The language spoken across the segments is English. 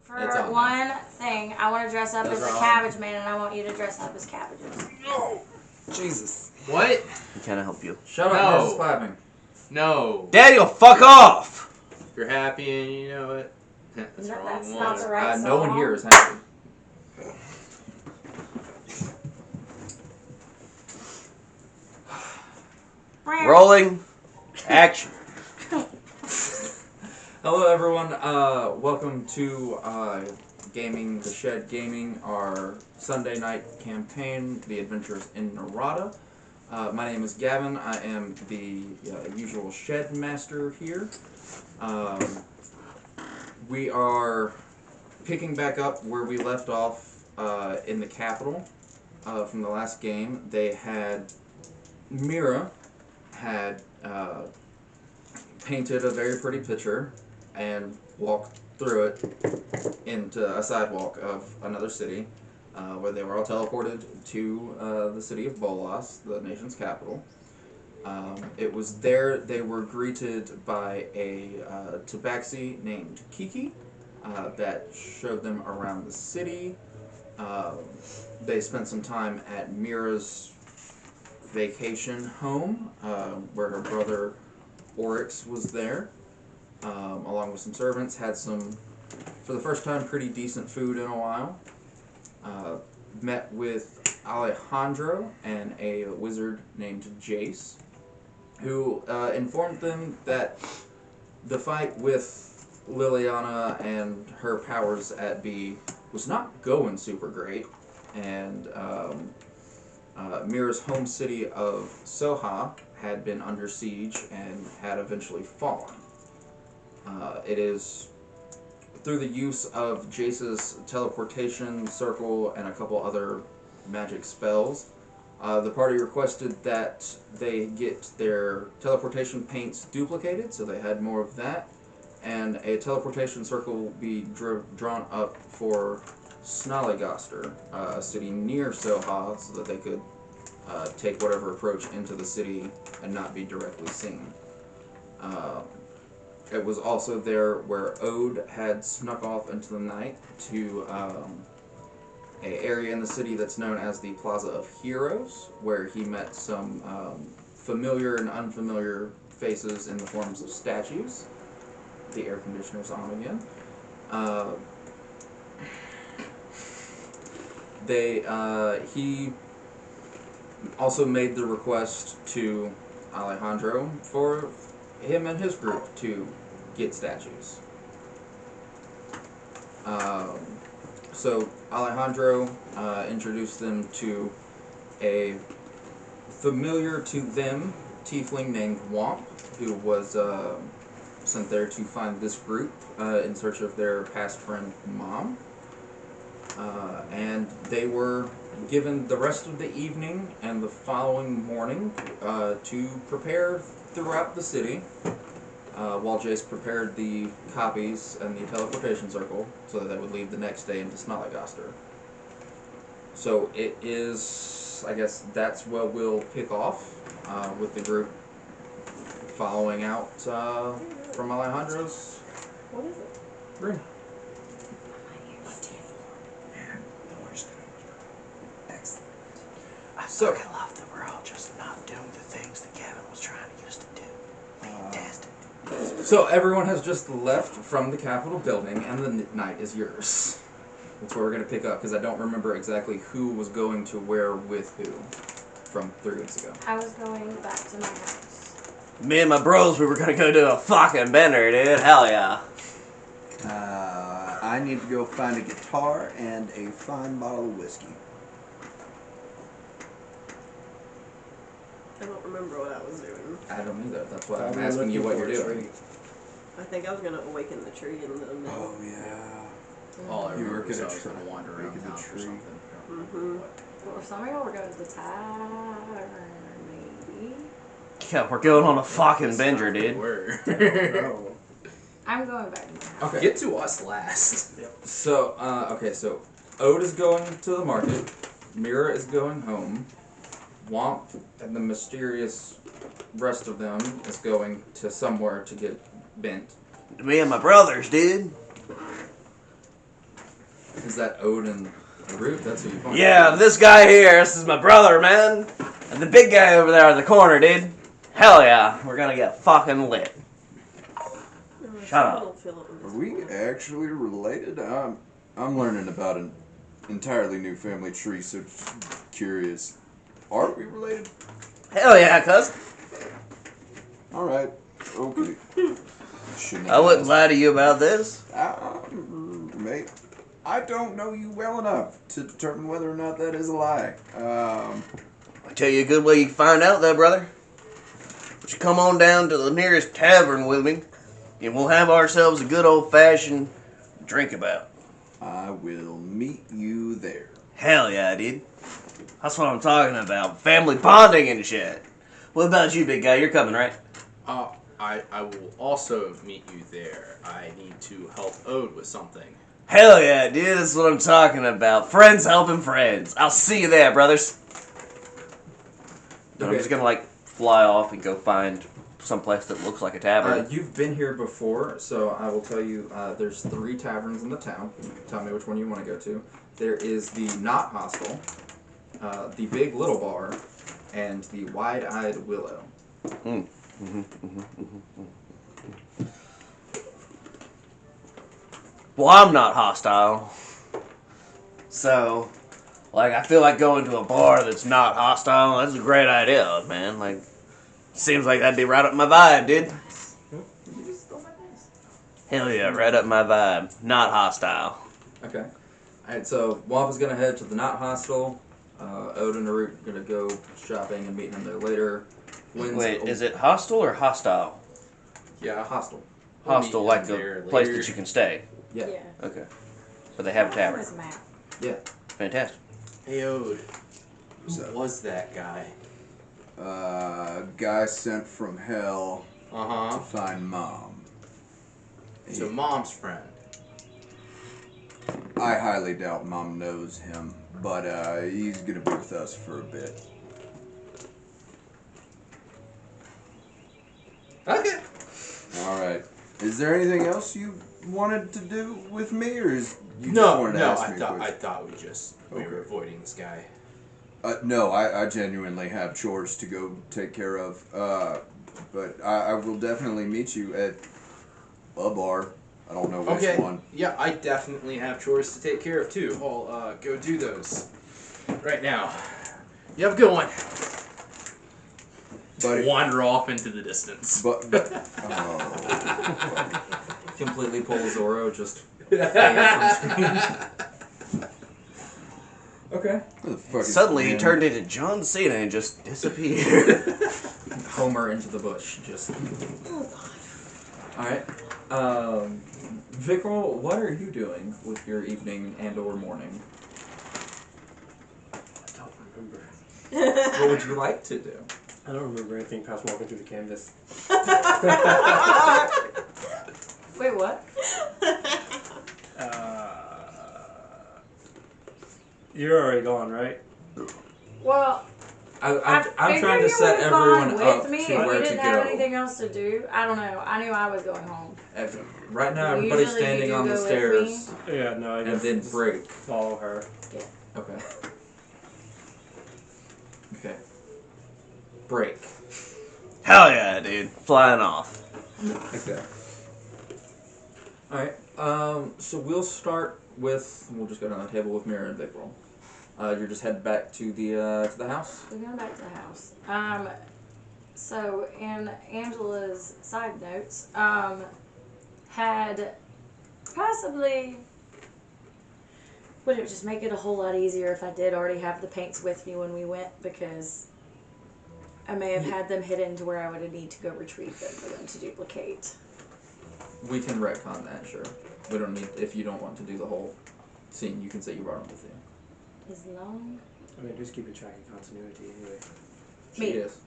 For one thing, I want to dress up as a cabbage man, and I want you to dress up as cabbages. No! Jesus. What? He can't help you. Shut up, Mrs. Clapping. No. Daddy'll fuck off! If you're happy and you know it, that's the wrong That's one. not the right song. No one here is happy. Rolling. Action. Hello, everyone. Welcome to Gaming the Shed Gaming, our Sunday night campaign, The Adventures in Narada. My name is Gavin. I am the usual shed master here. We are picking back up where we left off in the capital from the last game. They had Mira had painted a very pretty picture and walked through it into a sidewalk of another city where they were all teleported to the city of Bolas, the nation's capital. It was there they were greeted by a tabaxi named Kiki that showed them around the city. They spent some time at Mira's vacation home where her brother Oryx was there, along with some servants. Had some, for the first time, pretty decent food in a while. Met with Alejandro and a wizard named Jace, who informed them that the fight with Liliana and her powers at B was not going super great, and Mira's home city of Soha had been under siege and had eventually fallen. It is through the use of Jace's teleportation circle and a couple other magic spells. The party requested that they get their teleportation paints duplicated, so they had more of that, and a teleportation circle be drawn up for Snallygaster, a city near Soha, so that they could take whatever approach into the city and not be directly seen. It was also there where Ode had snuck off into the night to an area in the city that's known as the Plaza of Heroes, where he met some familiar and unfamiliar faces in the forms of statues. The air conditioner's on again. He also made the request to Alejandro for him and his group to get statues. So Alejandro introduced them to a familiar to them tiefling named Womp, who was sent there to find this group in search of their past friend Mom. And they were given the rest of the evening and the following morning to prepare throughout the city, while Jace prepared the copies and the teleportation circle so that they would leave the next day into Snallygaster. So it is, I guess that's what we'll pick off with the group following out from Alejandro's room. So, I love that we're all just not doing the things that Gavin was trying to get us to do. Fantastic. So everyone has just left from the Capitol building, and the night is yours. That's where we're going to pick up, because I don't remember exactly who was going to where with who from 3 weeks ago. I was going back to my house. Me and my bros, we were gonna go do a fucking bender, dude. Hell yeah. I need to go find a guitar and a fine bottle of whiskey. I don't remember what I was doing. I don't either. That's why I'm asking you what you're doing. I think I was going to awaken the tree in the middle. Oh, yeah. All I You remember were was I gonna was going to wander around awaken the the house or tree. something. Well, some of y'all were going to the tavern, maybe. Yeah, we're going on a fucking That's bender, not dude. where. Oh. I'm going back to my house. Okay. Get to us last. So, so Ode is going to the market. Mira is going home. Womp and the mysterious rest of them is going to somewhere to get bent. Me and my brothers, dude. Is that Odin Root? That's who you point Yeah, this guy here, this is my brother, man. And the big guy over there in the corner, dude. Hell yeah, we're gonna get fucking lit. Shut up. Are we actually related? I'm learning about an entirely new family tree, so just curious. Are we related? Hell yeah, cuz. Alright. Okay. I wouldn't lie to you about this. Mate, I don't know you well enough to determine whether or not that is a lie. I'll tell you a good way you can find out there, brother. But you come on down to the nearest tavern with me, and we'll have ourselves a good old-fashioned drink about. I will meet you there. Hell yeah, dude. That's what I'm talking about. Family bonding and shit. What about you, big guy? You're coming, right? I will also meet you there. I need to help Ode with something. Hell yeah, dude. That's what I'm talking about. Friends helping friends. I'll see you there, brothers. I'm just gonna, like, fly off and go find someplace that looks like a tavern. You've been here before, so I will tell you there's 3 taverns in the town. Tell me which one you want to go to. There is the Not Hostel, the Big Little Bar, and the Wide-Eyed Willow. Well, I'm not hostile. So, like, I feel like going to a bar that's not hostile. That's a great idea, man. Like, seems like that'd be right up my vibe, dude. Hell yeah, right up my vibe. Not hostile. Okay. Alright, so Wampa's gonna head to the Not Hostel. Odin and Root gonna go shopping and meeting him there later. Wait, is it hostel or hostile? Yeah. Hostel? Hostel, like the there place later. that you can stay. Yeah. Okay. But they have a tavern. This map. Yeah. Fantastic. Hey Ode, What's who up? was that guy? Guy sent from hell to Uh-huh. find Mom. So Mom's friend. I highly doubt Mom knows him, but he's gonna be with us for a bit. Okay. Alright. Is there anything else you wanted to do with me, or is you just No, wanted to no, ask I me a thought question? we were Okay. avoiding this guy. No, I genuinely have chores to go take care of. But I will definitely meet you at a bar. I don't know which Okay. one. Yeah, I definitely have chores to take care of too. I'll go do those right now. You have a good one. But Wander off into the distance. oh, Completely pull Zorro, just Okay. who the fuck is Suddenly he man? turned into John Cena and just disappeared. Homer into the bush, just. Alright. Vickrol, what are you doing with your evening and/or morning? I don't remember. What would you like to do? I don't remember anything past walking through the canvas. Wait, what? You're already gone, right? Well, I'm figured trying to you set would've gone everyone with up me to if where you to didn't have go. anything else to do. I don't know. I knew I was going home. Right now, Well, everybody's usually you standing do on the go with stairs, Yeah, no, I and just then break. follow her. Okay. Okay. Break. Hell yeah, dude. Flying off. Okay. Alright, so we'll start with, we'll just go down the table with Mira and Vickrol. You're just heading back to the house? We're going back to the house. So in Angela's side notes, had possibly would it just make it a whole lot easier if I did already have the paints with me when we went, because I may have had them hidden to where I would need to go retrieve them for them to duplicate. We can retcon that, sure. We don't need, if you don't want to do the whole scene, you can say you brought them with you. As long I mean, just keeping track of continuity anyway. She Me. is.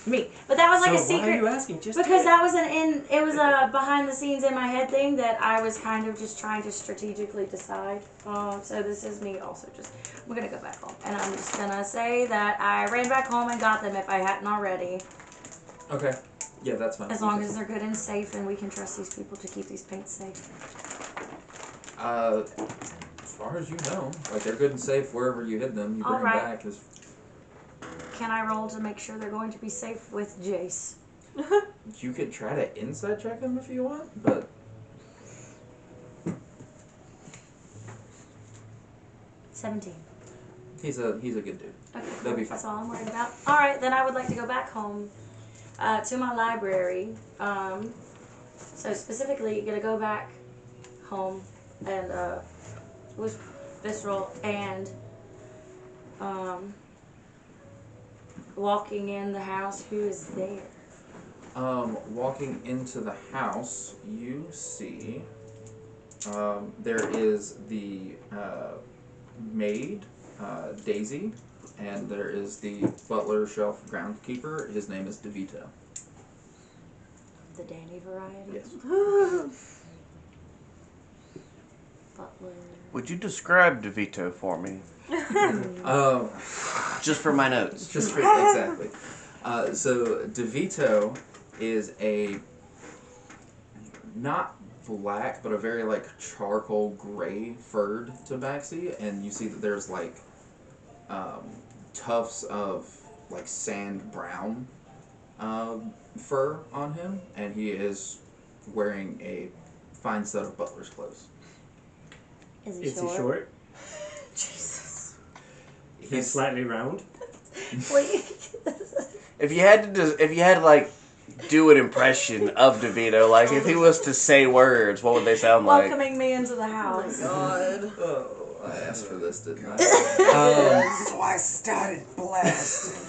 me, but that was like so a secret. why are you asking? Just Because that was it was a behind the scenes in my head thing that I was kind of just trying to strategically decide. So this is me also just, we're gonna go back home. And I'm just gonna say that I ran back home and got them if I hadn't already. Okay. Yeah, that's fine. As long as they're good and safe and we can trust these people to keep these paints safe. As far as you know, like they're good and safe wherever you hid them. You bring them Alright. back. Can I roll to make sure they're going to be safe with Jace? You could try to inside check him if you want, but 17. he's a good dude. Okay, That'd cool. be fine. That's all I'm worried about. All right, then I would like to go back home to my library. So specifically, you're gonna go back home and with Visceral and walking in the house. Who is there? Walking into the house, you see there is the maid, Daisy, and there is the butler shelf groundskeeper. His name is DeVito. The Danny variety. Yes. Butler. Would you describe DeVito for me? Um, Just for my notes. just for, exactly. So DeVito is a not black, but a very like charcoal gray furred tabaxi, and you see that there's like tufts of like sand brown fur on him, and he is wearing a fine set of butler's clothes. Is he Is short? he short? Jesus. He's slightly round. Please. If you had to like do an impression of DeVito, like if he was to say words, what would they sound like? Welcoming me into the house. God. Oh, I asked for this, didn't I? So I started blasting.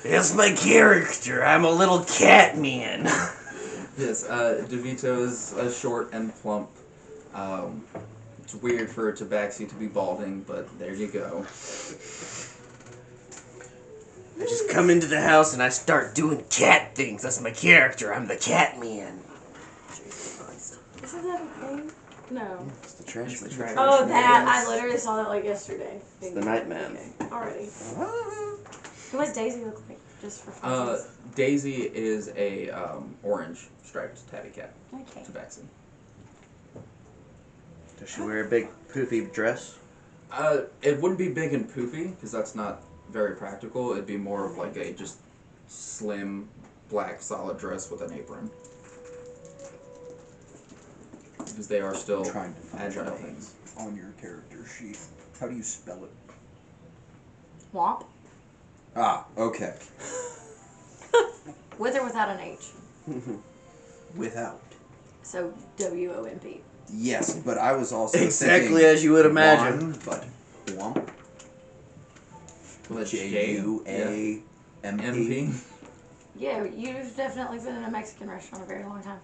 It's my character. I'm a little cat man. Yes, DeVito is short and plump. It's weird for a tabaxi to be balding, but there you go. I just come into the house and I start doing cat things. That's my character. I'm the cat man. Isn't that a thing? No. It's the trash It's the man. trash Oh, man, that. yes. I literally saw that like yesterday. It's the night man. Okay, already. What does Daisy look like? Just for fun. Daisy is a orange striped tabby cat Okay. tabaxi. Does she wear a big poofy dress? It wouldn't be big and poofy because that's not very practical. It'd be more of like a just slim black solid dress with an apron. Because they are still Trying to find agile your name things. on your character sheet. How do you spell it? Womp. Ah, okay. With or without an H. Without. So WOMP. Yes, but I was also Exactly thinking as you would imagine. Womp, but Womp. With a J-U-A-M-P. MP. Yeah, you've definitely been in a Mexican restaurant a very long time.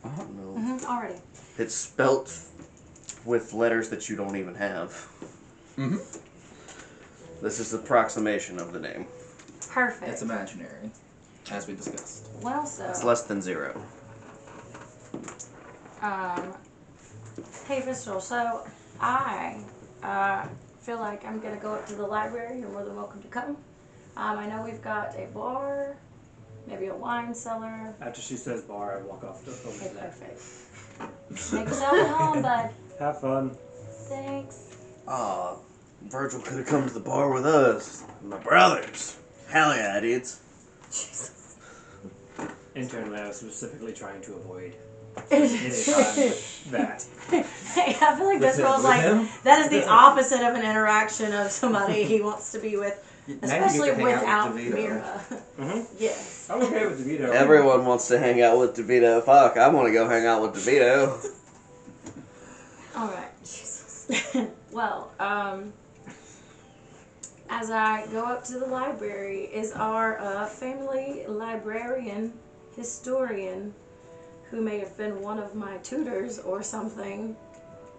I don't know. Already. It's spelt with letters that you don't even have. Mm-hmm. This is the approximation of the name. Perfect. It's imaginary, as we discussed. Well, so. It's less than 0. Hey, Visceral, so I feel like I'm going to go up to the library. You're more than welcome to come. I know we've got a bar, maybe a wine cellar. After she says bar, I walk off over Okay, to that. perfect. Make yourself at home, bud. Have fun. Thanks. Virgil could have come to the bar with us. My brothers. Hell yeah, dudes. Internally, I was specifically trying to avoid any time with that. Hey, I feel like Visceral's With like, him? that is the opposite of an interaction of somebody he wants to be with, especially without Mira. Mm-hmm. Yes. I'm okay with DeVito. Everyone wants to hang out with DeVito. Fuck, I want to go hang out with DeVito. Alright, Jesus. Well, as I go up to the library, is our family librarian, historian, who may have been one of my tutors or something,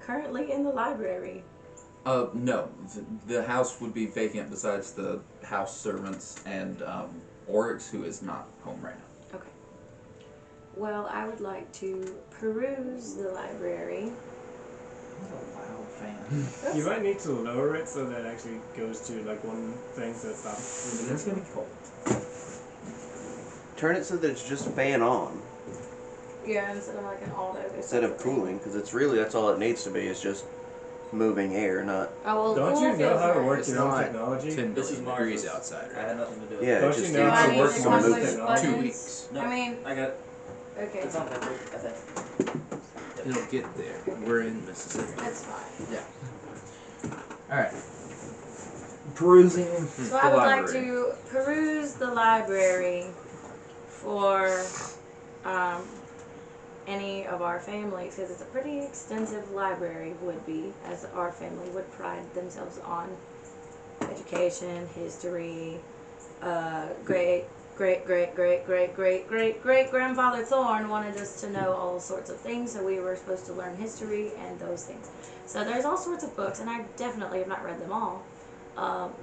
currently in the library? No. The house would be vacant besides the house servants and Oryx, who is not home right now. Okay. Well, I would like to peruse the library. What a loud fan. You might need to lower it so that it actually goes to like one thing so it's not. It's gonna be cold. Turn it so that it's just fan on. Yeah, instead of like an auto instead of cooling, because it's really that's all it needs to be is just moving air, not. Oh well, Don't cool you know feels how to nice. work It's your own not technology? 10 This is billion degrees Marcus. outside I right had now. nothing to do with Yeah, it. Don't it you just know needs how I to need work to your some own push movement. buttons. 2 weeks. No, I mean, I got it. okay, It's on paper. I think. It'll get there. We're in Mississippi. that's fine. Alright. Perusing So the I would like library. to peruse the library for any of our families, because it's a pretty extensive library, would be, as our family would pride themselves on education, history, great grandfather Thorne wanted us to know all sorts of things, so we were supposed to learn history and those things. So there's all sorts of books, and I definitely have not read them all.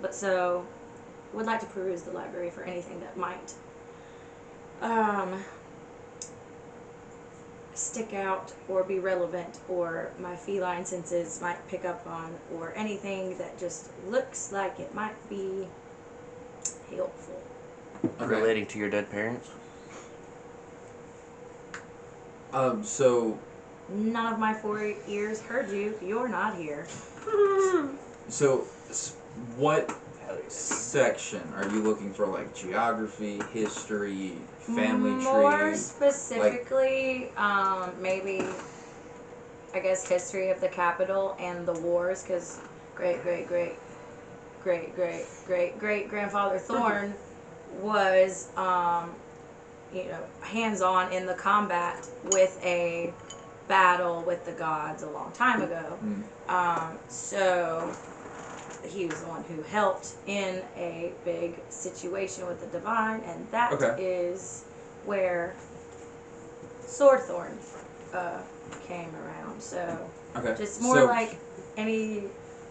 But so, would like to peruse the library for anything that might stick out or be relevant, or my feline senses might pick up on, or anything that just looks like it might be helpful. Okay. Relating to your dead parents. So None of my 4 ears heard you. You're not here. what section are you looking for? Like geography, history, family More tree? specifically, maybe, I guess, history of the capital and the wars, because great grandfather Thorne was, hands-on in the combat with a battle with the gods a long time ago. So he was the one who helped in a big situation with the divine, and that is where Swordthorn came around. So just more like any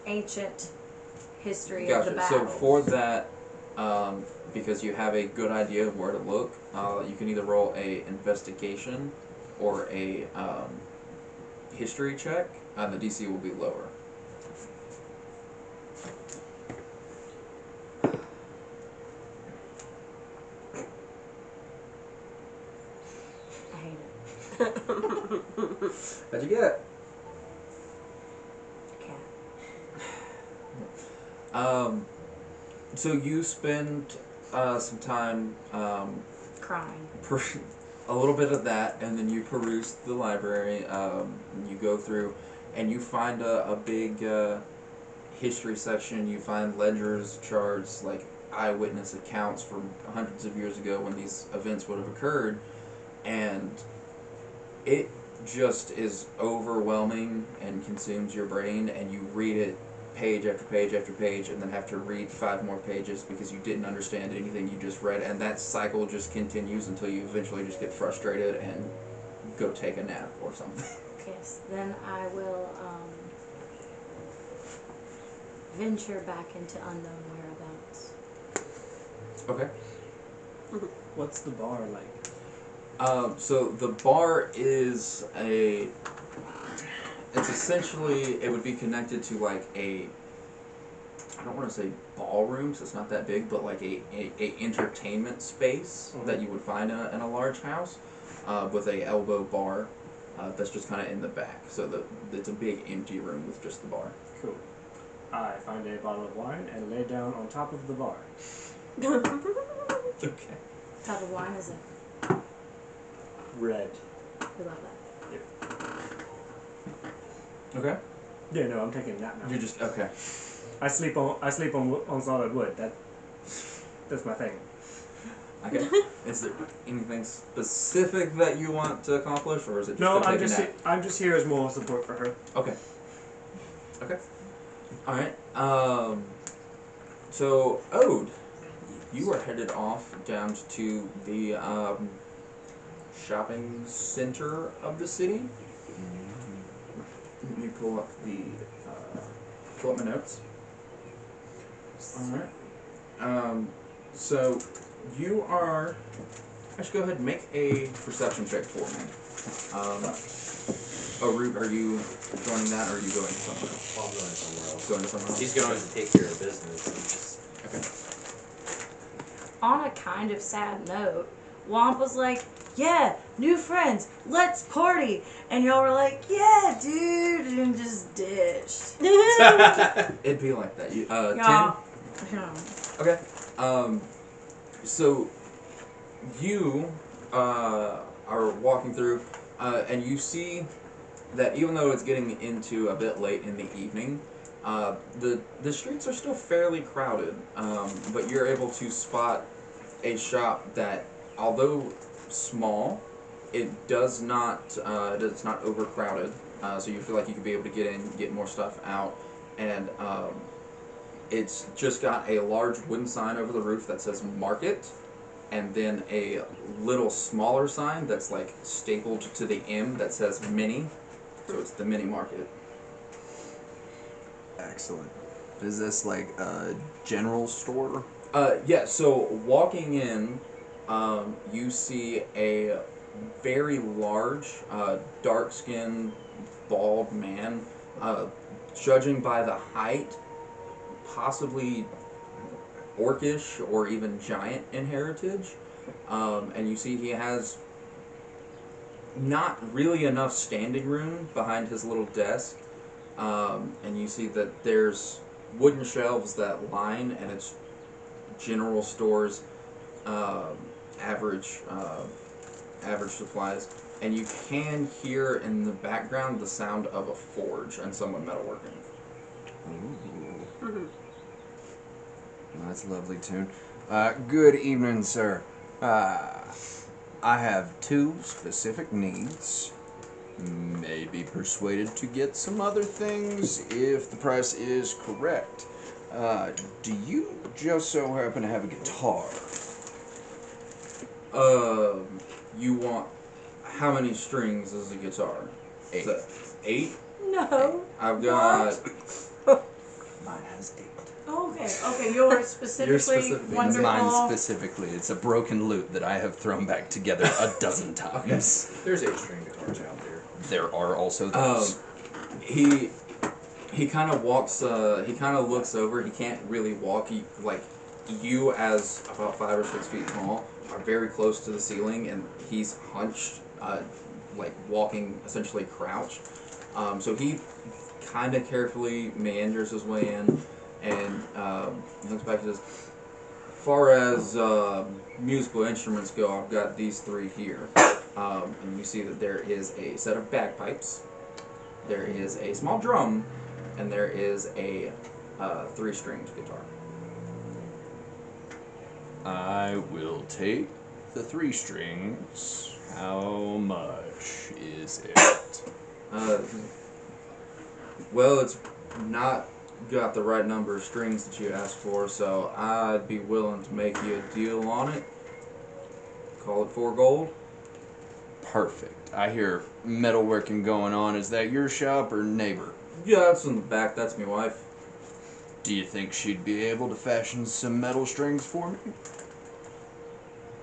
ancient history of the battle. So for that, because you have a good idea of where to look, you can either roll a investigation or a history check. The DC will be lower. I hate it. How'd you get? Cat. So you spend some time Crying. a little bit of that, and then you peruse the library. You go through, and you find a big history section. You find ledgers, charts, like eyewitness accounts from hundreds of years ago when these events would have occurred, and it just is overwhelming and consumes your brain, and you read it page after page after page, and then have to read 5 more pages because you didn't understand anything you just read, and that cycle just continues until you eventually just get frustrated and go take a nap or something. Yes, then I will venture back into unknown whereabouts. Okay. What's the bar like? So the bar is it's essentially, it would be connected to like I don't want to say ballroom, so it's not that big, but like a entertainment space that you would find in a large house, with a elbow bar that's just kind of in the back. So it's a big empty room with just the bar. Cool. I find a bottle of wine and lay down on top of the bar. Okay. What type of wine is it? Red. We love that. Okay. Yeah, no, I'm taking a nap now. You're just okay. I sleep on solid wood. That's my thing. Okay. Is there anything specific that you want to accomplish, or is it just No, to take a nap? I'm just here as moral support for her. Okay. Okay. All right. So Ode, you are headed off down to the shopping center of the city. Let me pull up my notes. All right. So you are. Let's go ahead and make a perception check for me. Root, are you joining that, or are you going somewhere else? Well, I'm going somewhere else. Going to somewhere else? He's going to take care of business. I'm just Okay. On a kind of sad note, Womp was like, yeah, new friends, let's party. And y'all were like, yeah, dude, and just ditched. It'd be like that. You, Y'all. Yeah. 10? Okay. So you are walking through, and you see that even though it's getting into a bit late in the evening, the streets are still fairly crowded. But you're able to spot a shop that, although small, it's not overcrowded. So you feel like you could be able to get in, get more stuff out, and it's just got a large wooden sign over the roof that says Market, and then a little smaller sign that's like stapled to the M that says Mini. So it's the Mini Market. Excellent. Is this like a general store? Yeah, so walking in, you see a very large, dark-skinned, bald man. Judging by the height, possibly orcish or even giant in heritage. And you see he has not really enough standing room behind his little desk. And you see that there's wooden shelves that line, and it's general stores, average supplies, and you can hear in the background the sound of a forge and someone metalworking. Ooh. That's a lovely tune. Good evening, sir. I have 2 specific needs. May be persuaded to get some other things if the price is correct. Do you just so happen to have a guitar? You want how many strings is a guitar? 8. Is that 8? No. I've got. Mine has 8. Okay, yours specifically, specifically. wonderful. Mine specifically. It's a broken lute that I have thrown back together a dozen times. There's 8-string guitars out there. There are also those. He kind of walks. He kind of looks over. He can't really walk. You as about 5 or 6 feet tall are very close to the ceiling, and he's hunched, like walking essentially crouched. So he kind of carefully meanders his way in, and he looks back and says, "As far as musical instruments go, I've got these 3 here." And you see that there is a set of bagpipes, there is a small drum, and there is a 3-stringed guitar. I will take the 3 strings. How much is it? Well, it's not got the right number of strings that you asked for, so I'd be willing to make you a deal on it. Call it 4 gold. Perfect. I hear metalworking going on. Is that your shop or neighbor? Yeah, that's in the back. That's my wife. Do you think she'd be able to fashion some metal strings for me?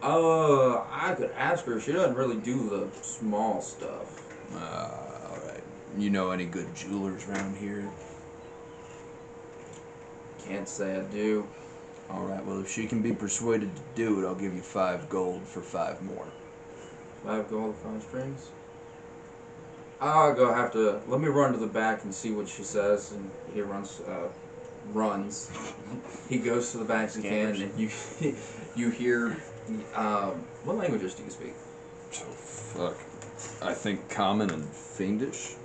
I could ask her. She doesn't really do the small stuff. Alright. You know any good jewelers around here? Can't say I do. Alright, well, if she can be persuaded to do it, I'll give you 5 gold for 5 more. 5 gold, 5 strings. I'll go have to. Let me run to the back and see what she says. And he runs. He goes to the back as he can, and you hear. What languages do you speak? Oh, fuck. I think common and fiendish.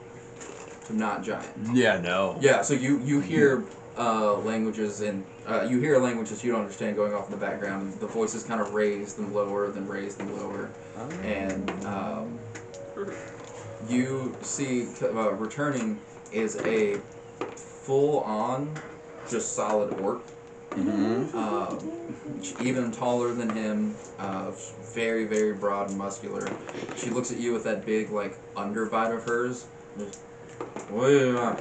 So not giant. Yeah, no. Yeah. So you hear languages and you hear languages you don't understand going off in the background. The voices kind of raise them lower, then raise them lower, and you see returning is a full-on, just solid orc. Even taller than him, very, very broad and muscular. She looks at you with that big, like, underbite of hers. What do you want?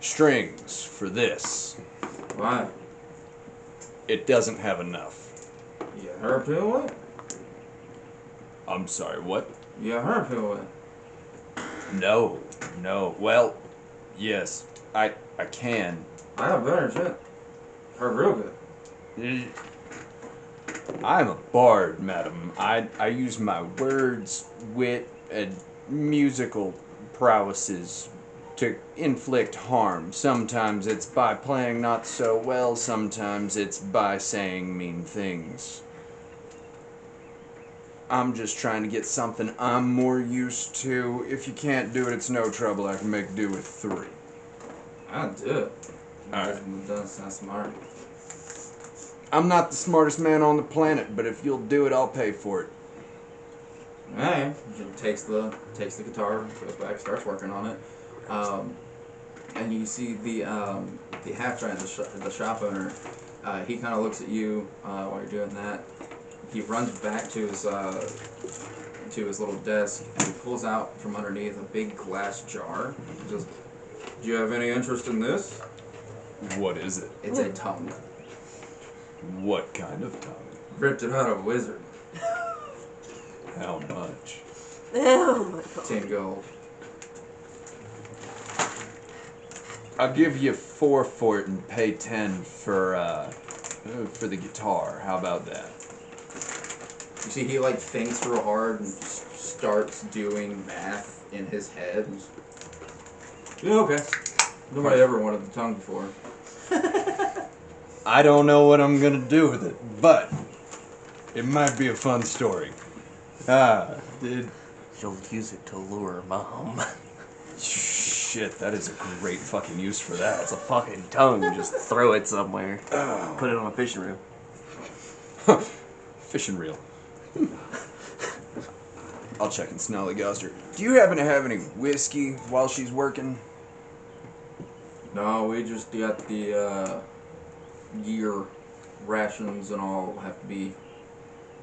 Strings for this. Why? It doesn't have enough. You her to it? I'm sorry, what? You her to it? No. Well, yes, I can. I have better shit. Her real good. I'm a bard, madam. I use my words, wit, and musical prowesses to inflict harm. Sometimes it's by playing not so well, sometimes it's by saying mean things. I'm just trying to get something I'm more used to. If you can't do it, it's no trouble. I can make do with 3. I'll do it. Alright. Doesn't sound smart. I'm not the smartest man on the planet, but if you'll do it, I'll pay for it. Alright. Takes the guitar, goes back, starts working on it. And you see the half giant, the shop owner. He kind of looks at you while you're doing that. He runs back to his little desk and he pulls out from underneath a big glass jar. He says, "Do you have any interest in this?" What is it? It's a tongue. What kind of tongue? Ripped it out of a wizard. How much? Oh my god. 10 gold. I'll give you 4 for it and pay 10 for the guitar. How about that? You see, he like thinks real hard and starts doing math in his head. Yeah, okay. Nobody ever wanted the tongue before. I don't know what I'm gonna do with it, but it might be a fun story. Dude. You'll use it to lure mom. Shit, that is a great fucking use for that. It's a fucking tongue. Just throw it somewhere. Put it on a fishing reel. Fishing reel. I'll check in Snollygoster. Do you happen to have any whiskey while she's working? No, we just got the year rations and all have to be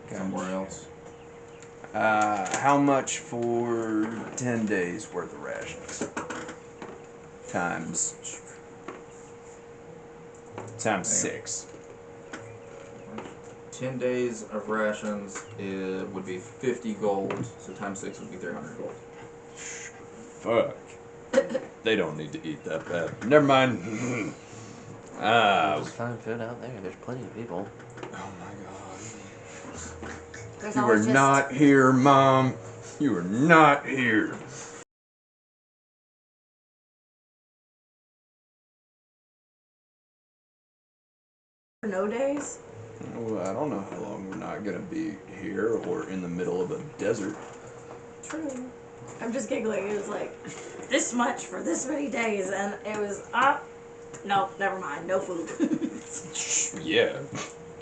somewhere else. How much for 10 days worth of rations? Times 6. 10 days of rations would be 50 gold, so times 6 would be 300 gold. Fuck. They don't need to eat that bad. Never mind. Just find food out there. There's plenty of people. Oh my god. There's You are always just not here, Mom. You are not here. no days. Well, I don't know how long we're not gonna be here or in the middle of a desert. True. I'm just giggling. It was like this much for this many days, and it was no, never mind. No food. Yeah.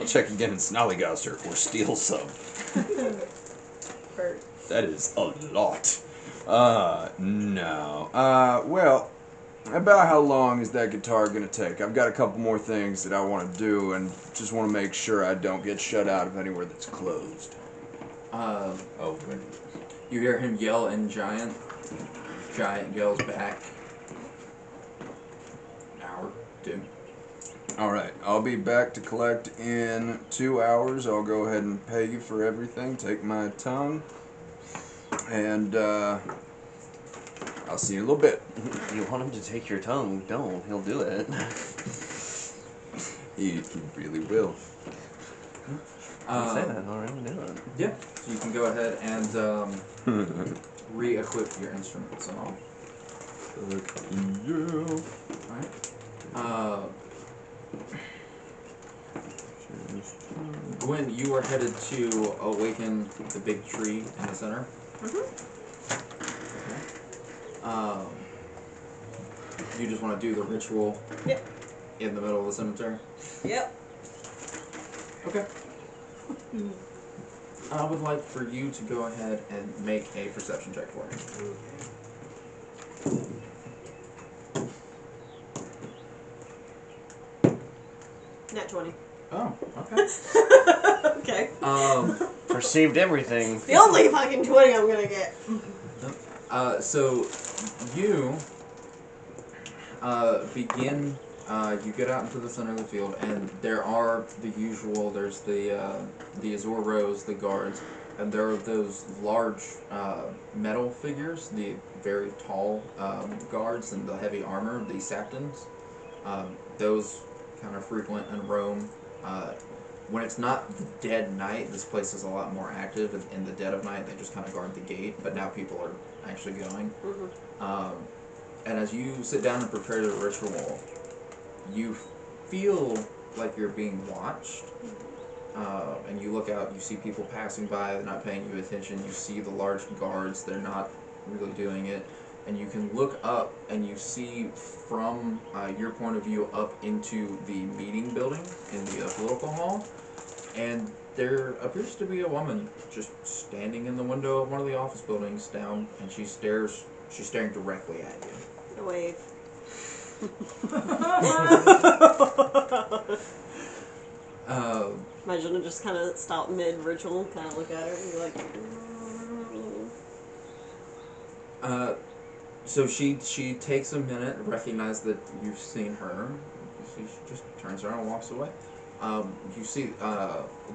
I'll check again in Snollygoster or steal some. Or- That is a lot. No. Well, about how long is that guitar gonna take? I've got a couple more things that I want to do, and just want to make sure I don't get shut out of anywhere that's closed. Open. You hear him yell in Giant. Giant yells back. An hour, 2. Alright, I'll be back to collect in 2 hours. I'll go ahead and pay you for everything. Take my tongue. And, I'll see you in a little bit. You want him to take your tongue? Don't. He'll do it. He really will. I say that already. Do it. Yeah, so you can go ahead and re-equip your instruments and all. Alright. Gwen, you are headed to awaken the big tree in the center. Okay. You just want to do the ritual Yep. in the middle of the cemetery? Yep. Okay. I would like for you to go ahead and make a perception check for me. Nat 20. Oh, okay. Okay. Perceived everything. The only fucking 20 I'm gonna get. So you begin. You get out into the center of the field, and there are the usual. There's the Azure Rose, the guards, and there are those large metal figures, the very tall guards and the heavy armor, the Saptons. Those kind of frequent and roam when it's not the dead night, this place is a lot more active. In the dead of night, they just kind of guard the gate, but now people are actually going. And as you sit down and prepare the ritual, you feel like you're being watched. And you look out, you see people passing by, they're not paying you attention. You see the large guards, they're not really doing it. And you can look up and you see from your point of view up into the meeting building in the political hall. And there appears to be a woman just standing in the window of one of the office buildings down, and she's staring directly at you. A wave. Imagine it just kind of stop mid-ritual, kind of look at her and be like, So she takes a minute, recognize that you've seen her. She just turns around and walks away. You see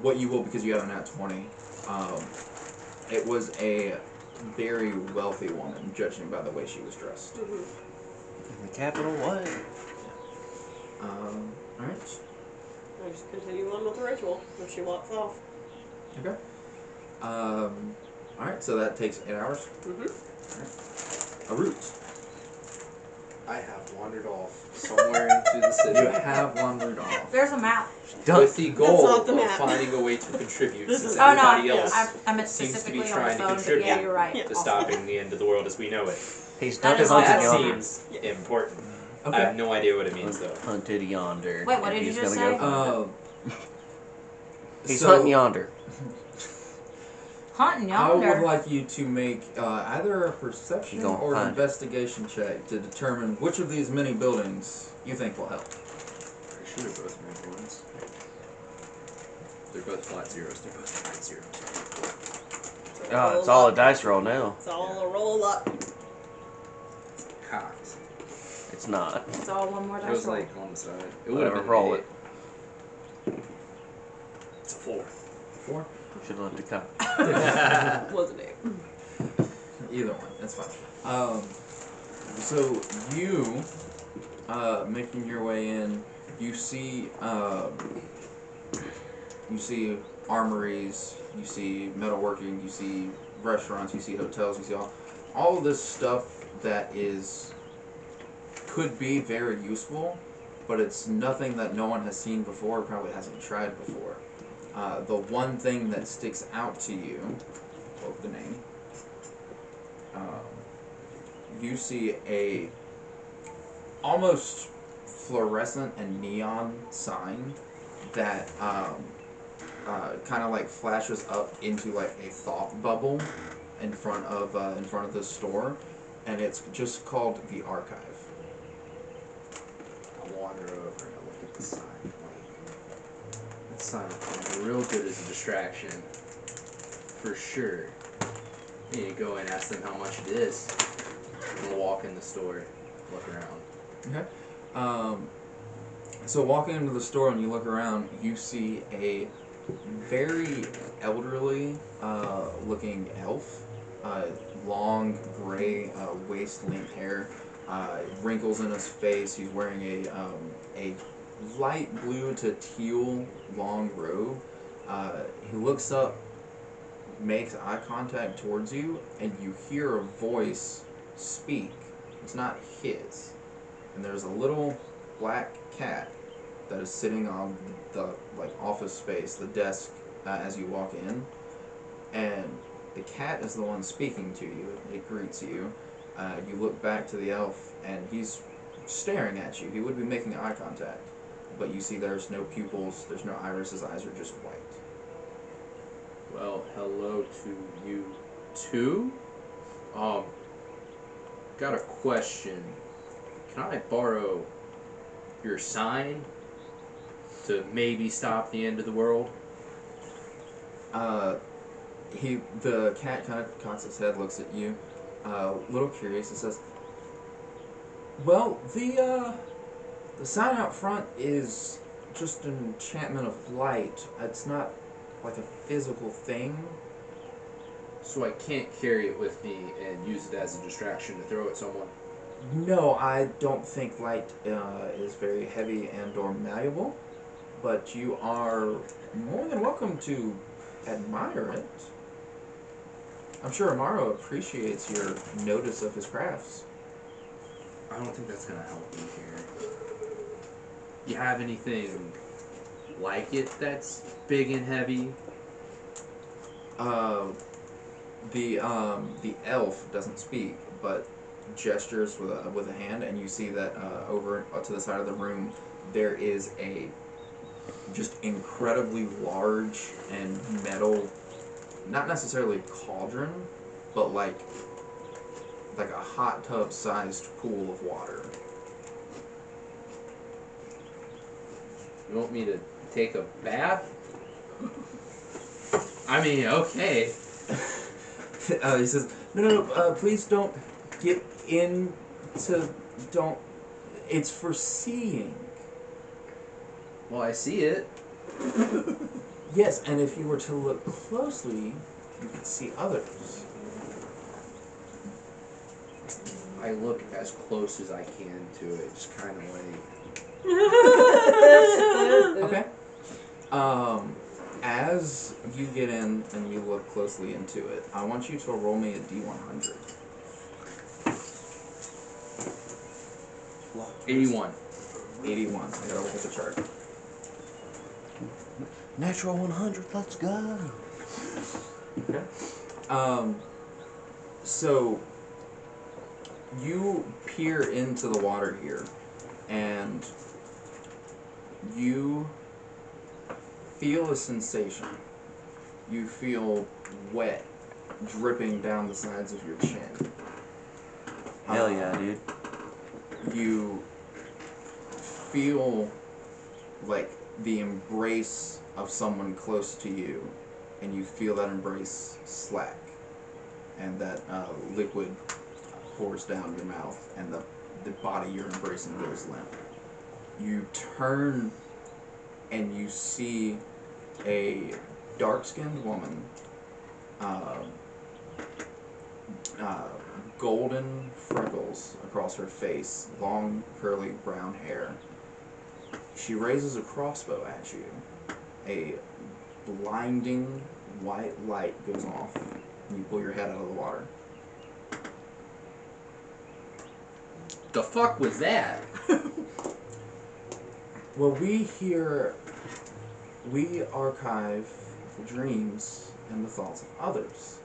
what you will, because you have a nat 20. It was a very wealthy woman, judging by the way she was dressed. In the capital, what? Alright. I just continue on with the ritual when she walks off. Okay. Alright, so that takes 8 hours. A route. I have wandered off somewhere into the city. You have wandered off. There's a map. With the goal not the of map. finding a way to contribute, This since is- Oh no, everybody else I meant seems to be specifically on the trying to phone, but contribute yeah, you're right. Yeah. to stopping the end of the world as we know it. He's That not is hunted That also- yonder. seems important. I Okay. have no idea what it means though. Hunted yonder. Wait, what and did you he's just gonna say? go- He's So, hunting yonder. Hunting I would yonder. like you to make either a perception You gonna or an find it. investigation check to determine which of these many buildings you think will help. Pretty sure they're both mid ones. They're both flat zeros. They're both flat zeros. Oh, it's all a dice roll now. It's all a roll up. Cocked. It's not. It's all one more It dice was roll. like on the side. It would have Whatever, been roll an 8. It's a 4. 4? Should have left a cup. Wasn't it? Either one, that's fine. So you, making your way in, you see armories, you see metalworking, you see restaurants, you see hotels, you see all of this stuff that could be very useful, but it's nothing that no one has seen before, probably hasn't tried before. The one thing that sticks out to you, quote the name, you see a almost fluorescent and neon sign that kind of like flashes up into like a thought bubble in front of the store, and it's just called the Archive. I wander over and I look at the sign. That sign would be real good as a distraction. For sure. You need to go and ask them how much it is. And walk in the store, look around. Okay. So walking into the store and you look around, you see a very elderly looking elf. Long gray waist-length hair, wrinkles in his face. He's wearing a light blue to teal long robe. He looks up, makes eye contact towards you, and you hear a voice speak. It's not his. And there's a little black cat that is sitting on the office space, the desk, as you walk in. And the cat is the one speaking to you. It greets you. You look back to the elf, and he's staring at you. He would be making eye contact, but you see there's no pupils, there's no iris. His eyes are just white. Well, hello to you too. Got a question. Can I borrow your sign to maybe stop the end of the world? The cat kind of cocks its head, looks at you, a little curious, and says, "Well, the sign out front is just an enchantment of light. It's not like a physical thing." So I can't carry it with me and use it as a distraction to throw at someone? No, I don't think light is very heavy and or malleable. but you are more than welcome to admire it. I'm sure Amaro appreciates your notice of his crafts. I don't think that's gonna help me here. You have anything like it that's big and heavy? The elf doesn't speak, but gestures with a hand, and you see that over to the side of the room there is a just incredibly large and metal, not necessarily cauldron, but like a hot tub sized pool of water. You want me to take a bath? I mean, okay. He says, no, please don't get into, don't, it's for seeing. Well, I see it. Yes, and if you were to look closely, you could see others. I look as close as I can to it, just kind of like... Okay. As you get in and you look closely into it, I want you to roll me a D100. 81. 81. I gotta look at the chart. Natural 100, let's go. Okay. So you peer into the water here, and you feel a sensation. You feel wet dripping down the sides of your chin. Hell yeah, dude. You feel like the embrace of someone close to you, and you feel that embrace slack, and that liquid pours down your mouth, and the body you're embracing goes limp. You turn and you see a dark-skinned woman, golden freckles across her face, long curly brown hair. She raises a crossbow at you. A blinding white light goes off, and you pull your head out of the water. The fuck was that? Well, we archive the dreams and the thoughts of others.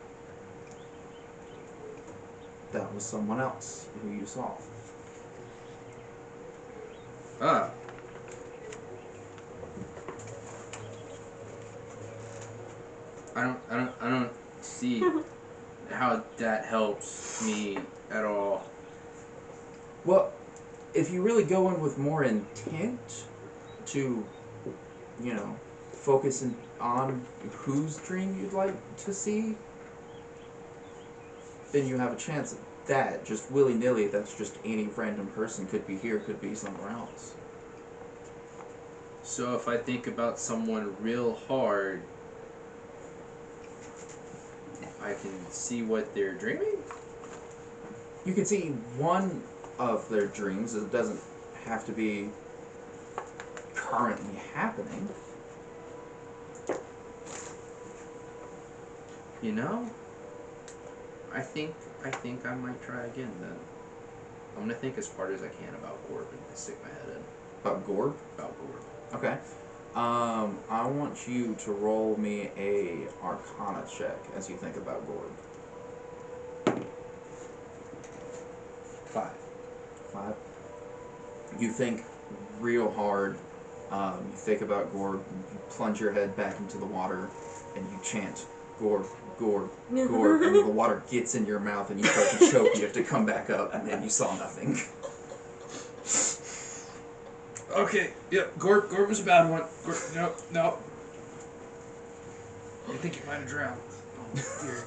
That was someone else who you saw. Ah. I don't see how that helps me at all. Well, if you really go in with more intent to, focus on whose dream you'd like to see, then you have a chance at that. Just willy-nilly, that's just any random person. Could be here, could be somewhere else. So if I think about someone real hard, I can see what they're dreaming? You can see one of their dreams. It doesn't have to be currently happening. You know? I think I might try again then. I'm gonna think as hard as I can about Gorb and stick my head in. About Gorb? About Gorb. Okay. I want you to roll me a Arcana check as you think about Gorb. 5. 5. You think real hard. You think about Gorb. You plunge your head back into the water, and you chant Gorb, Gorb, Gorb, and the water gets in your mouth, and you start to choke. You have to come back up, and then you saw nothing. Okay, yep, Gorb was a bad one. No. I think you might have drowned. Oh, dear.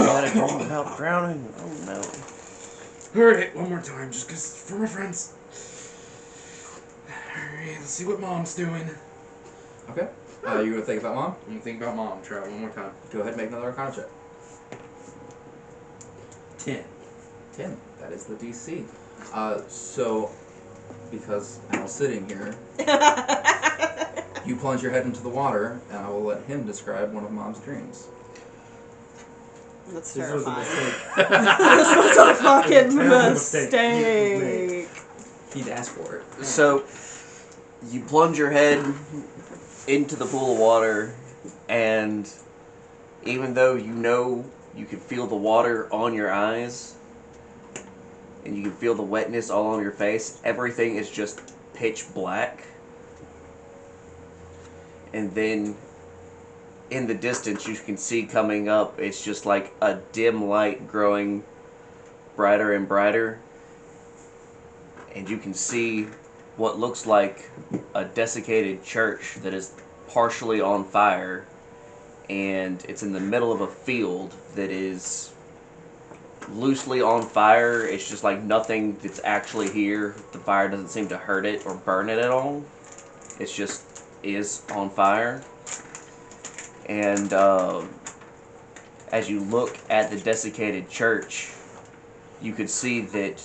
Had a dream about drowning. Oh no. Alright, one more time, just 'cause for my friends. Alright, let's see what Mom's doing. Okay. You gonna think about Mom? I'm gonna think about Mom. Try it one more time. Go ahead and make another Arcana check. 10. 10. That is the DC. So because now sitting here, you plunge your head into the water, and I will let him describe one of Mom's dreams. That's This was a terrifying. mistake. This was a fucking Terrible mistake. mistake. He'd ask for it. So, you plunge your head into the pool of water, and even though you know you can feel the water on your eyes, and you can feel the wetness all on your face, everything is just pitch black. And then, in the distance, you can see coming up, it's just like a dim light growing brighter and brighter. And you can see what looks like a desiccated church that is partially on fire, and it's in the middle of a field that is loosely on fire. It's just like nothing that's actually here. The fire doesn't seem to hurt it or burn it at all. It's just is on fire. And as you look at the desiccated church, you could see that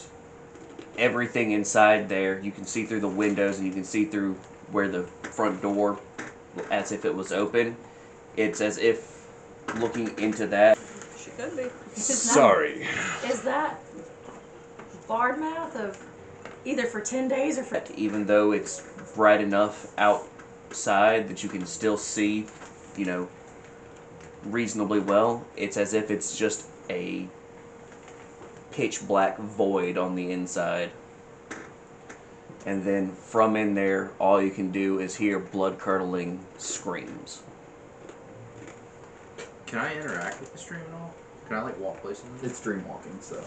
everything inside there, you can see through the windows, and you can see through where the front door, as if it was open. It's as if looking into that. She could be. Sorry. Is that barred mouth of either for 10 days or for... Even though it's bright enough outside that you can still see, you know, reasonably well, it's as if it's just a pitch black void on the inside. And then from in there, all you can do is hear blood-curdling screams. Can I interact with the stream at all? Can I like walk places? It's dream walking, so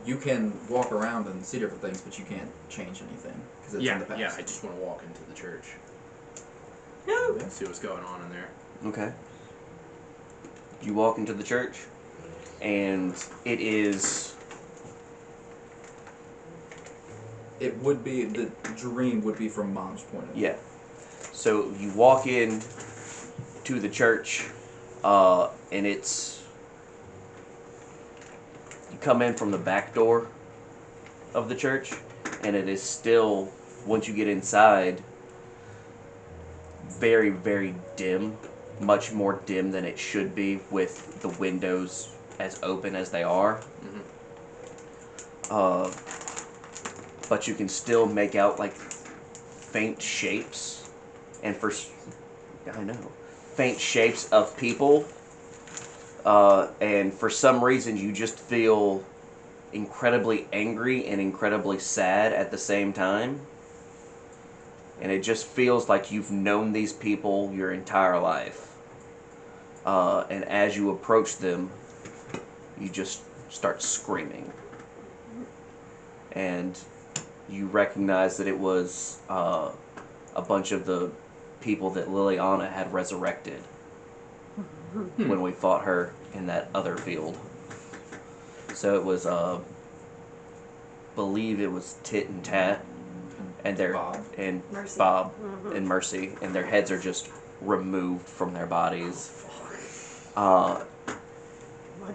you can walk around and see different things, but you can't change anything because it's in the past. Yeah. I just want to walk into the church. No. See what's going on in there. Okay. You walk into the church, and it is... It would be, the dream would be from Mom's point of view. Yeah. So you walk in to the church, and it's... You come in from the back door of the church, and it is still, once you get inside, very, very dim. Much more dim than it should be with the windows as open as they are. But you can still make out like faint shapes, and faint shapes of people, and for some reason you just feel incredibly angry and incredibly sad at the same time, and it just feels like you've known these people your entire life, and as you approach them, you just start screaming, and you recognize that it was a bunch of the people that Liliana had resurrected when we fought her in that other field. So it was, believe it was Tit and Tat, and their Bob. and Mercy. Bob and Mercy, and their heads are just removed from their bodies. Why'd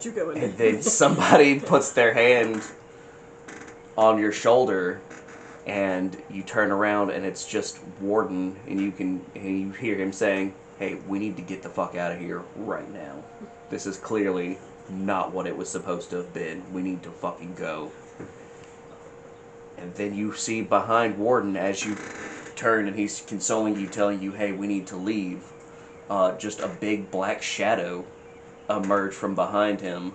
you go in And there? then somebody puts their hand on your shoulder, and you turn around, and it's just Warden, and you hear him saying, "Hey, we need to get the fuck out of here right now. This is clearly not what it was supposed to have been. We need to fucking go." And then you see behind Warden, as you turn, and he's consoling you, telling you, "Hey, we need to leave." Just a big black shadow emerge from behind him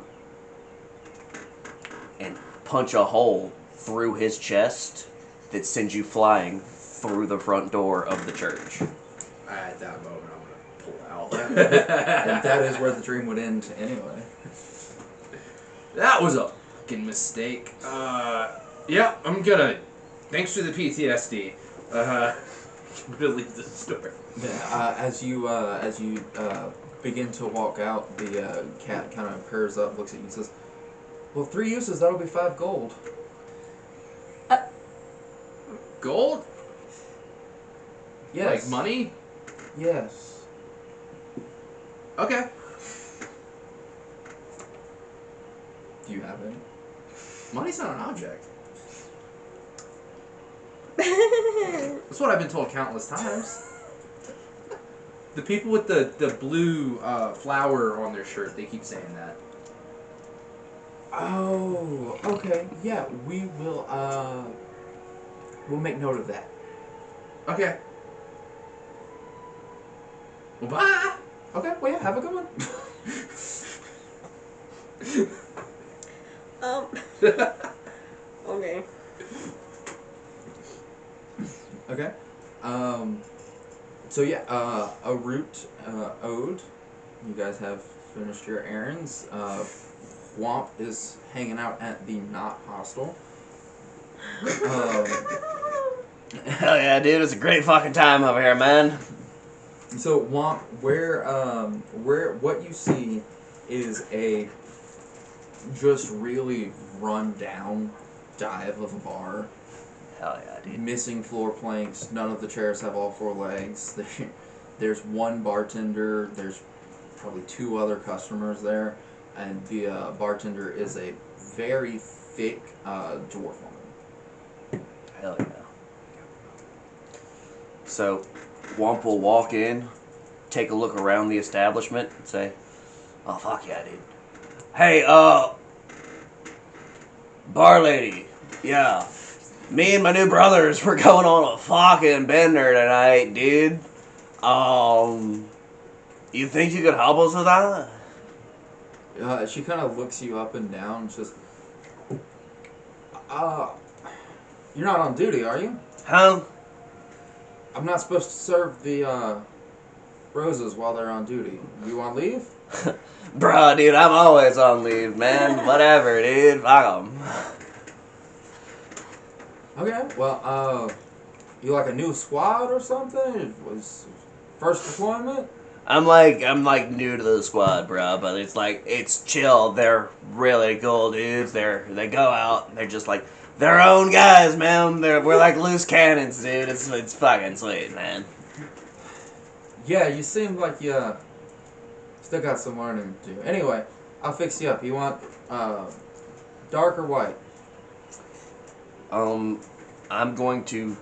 and punch a hole through his chest that sends you flying through the front door of the church. At that moment, I'm gonna pull out. And that is where the dream would end anyway. That was a fucking mistake. Yeah, I'm gonna. Thanks for the PTSD. Gonna leave the store. As you begin to walk out, the cat kind of purrs up, looks at you, and says, "Well, 3 uses, that'll be 5 gold." Gold? Yes. Like money? Yes. Okay. Do you have any? Money's not an object. That's what I've been told countless times. The people with the blue flower on their shirt, they keep saying that. Oh, okay. Yeah, we will. We'll make note of that. Okay. Well, bye. Okay. Well, yeah. Have a good one. Okay. Okay. So yeah, a route ode. You guys have finished your errands. Womp is hanging out at the Not Hostel. Hell yeah, dude! It's a great fucking time over here, man. So Womp, where what you see is a just really run down dive of a bar. Hell yeah, dude. Missing floor planks. None of the chairs have all four legs. There's one bartender. There's probably two other customers there, and the bartender is a very thick dwarf woman. Hell yeah. So, Womp will walk in, take a look around the establishment, and say, "Oh fuck yeah, dude. Hey, bar lady, yeah. Me and my new brothers, we're going on a fucking bender tonight, dude. You think you could help us with that?" She kind of looks you up and down. And says, "You're not on duty, are you? Huh? I'm not supposed to serve the roses while they're on duty. You on leave?" Bruh, dude, I'm always on leave, man. Whatever, dude. Fuck 'em. Okay. Well, you like a new squad or something? It was first deployment. I'm like new to the squad, bro, but it's chill. They're really cool dudes. They go out and they're just like their own guys, man. We're like loose cannons, dude. It's fucking sweet, man. Yeah, you seem like you still got some learning to do. Anyway, I'll fix you up. You want dark or white? I'm going to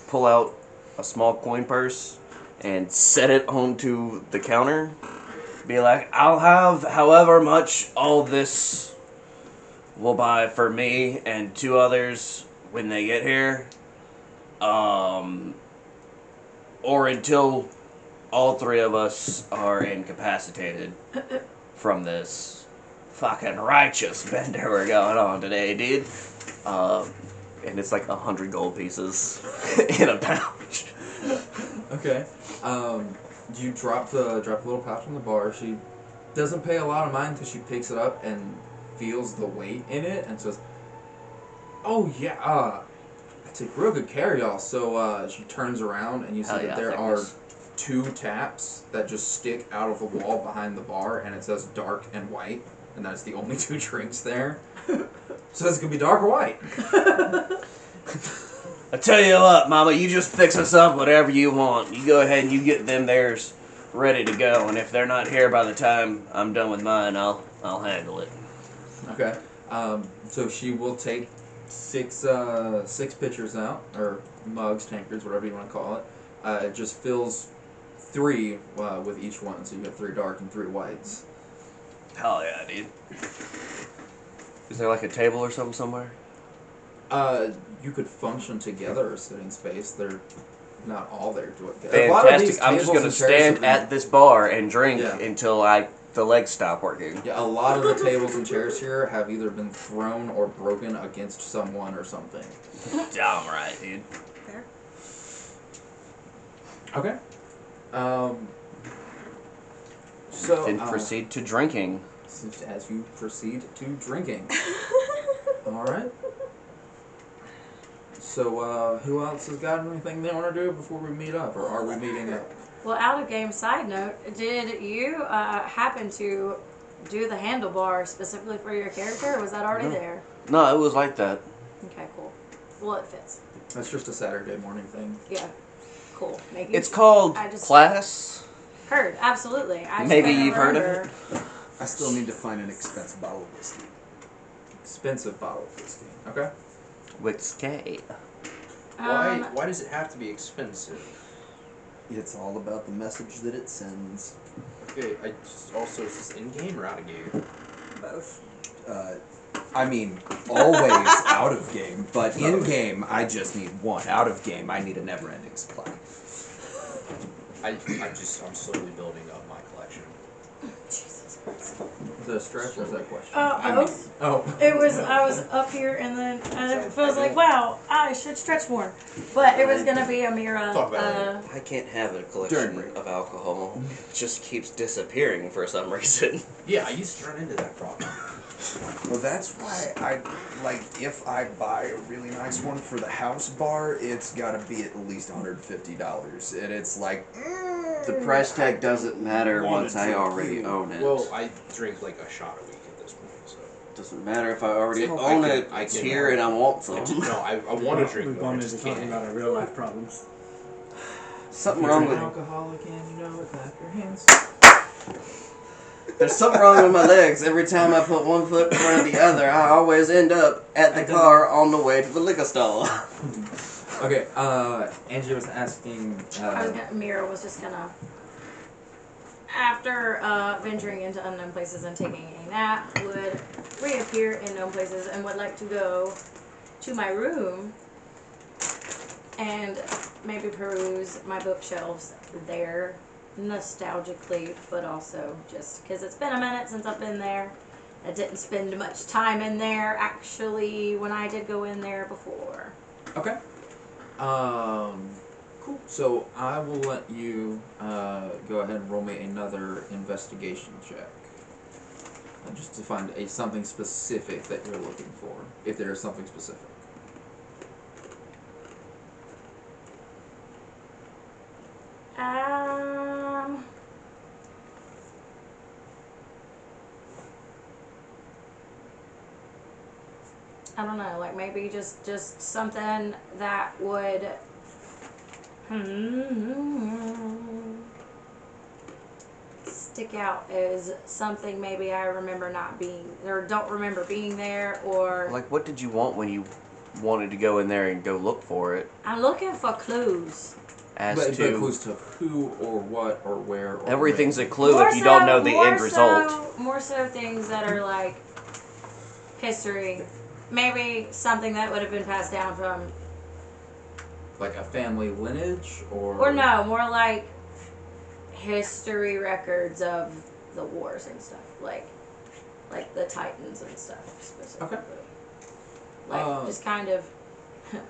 pull out a small coin purse and set it onto the counter. Be like, I'll have however much all this will buy for me and two others when they get here. Or until all three of us are incapacitated from this fucking righteous bender we're going on today, dude. And it's like 100 gold pieces in a pouch. Okay. You drop the little pouch on the bar. She doesn't pay a lot of mind until she picks it up and feels the weight in it and says, "Oh yeah, I take real good care of y'all." So she turns around and you see Hell that yeah, there thickness. are two taps that just stick out of the wall behind the bar, and it says dark and white, and that's the only two drinks there. So it's gonna be dark or white. I tell you what, Mama, you just fix us up whatever you want. You go ahead and you get them theirs ready to go, and if they're not here by the time I'm done with mine, I'll handle it. Okay. So she will take six pitchers out, or mugs, tankards, whatever you want to call it. It just fills 3 with each one, so you have 3 dark and 3 whites. Hell yeah, dude. Is there like a table or something somewhere? You could function together, sitting space. They're not all there to it. A lot of these Fantastic. I'm just tables gonna and chairs have stand been- at this bar and drink Yeah. until the legs stop working. Yeah, a lot of the tables and chairs here have either been thrown or broken against someone or something. Damn right, dude. Fair. Okay. So Then proceed to drinking. as you proceed to drinking. All right. So who else has got anything they want to do before we meet up, or are we meeting up? Well, out of game side note, did you happen to do the handlebar specifically for your character, or was that already No. there? No, it was like that. Okay, cool. Well, it fits. That's just a Saturday morning thing. Yeah, cool. Making It's called I just- Class. heard, absolutely. I just Maybe couldn't you've heard of remember. I still need to find an expensive bottle of whiskey. Expensive bottle of whiskey. Okay. Whiskey. Why does it have to be expensive? It's all about the message that it sends. Okay, also is this in game or out of game? Both. I mean, always out of game, but in game, I just need one. Out of game, I need a never-ending supply. I'm slowly building up my collection. Jesus Christ. The stretch or that question? Both. Oh. It was, I was up here and then I was like, wow, I should stretch more. But it was gonna be a Mira. Talk about I can't have a During collection break. of alcohol. It just keeps disappearing for some reason. Yeah, I used to run into that problem. Well, that's why I like if I buy a really nice one for the house bar, it's got to be at least $150, and it's like The price tag doesn't matter Wanna once I drink already you. own it. Well, I drink like a shot a week at this point, so. Doesn't matter if I already So own I it. can- I It's can- here and I want some. I want to drink We've more. I gone just into talking can't. about our real life problems. Something You're wrong an with alcoholic and you know it. Clap your hands. There's something wrong with my legs. Every time I put one foot in front of the other, I always end up at the car on the way to the liquor store. Okay, Angie was asking. Mira was just gonna, after venturing into unknown places and taking a nap, would reappear in known places and would like to go to my room and maybe peruse my bookshelves there nostalgically, but also just because it's been a minute since I've been there. I didn't spend much time in there actually when I did go in there before. Okay. Cool. So I will let you go ahead and roll me another investigation check, just to find something specific that you're looking for, if there is something specific. I don't know, like maybe just something that would stick out as something maybe I remember not being or don't remember being there, or Like, what did you want when you wanted to go in there and go look for it? I'm looking for clues. As But to clues to who or what or where or everything's when. a clue More if you don't know the more end result. More so things that are like history. Maybe something that would have been passed down from, Like a family lineage or no, more like history records of the wars and stuff, like the Titans and stuff specifically. Okay. Like just kind of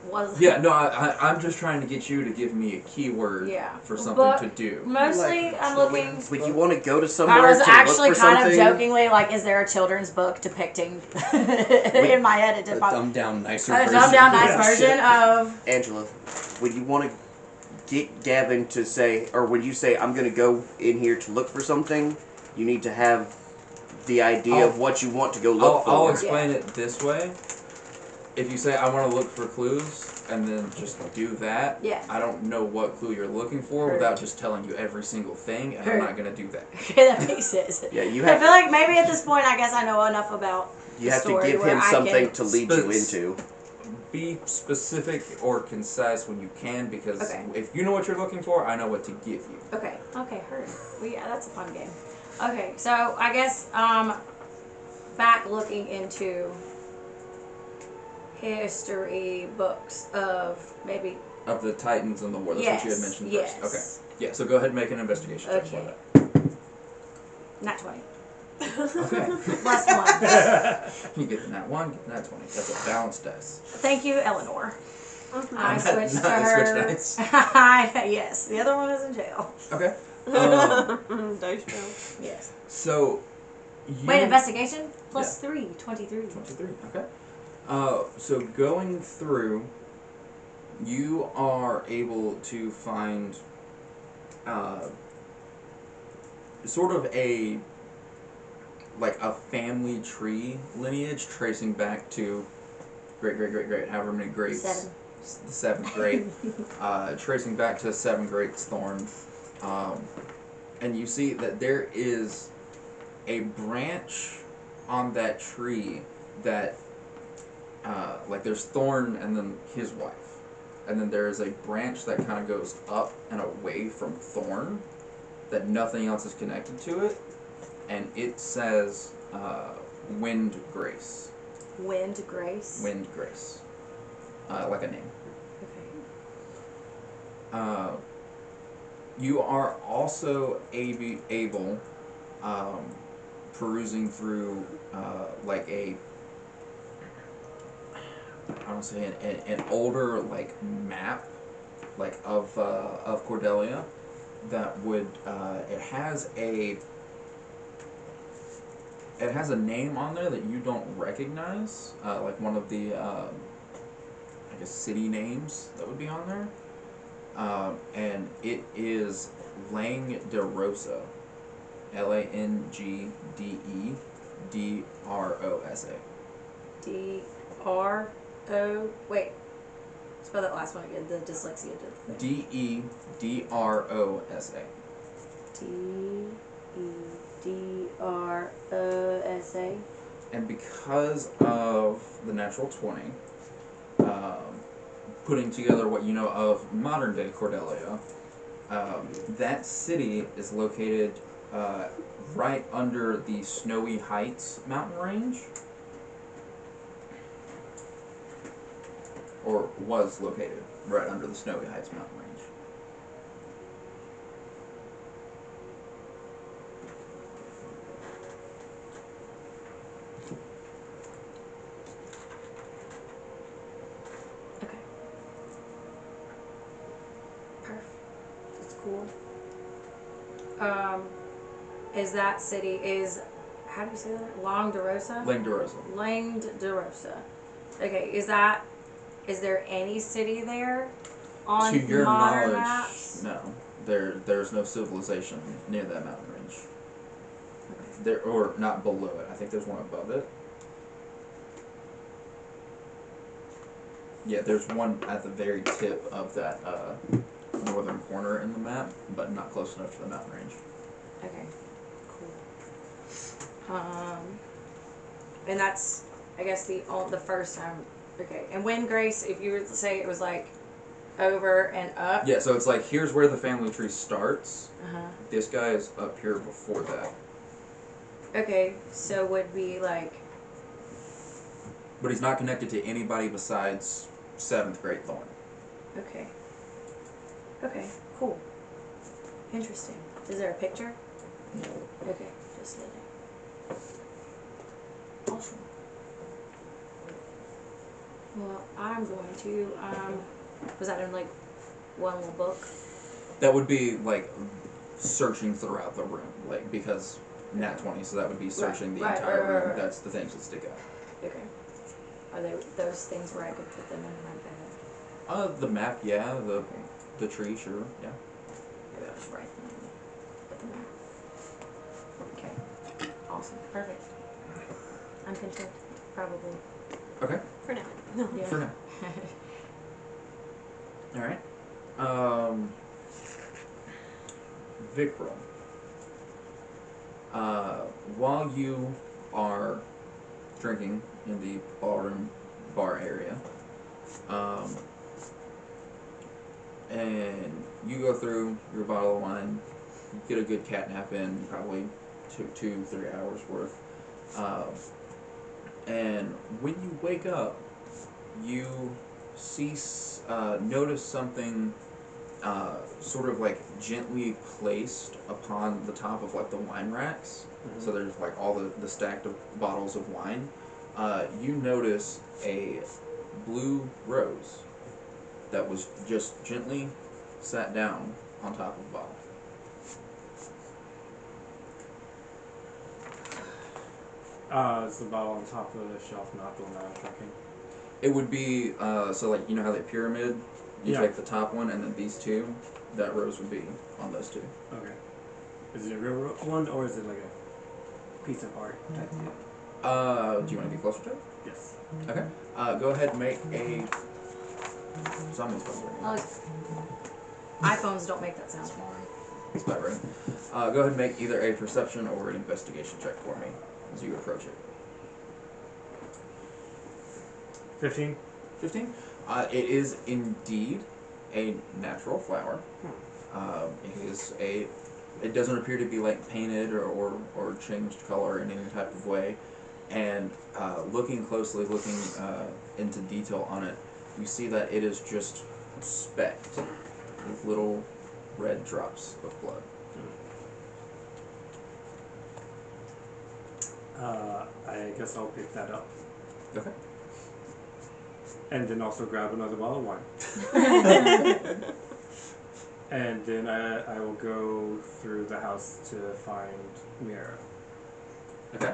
was. Yeah, no, I'm just trying to get you to give me a keyword Yeah. for something But to do. Mostly, I'm looking. Would you want to go to somewhere I was to actually look for kind something? of jokingly like, is there a children's book depicting? In my head, it a did pop. dumbed down nicer A version. dumbed down nice Yeah, version shit. of. Angela, would you want to get Gavin to say, or when you say, I'm going to go in here to look for something, you need to have the idea of what you want to go look for. I'll explain it this way. If you say I want to look for clues and then just do that, Yeah. I don't know what clue you're looking for Heard. without just telling you every single thing, and Heard. I'm not gonna do that. Okay, that makes sense. Yeah, you I have feel like maybe at this point, I guess I know enough about. you the have to story give where him I something can- to lead you Spec- into. Be specific or concise when you can, because Okay. if you know what you're looking for, I know what to give you. Okay. Okay. Heard. Well, yeah, that's a fun game. Okay, so I guess back looking into history books of maybe. Of the Titans and the war, that's what you had mentioned Yes. first. Okay. Yeah, so go ahead and make an investigation check for Okay. that. Not 20. Okay. Plus 1. You get the nat 1, get the nat 20. That's a balanced dice. Thank you, Eleanor. I Not- switched to not her. switch dice. Yes, the other one is in jail. Okay. Dice roll. Yes. So. You, Wait, investigation? Plus 3, 23. 23, okay. So going through, you are able to find sort of a family tree lineage tracing back to great, however many greats. 7. The 7th grade. Tracing back to the 7 greats thorn. And you see that there is a branch on that tree that, there's Thorn and then his wife. and then there is a branch that kind of goes up and away from Thorn, that nothing else is connected to it, and it says Wind Grace. Wind Grace. Wind Grace. Like a name. Okay. You are also able, perusing through like a, I don't say an older like map, like of Cordelia, that would it has a name on there that you don't recognize, like one of the I guess city names that would be on there, and it is Lang de Rosa, Langdedrosa. D-R-O... Wait. Spell that last one again. The dyslexia did the thing. Dedrosa. D-E-D-R-O-S-A. And because of the natural 20, putting together what you know of modern day Cordelia, that city is located right under the Snowy Heights mountain range, or was located right under the Snowy Heights mountain range. Okay. Perfect. That's cool. Is that city how do you say that? Langdorosa? Langdorosa. Langdorosa. Okay, is there any city there on To your modern knowledge, maps? no. There's no civilization near that mountain range. There, or not below it. I think there's one above it. Yeah, there's one at the very tip of that northern corner in the map, but not close enough to the mountain range. Okay, cool. And that's, I guess, the first time. Okay, and Wind Grace, if you were to say it was like over and up. Yeah, so it's like here's where the family tree starts. Uh-huh. This guy is up here before that. Okay, so would be like. But he's not connected to anybody besides 7th grade Thorn. Okay. Okay, cool. Interesting. Is there a picture? Okay, just kidding. Awesome. Well, I'm going to, was that in like one little book? That would be like searching throughout the room, like because nat 20, so that would be searching the entire room. Right. That's the things that stick out. Okay. Are they those things where I could put them in my bag? The map, yeah. The tree, sure, yeah. Maybe I'll just write them in. Put them in. Okay. Awesome. Perfect. I'm content. Probably. Okay, For now. No. Yeah. for now. All right. Vikram. While you are drinking in the bar area, and you go through your bottle of wine, you get a good cat nap in, probably 3 hours worth. And when you wake up, you notice something sort of like gently placed upon the top of like the wine racks. Mm-hmm. So there's like all the stacked of bottles of wine. You notice a blue rose that was just gently sat down on top of the bottle. Is the bottle on top of the shelf not the one I was drinking? It would be, so like, you know how they pyramid? You Yeah. take the top one and then these two, that rose would be on those two. Okay. Is it a real one or is it like a piece of art type deal? Do you want to be closer to it? Yes. Okay. Go ahead and make a... Someone's phone ringing. Oh, iPhones don't make that sound. That's about right. Go ahead and make either a perception or an investigation check for me as you approach it. 15. 15. It is indeed a natural flower. It doesn't appear to be like painted or changed color in any type of way. And looking closely, looking into detail on it, you see that it is just specked with little red drops of blood. I guess I'll pick that up. Okay. And then also grab another bottle of wine. And then I will go through the house to find Mira. Okay.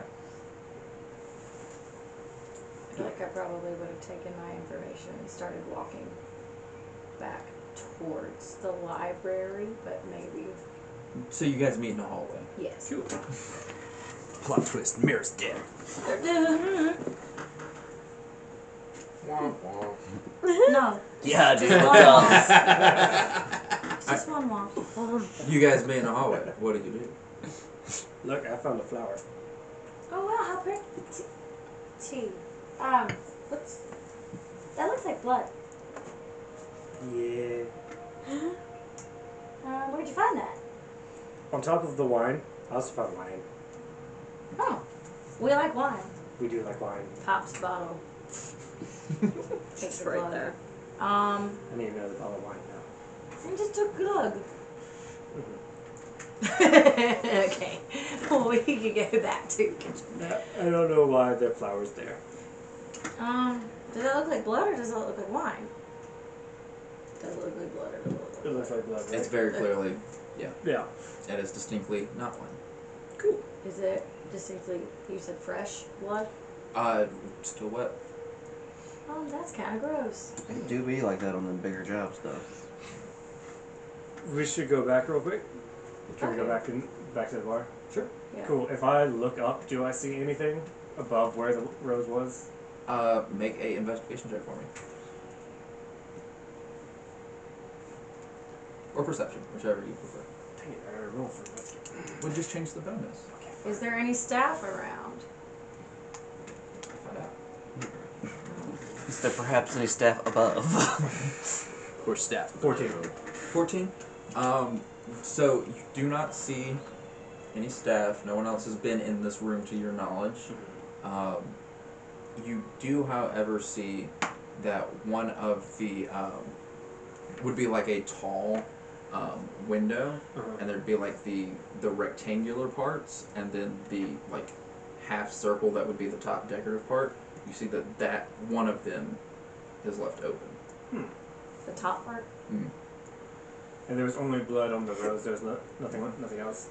I feel like I probably would have taken my information and started walking back towards the library, but maybe So you guys meet in the hallway. yes. Cool. Plot twist, Mira's dead. No, Yeah, dude. just Look one up. walk. It's just one walk. You guys meet in the hallway. What do you do? Look, I found a flower. Oh wow, how pretty. What's that? Looks like blood. Yeah. Where'd you find that? On top of the wine, I also found wine. Oh, we like wine. We do like wine. Pops the bottle. Takes the right blood. there. I need another bottle of wine now. And just took glug. Mm-hmm. Okay. Well, we could go back to kitchen. I don't know why there are flowers there. Does that look like blood or does it look like wine? Does it look like blood or does it look like It looks like blood, right? It's very clearly, Yeah. it is distinctly not wine. Cool. Is it distinctly, you said fresh blood? Still wet. That's kind of gross. It do be like that on the bigger jobs, though. We should go back real quick. Can we go Okay. back to the bar? Sure. Yeah. Cool. If I look up, do I see anything above where the rose was? Make a investigation check for me. Or perception, whichever you prefer. Dang it, I gotta roll for it. We'll just change the bonus. Is there any staff around? Find out. Is there perhaps any staff above? Or staff. 14. 14. So you do not see any staff. No one else has been in this room to your knowledge. You do, however, see that one of the would be like a tall window, and there'd be like the rectangular parts, and then the like half circle that would be the top decorative part. You see that one of them is left open. The top part? Mm. And there was only blood on the rose. There was nothing else.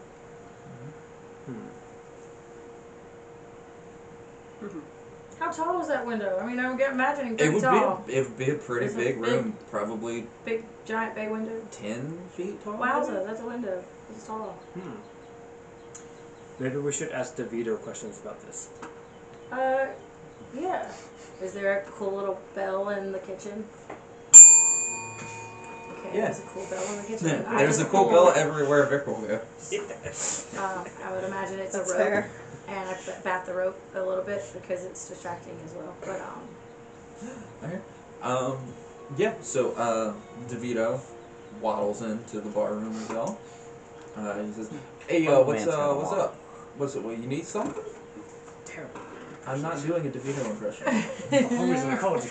How tall is that window? I mean, I'm imagining It pretty would tall. be a pretty It's a big big- room, probably Big, giant bay window. 10 feet tall. Wowza, that's a window. It's tall. Maybe we should ask DeVito questions about this. Yeah. Is there a cool little bell in the kitchen? Okay, Yeah. there's a cool bell in the kitchen. Yeah, I there's a just cool pull- bell everywhere Vic will go. I would imagine it's That's a rope. fair. And I bat the rope a little bit because it's distracting as well. But, Okay. Yeah, so, DeVito waddles into the bar room as well. He says, hey, Oh, what's man's gonna what's walk. up? What's it, you need something? Terrible. I'm not doing a DeVito impression. Only reason I called you.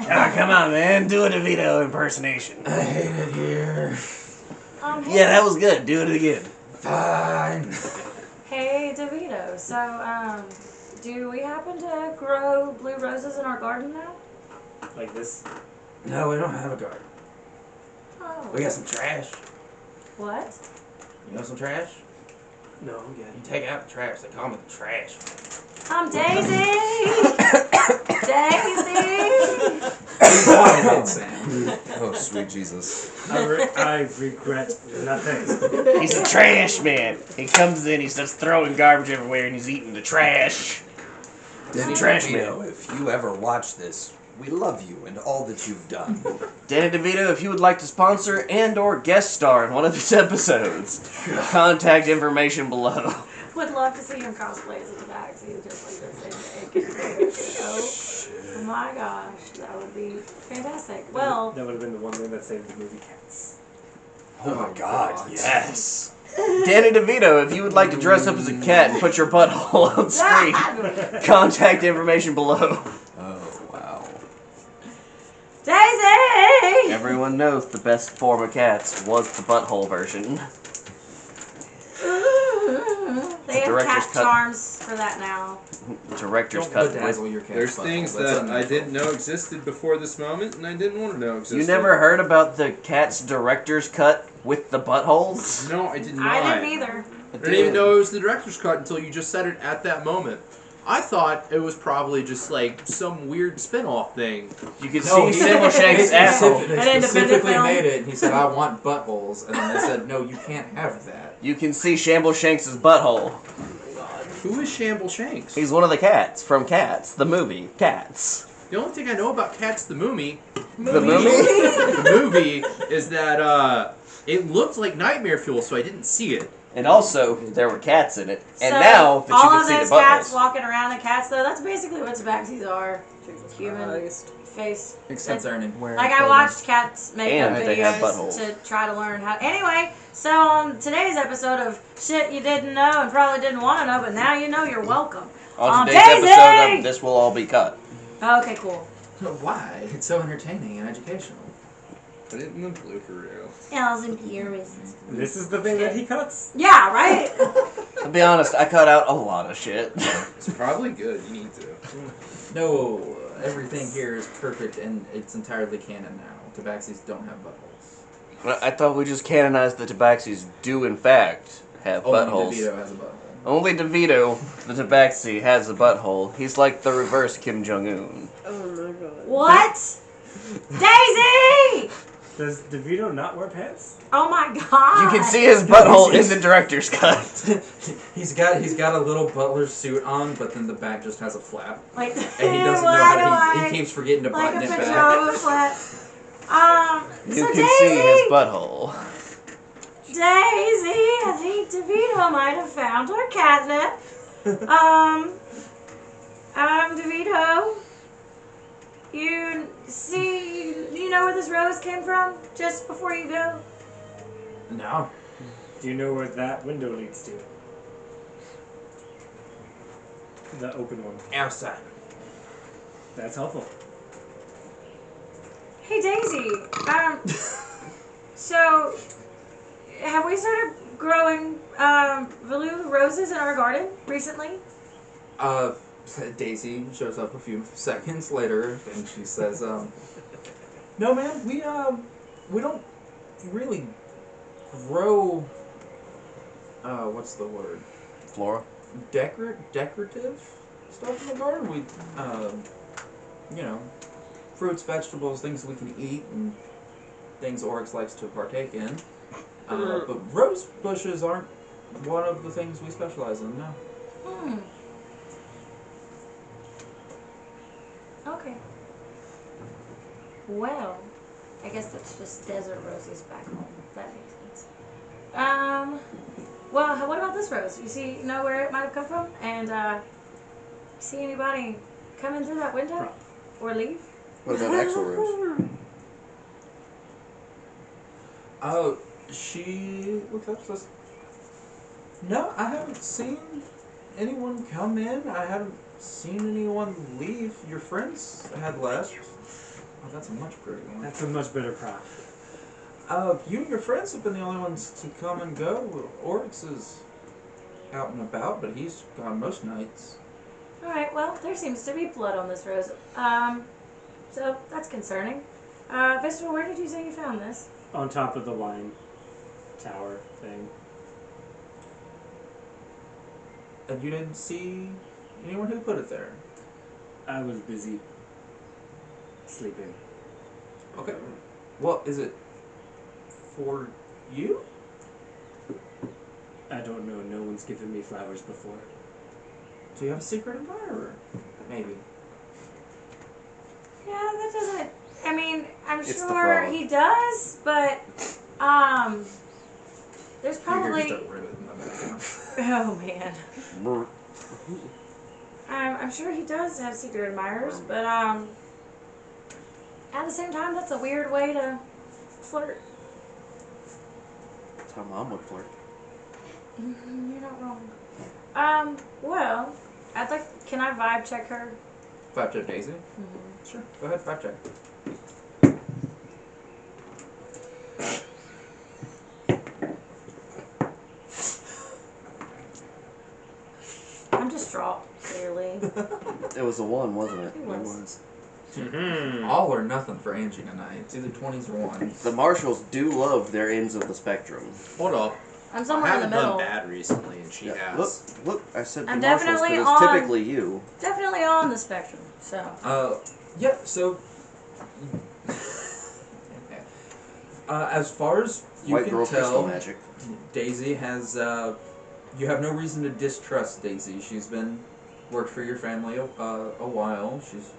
Come on, man. Do a DeVito impersonation. I hate it here. hey, Yeah, that was good. Do it again. Fine. Hey, DeVito. So, do we happen to grow blue roses in our garden now? Like this. No, we don't have a garden. Oh. We got some trash. What? You know some trash? No, I'm good. You take out the trash, they call me the trash. I'm Daisy! Daisy! That sound. Oh, sweet Jesus. I regret nothing. He's a trash man. He comes in, he starts throwing garbage everywhere, and he's eating the trash. Danny trash DeVito, if you ever watch this, we love you and all that you've done. Danny DeVito, if you would like to sponsor and or guest star in one of these episodes, contact information below. Would love to see him cosplay as a tabaxi just like this. Oh my gosh, that would be fantastic. Well, That would have been the one thing that saved the movie Cats. Oh my God! Yes. Danny DeVito, if you would like to dress up as a cat and put your butthole on screen, contact information below. Oh wow! Daisy! Everyone knows the best form of cats was the butthole version. They have Director's cat cut. charms for that now. Director's Don't cut. bedazzle your cat's There's butthole. things That's that I unnatural. didn't know existed before this moment, and I didn't want to know existed. You never heard about the cat's director's cut with the buttholes? No, I did not. I didn't either. I didn't even know it was the director's cut until you just said it at that moment. I thought it was probably just like some weird spin-off thing. You can No, see he- Sybil Shank's They asshole. An independent specifically film. made it, and he said, "I want buttholes," and then they said, "No, you can't have that." You can see Shamble Shanks' butthole. Who is Shamble Shanks? He's one of the cats from Cats, the movie Cats. The only thing I know about Cats the Movie, The movie? the movie, is that it looked like nightmare fuel, so I didn't see it. And also, there were cats in it. And So, now that you all can of see those the cats buttholes. walking around in cats, though, that's basically what tabaxis are. Jesus Human Christ. face. Except Ernie. Like, I watched cats makeup And they have videos buttholes. to try to learn how. Anyway, so on today's episode of Shit You Didn't Know and Probably Didn't Want to Know, but now you know, you're welcome. On today's Daisy! episode of This Will All Be Cut. Okay, cool. Why? It's so entertaining and educational. Put it in the blooper reel. Elves and Purists. This is the thing that he cuts? Yeah, right? To be honest, I cut out a lot of shit. It's probably good. You need to. No, everything here is perfect and it's entirely canon now. Tabaxis don't have buttholes. I thought we just canonized the Tabaxis do in fact have Only buttholes. DeVito has a butthole. Only DeVito, the Tabaxi, has a butthole. He's like the reverse Kim Jong-un. Oh my god. What? Daisy! Does DeVito not wear pants? Oh my god. You can see his butthole in the director's cut. he's got a little butler suit on, but then the back just has a flap, Like, and he doesn't know why how do to. I- He keeps forgetting to like button a it back. pajama flap. You So can Daisy, see his butthole. Daisy, I think DeVito might have found her catnip. DeVito, you know where this rose came from? Just before you go? No. Do you know where that window leads to? The open one. Outside. That's helpful. Hey Daisy, so have we started growing blue roses in our garden recently? Daisy shows up a few seconds later, and she says, "No, man, we don't really grow. What's the word? Flora? Decorative stuff in the garden. We, fruits, vegetables, things we can eat, and things Oryx likes to partake in. But rose bushes aren't one of the things we specialize in. No." Okay. Well, I guess that's just desert roses back home. That makes sense. Well, what about this rose? You know where it might have come from? And, see anybody come in through that window? Or leave? What about Axl Rose? Oh, she looks up and says, "No, I haven't seen anyone come in. I haven't seen anyone leave. Your friends had left." Oh, that's a much prettier one. That's a much better crop. You and your friends have been the only ones to come and go. Oryx is out and about, but he's gone most nights. Alright, well, there seems to be blood on this rose. So that's concerning. Visceral, where did you say you found this? On top of the wine tower thing. And you didn't see anyone who put it there? I was busy sleeping. Okay. Well, is it for you? I don't know. No one's given me flowers before. Do you have a secret admirer? Maybe. Yeah, that doesn't. I mean, I'm It's the sure frog. he does, but there's probably. You hear just a ribbit in the background. Oh man. I'm sure he does have secret admirers, but at the same time, that's a weird way to flirt. That's how Mom would flirt. You're not wrong. Well, I'd like. Can I vibe check her? 5 check Daisy? Mm-hmm. Sure. Go ahead, 5 check. I'm distraught, clearly. It was a 1, wasn't it? It was. Mm-hmm. All or nothing for Angie tonight. It's either 20s or 1s. The Marshalls do love their ends of the spectrum. Hold up. I'm I somewhere in the haven't done middle. bad recently, and she has. Look, I said the I'm Marshalls definitely because it's on- typically you. Definitely on the spectrum. So. Yeah, so. As far as you White can girl crystal tell, magic. Daisy has. You have no reason to distrust Daisy. She's been. Worked for your family a while. She's.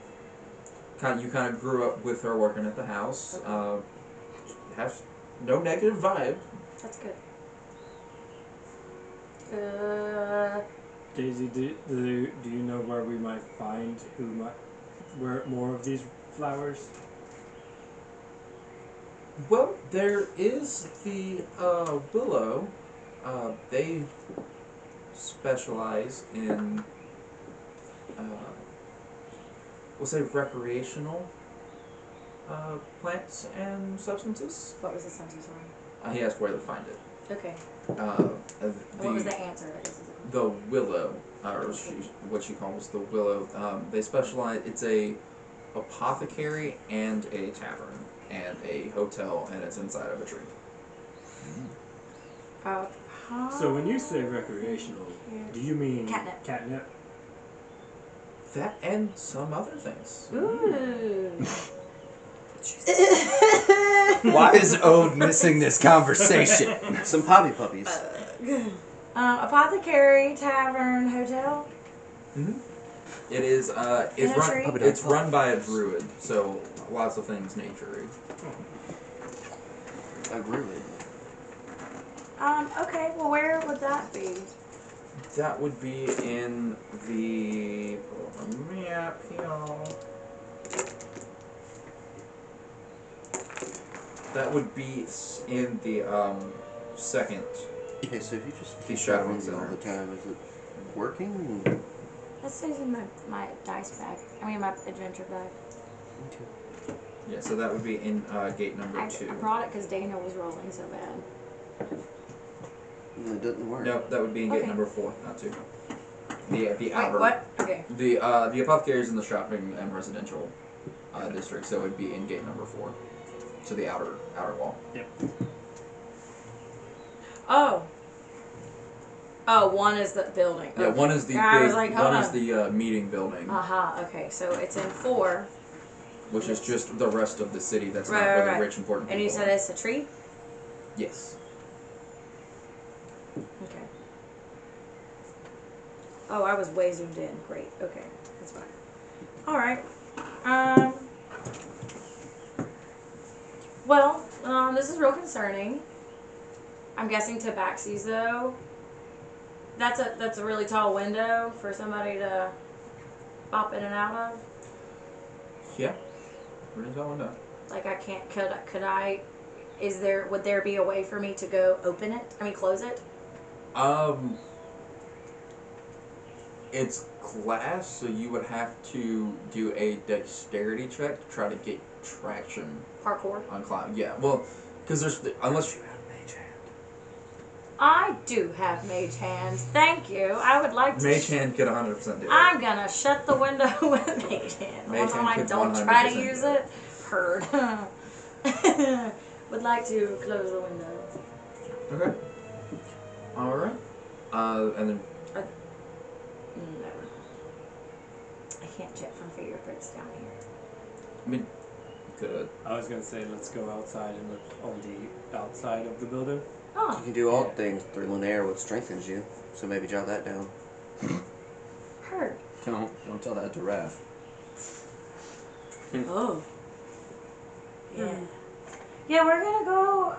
You kind of grew up with her working at the house. Has no negative vibe. That's good. Daisy, do you know where we might find where more of these flowers? Well, there is the Willow. They specialize in, we'll say, recreational plants and substances. What was the sentence on? He asked where to find it. Okay. What was the answer? I guess is the question. The Willow, or what she calls the Willow. They specialize. It's a apothecary and a tavern and a hotel, and it's inside of a tree. So when you say recreational, do you mean Catnip. Catnip? That and some other things. Ooh. Why is Ode missing this conversation? Some poppy puppies. Apothecary, tavern, hotel. Mm-hmm. It is. In a tree? It's run by a druid, so lots of things nature-y. A druid. Okay. Well, where would that be? That would be in the map here. That would be in the second. Okay, so if you just The keep Shadowing shadowing all Center. the time, is it working? That stays in my dice bag. I mean, my adventure bag. Yeah, so that would be in gate number I 2. brought it because Daniel was rolling so bad. No, it doesn't work. No, that would be in gate Okay. number 4, not 2. The Wait, outer. what? Okay. The apothecary is in the shopping and residential district, so it would be in gate number 4. So the outer wall. Oh. Oh, one is the building. Yeah, Okay. one is the I big, was like, hold one is on. the meeting building, Aha. Okay, so it's in 4, which is just the rest of the city. That's Right, not right, where the right. rich important and people. you said it's a tree. Yes. Okay. Oh, I was way zoomed in. Great. Okay, that's fine. All right. Well, this is real concerning. I'm guessing Tabaxi's though. That's a really tall window for somebody to pop in and out of. Yeah. Pretty tall window. Like I can't. Could I? Would there be a way for me to go open it? I mean, close it. It's glass, so you would have to do a dexterity check to try to get traction Parkour. on climb. Yeah, well, because unless you I do have mage hands. Thank you. I would like to. mage hand could 100% do it. I'm gonna shut the window with mage hand. Mage Although hand I could don't try to 100% use do it. Heard. Would like to close the window. Okay. All right. And then No. I can't check from fingerprints down here. I mean, could I was gonna say let's go outside and look on the outside of the building. You Oh, can do all Yeah. things through Linnea, what strengthens you. So maybe jot that down. heard. Don't tell that to Raph. Oh. Yeah. Yeah, we're gonna go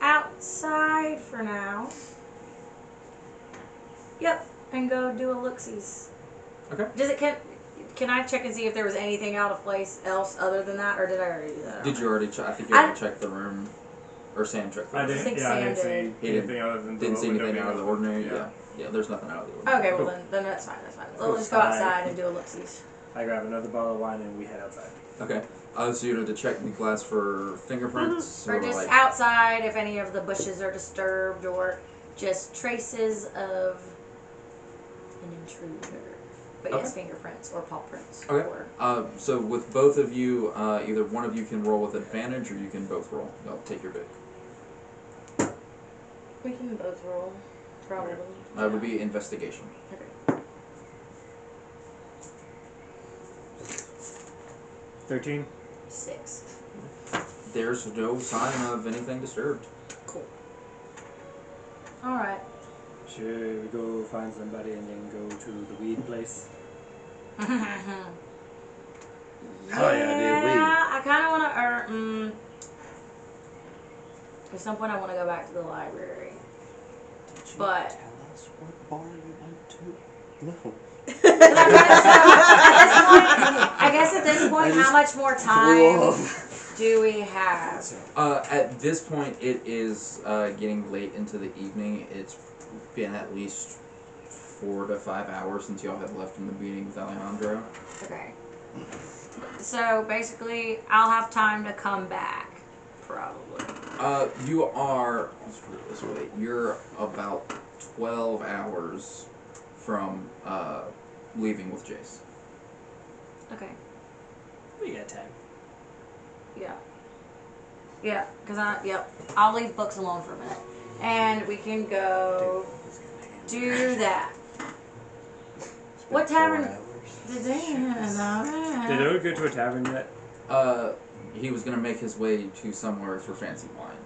outside for now. Yep, and go do a look-sees. Okay. Does it can I check and see if there was anything out of place else other than that, or did I already do that? Did you already check? I think you already checked the room. Or Sam checked the I room. didn't. think Yeah, I Sam didn't see did. He anything other than Didn't the see window anything being out of the open. ordinary? Yeah. Yeah, there's nothing out of the ordinary. Okay, well Cool. then that's fine. That's fine. We'll Cool. just go outside and do a look-sees. I grab another bottle of wine and we head outside. Okay. So you need to check the glass for fingerprints? Or just outside if any of the bushes are disturbed, or just traces of an intruder. But yes, fingerprints or paw prints. Okay. Or, So with both of you, either one of you can roll with advantage, or you can both roll. I'll take your pick. we can both roll, probably. That would be investigation. Okay. 13. 6. There's no sign of anything disturbed. Cool. All right. Should we go find somebody and then go to the weed place? Oh, yeah, dude, weed. I kind of want to. At some point, I want to go back to the library. But Tell us what bar you went to. No. I guess at this point, how much more time do we have? At this point, it is getting late into the evening. It's been at least 4 to 5 hours since y'all have left from the meeting with Alejandro. Okay. So basically, I'll have time to come back, probably. You are, let's put it this way, you're about 12 hours from leaving with Jace. Okay. We got time. Yeah. Yeah, because I'll leave books alone for a minute. And we can go do that. What tavern? Did they? Did Ode go to a tavern yet? He was gonna make his way to somewhere for fancy wine.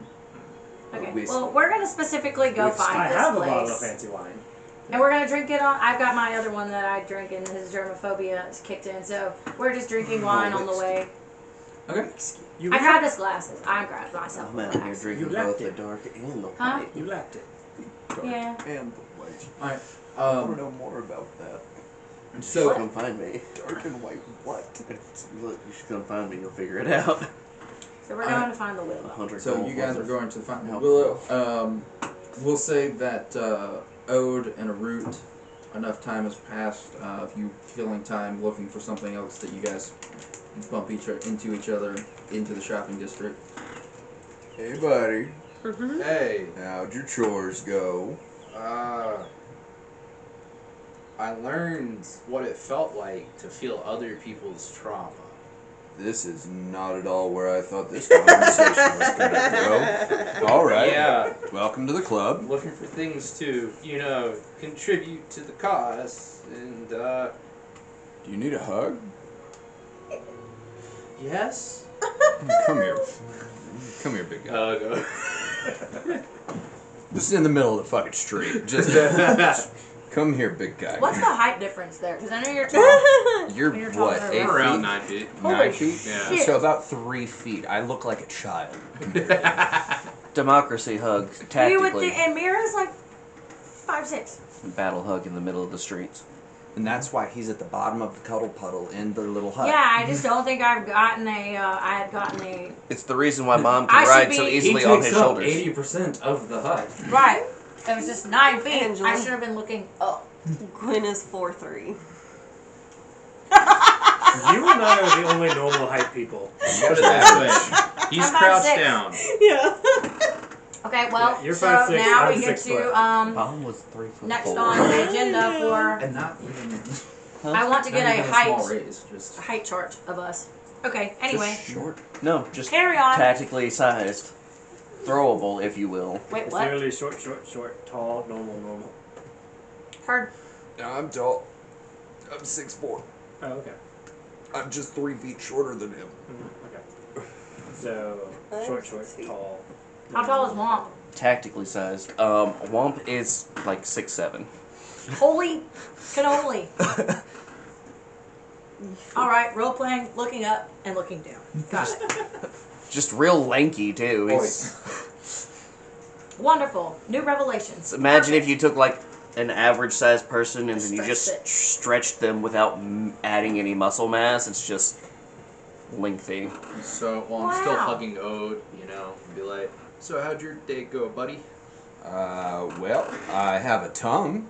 Okay. Well, we're gonna specifically go find I this have place. a bottle of fancy wine. And we're gonna drink it on. I've got my other one that I drink, and his germophobia is kicked in. So we're just drinking wine on the way. Okay. You I left- grabbed his glasses. I grabbed myself I'm a out here glass. drinking You left both the it. dark and the Huh? white. You left it. Yeah. And the white. Alright. I want to know more about that. You So- should come find me. Dark and white what? Look, you should come find me. You'll figure it out. So we're going to find the willow. 100 So gold you guys worth are of going to find help. Willow. We'll say that Ode and a root, enough time has passed of you killing time looking for something else that you guys bump into each other into the shopping district. Hey, buddy. Hey, How'd your chores go? I learned what it felt like to feel other people's trauma. This is not at all where I thought this conversation was going to go. All right. Yeah, Welcome to the club. looking for things to, contribute to the cause, and, Do you need a hug? yes. Come here. Come here, big guy. Go. Just in the middle of the fucking street. Just come here, big guy. What's the height difference there? Because I know you're tall. You're You're what, taller. 8 Around feet? 9 feet. Holy 9 feet? Yeah. shit. So about 3 feet. I look like a child. Democracy hug, You would tactically. think, and Mira's like 5'6". Battle hug in the middle of the streets. And that's why he's at the bottom of the cuddle puddle in the little hut. Yeah, I just don't think I've gotten a. I had gotten a. It's the reason why Mom I can should ride so be- easily he on takes his up shoulders. 80% of the hut. Right. It was just 9 feet. Angela. I should have been looking up. Gwen is 4'3". You and I are the only normal height people. Put it that way. He's I'm 5'6". crouched down. Yeah. Okay, well, Yeah, you're so 5'6", now I'm we get 6 to foot. Mom was 3'4". next on the agenda for. And not even, I want to not get even a a small height raise. Just height chart of us. Okay. Anyway, Just short. No, just carry on. tactically sized. Throwable, if you will. Wait, It's what? literally short, tall, normal. Heard. I'm tall. I'm 6'4". Oh, okay. I'm just 3 feet shorter than him. Okay. So, short, tall. How tall is Womp? Tactically sized. Womp is like 6'7". Holy cannoli. All right, role playing, looking up and looking down. Got it. Just real lanky too. boys. Wonderful. New revelations. Imagine if Perfect. you took like an average sized person and then you just Stretched it. stretch them without adding any muscle mass. It's just lengthy. So, while I'm still Wow. hugging Ode, you know, be like, so how'd your day go, buddy? Well, I have a tongue.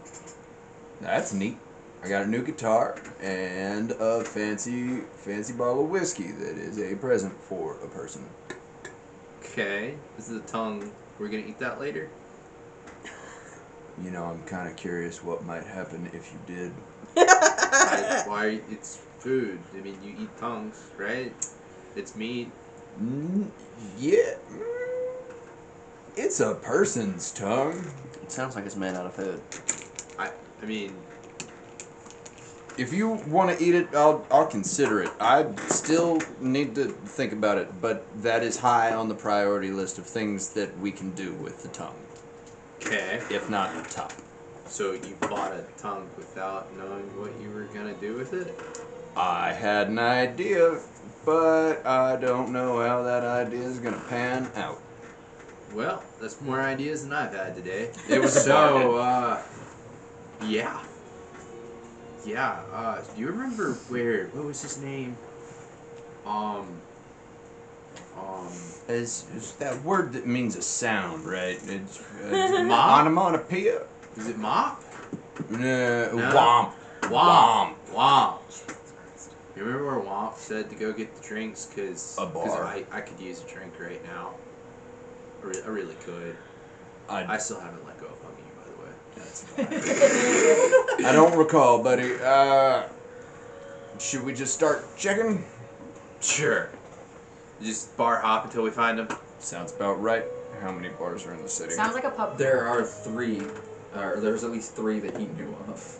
That's neat. I got a new guitar and a fancy bottle of whiskey that is a present for a person. Okay. This is the tongue. We're gonna eat that later? You know, I'm kind of curious what might happen if you did. Why? It's food. I mean, you eat tongues, right? It's meat. Yeah. It's a person's tongue. It sounds like it's made out of food. I mean, If you want to eat it, I'll consider it. I still need to think about it, but that is high on the priority list of things that we can do with the tongue, okay. if not the top. So you bought a tongue without knowing what you were gonna do with it? I had an idea, but I don't know how that idea is gonna pan out. Well, that's more ideas than I've had today. It was a so, yeah. Yeah, do you remember what was his name? It's that word that means a sound, right? It's Mop? onomatopoeia. Is it Mop? Womp. Womp. Womp. You remember where Womp said to go get the drinks? Cause A bar. I could use a drink right now. I really could. I still haven't let go of hugging you, by the way. That's fine. I don't recall, buddy. Should we just start checking? Sure. Just bar hop until we find him. Sounds about right. How many bars are in the city? Sounds like a pub. There are 3, or there's at least 3 that he knew of.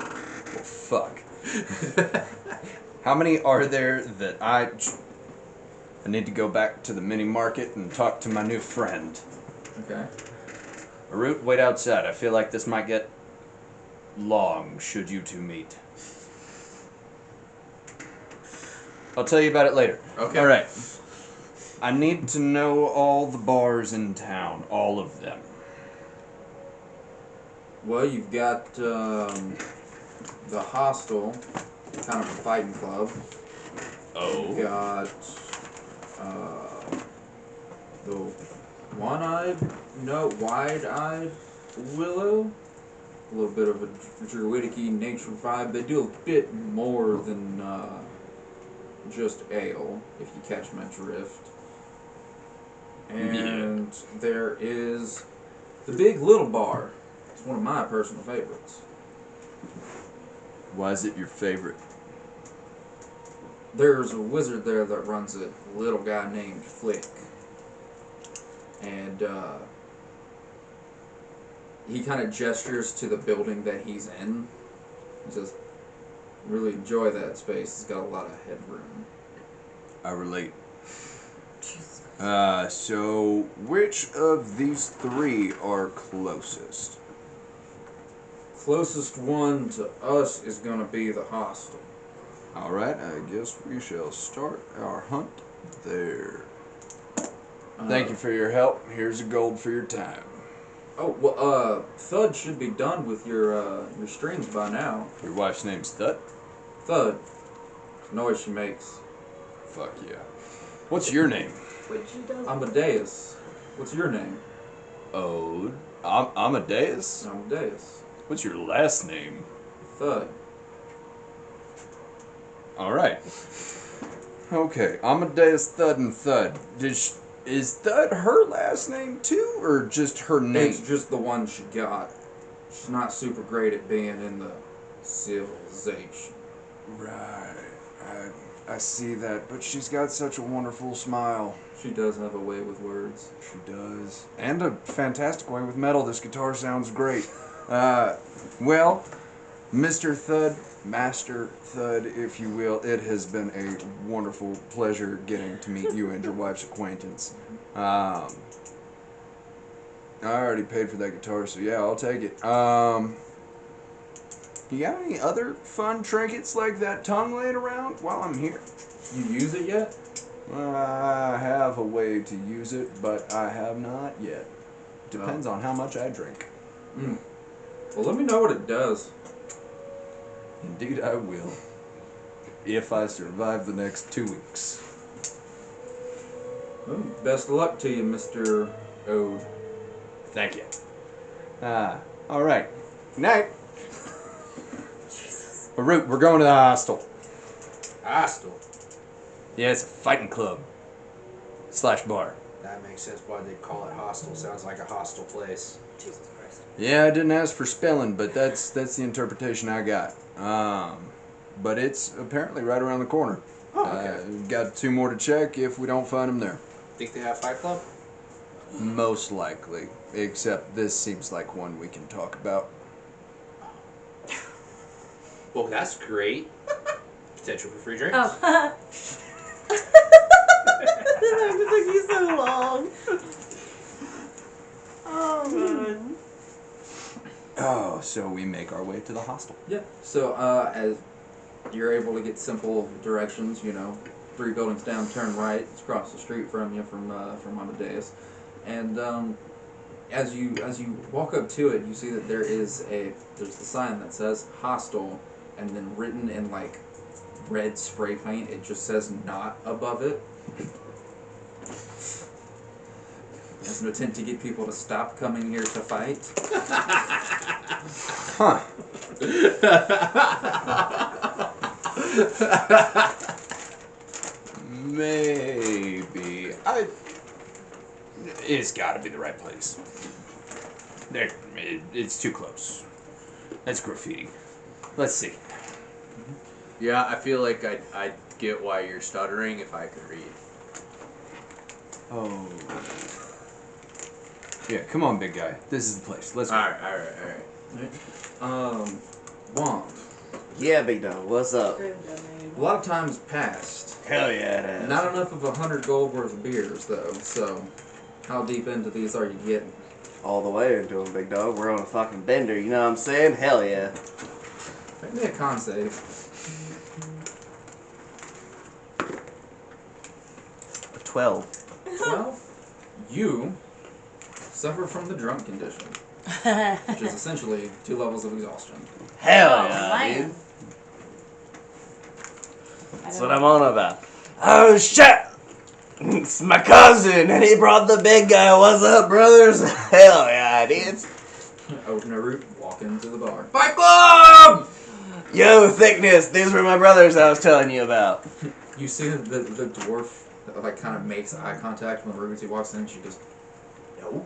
Well, fuck. How many are there that I need to go back to the mini market and talk to my new friend. Okay. Arut, wait outside. I feel like this might get long should you two meet. I'll tell you about it later. Okay. All right. I need to know all the bars in town, all of them. Well, you've got the Hostel, kind of a fighting club. You've got the wide-eyed Willow. A little bit of a druidic-y nature vibe. They do a bit more than just ale, if you catch my drift. And there is the Big Little Bar. It's one of my personal favorites. Why is it your favorite? There's a wizard there that runs it, a little guy named Flick. And he kind of gestures to the building that he's in. He says, really enjoy that space. It's got a lot of headroom. I relate. So which of these three are closest? Closest one to us is going to be the Hostel. Alright, I guess we shall start our hunt there. Thank you for your help. Here's a gold for your time. Oh, well, Thud should be done with your strings by now. Your wife's name's Thud? Thud. Noise she makes. Fuck yeah. What's your name? What'd you do? Amadeus. What's your name? Ode. Amadeus? Amadeus. What's your last name? Thud. Alright. Okay, Amadeus, Thud, and Thud. Is Thud her last name too, or just her name? It's just the one she got. She's not super great at being in the civilization. Right. I see that, but she's got such a wonderful smile. She does have a way with words. She does. And a fantastic way with metal. This guitar sounds great. Well, Mr. Thud, Master Thud, if you will, it has been a wonderful pleasure getting to meet you and your wife's acquaintance. I already paid for that guitar, so yeah, I'll take it. You got any other fun trinkets like that tongue laying around while I'm here? You use it yet? I have a way to use it, but I have not yet. Depends on how much I drink. Well, let me know what it does. Indeed, I will. If I survive the next 2 weeks. Well, best of luck to you, Mr. Ode. Thank you. All right. Good night. Root, we're going to the hostel. Hostile. Yeah, it's a fighting club. / bar. That makes sense why they call it hostile. Sounds like a hostile place. Jesus Christ. Yeah, I didn't ask for spelling, but that's the interpretation I got. But it's apparently right around the corner. Oh, okay. Got 2 more to check if we don't find them there. Think they have Fight Club? Most likely. Except this seems like one we can talk about. Well, that's great. Potential for free drinks. Oh. It took you so long. Oh, man. Oh, so we make our way to the hostel. Yeah. So as you're able to get simple directions, 3 buildings down, turn right. It's across the street from you from Amadeus, and as you walk up to it, you see that there's the sign that says hostel, and then written in like red spray paint, it just says not above it. As an attempt to get people to stop coming here to fight. Huh. Maybe. It's gotta be the right place. It's too close. That's graffiti. Let's see. Yeah, I feel like I'd get why you're stuttering if I could read. Oh. Yeah, come on, big guy. This is the place. Let's go. Alright. Womp. Yeah, big dog. What's up? A lot of times passed. Hell yeah, it is. Not enough of 100 gold worth of beers, though, so how deep into these are you getting? All the way into him, big dog. We're on a fucking bender. You know what I'm saying? Hell yeah. Make me a con save. 12. 12. You suffer from the drunk condition, which is essentially 2 levels of exhaustion. Hell Oh, yeah, man. dude. That's what I'm on about. Oh shit! It's my cousin, and he brought the big guy. What's up, brothers? Hell yeah, dude. Open a route, walk into the bar. Fight Club! Yo, Thickness. These were my brothers I was telling you about. You see the dwarf like kind of makes eye contact when Ruby walks in. She goes, "No,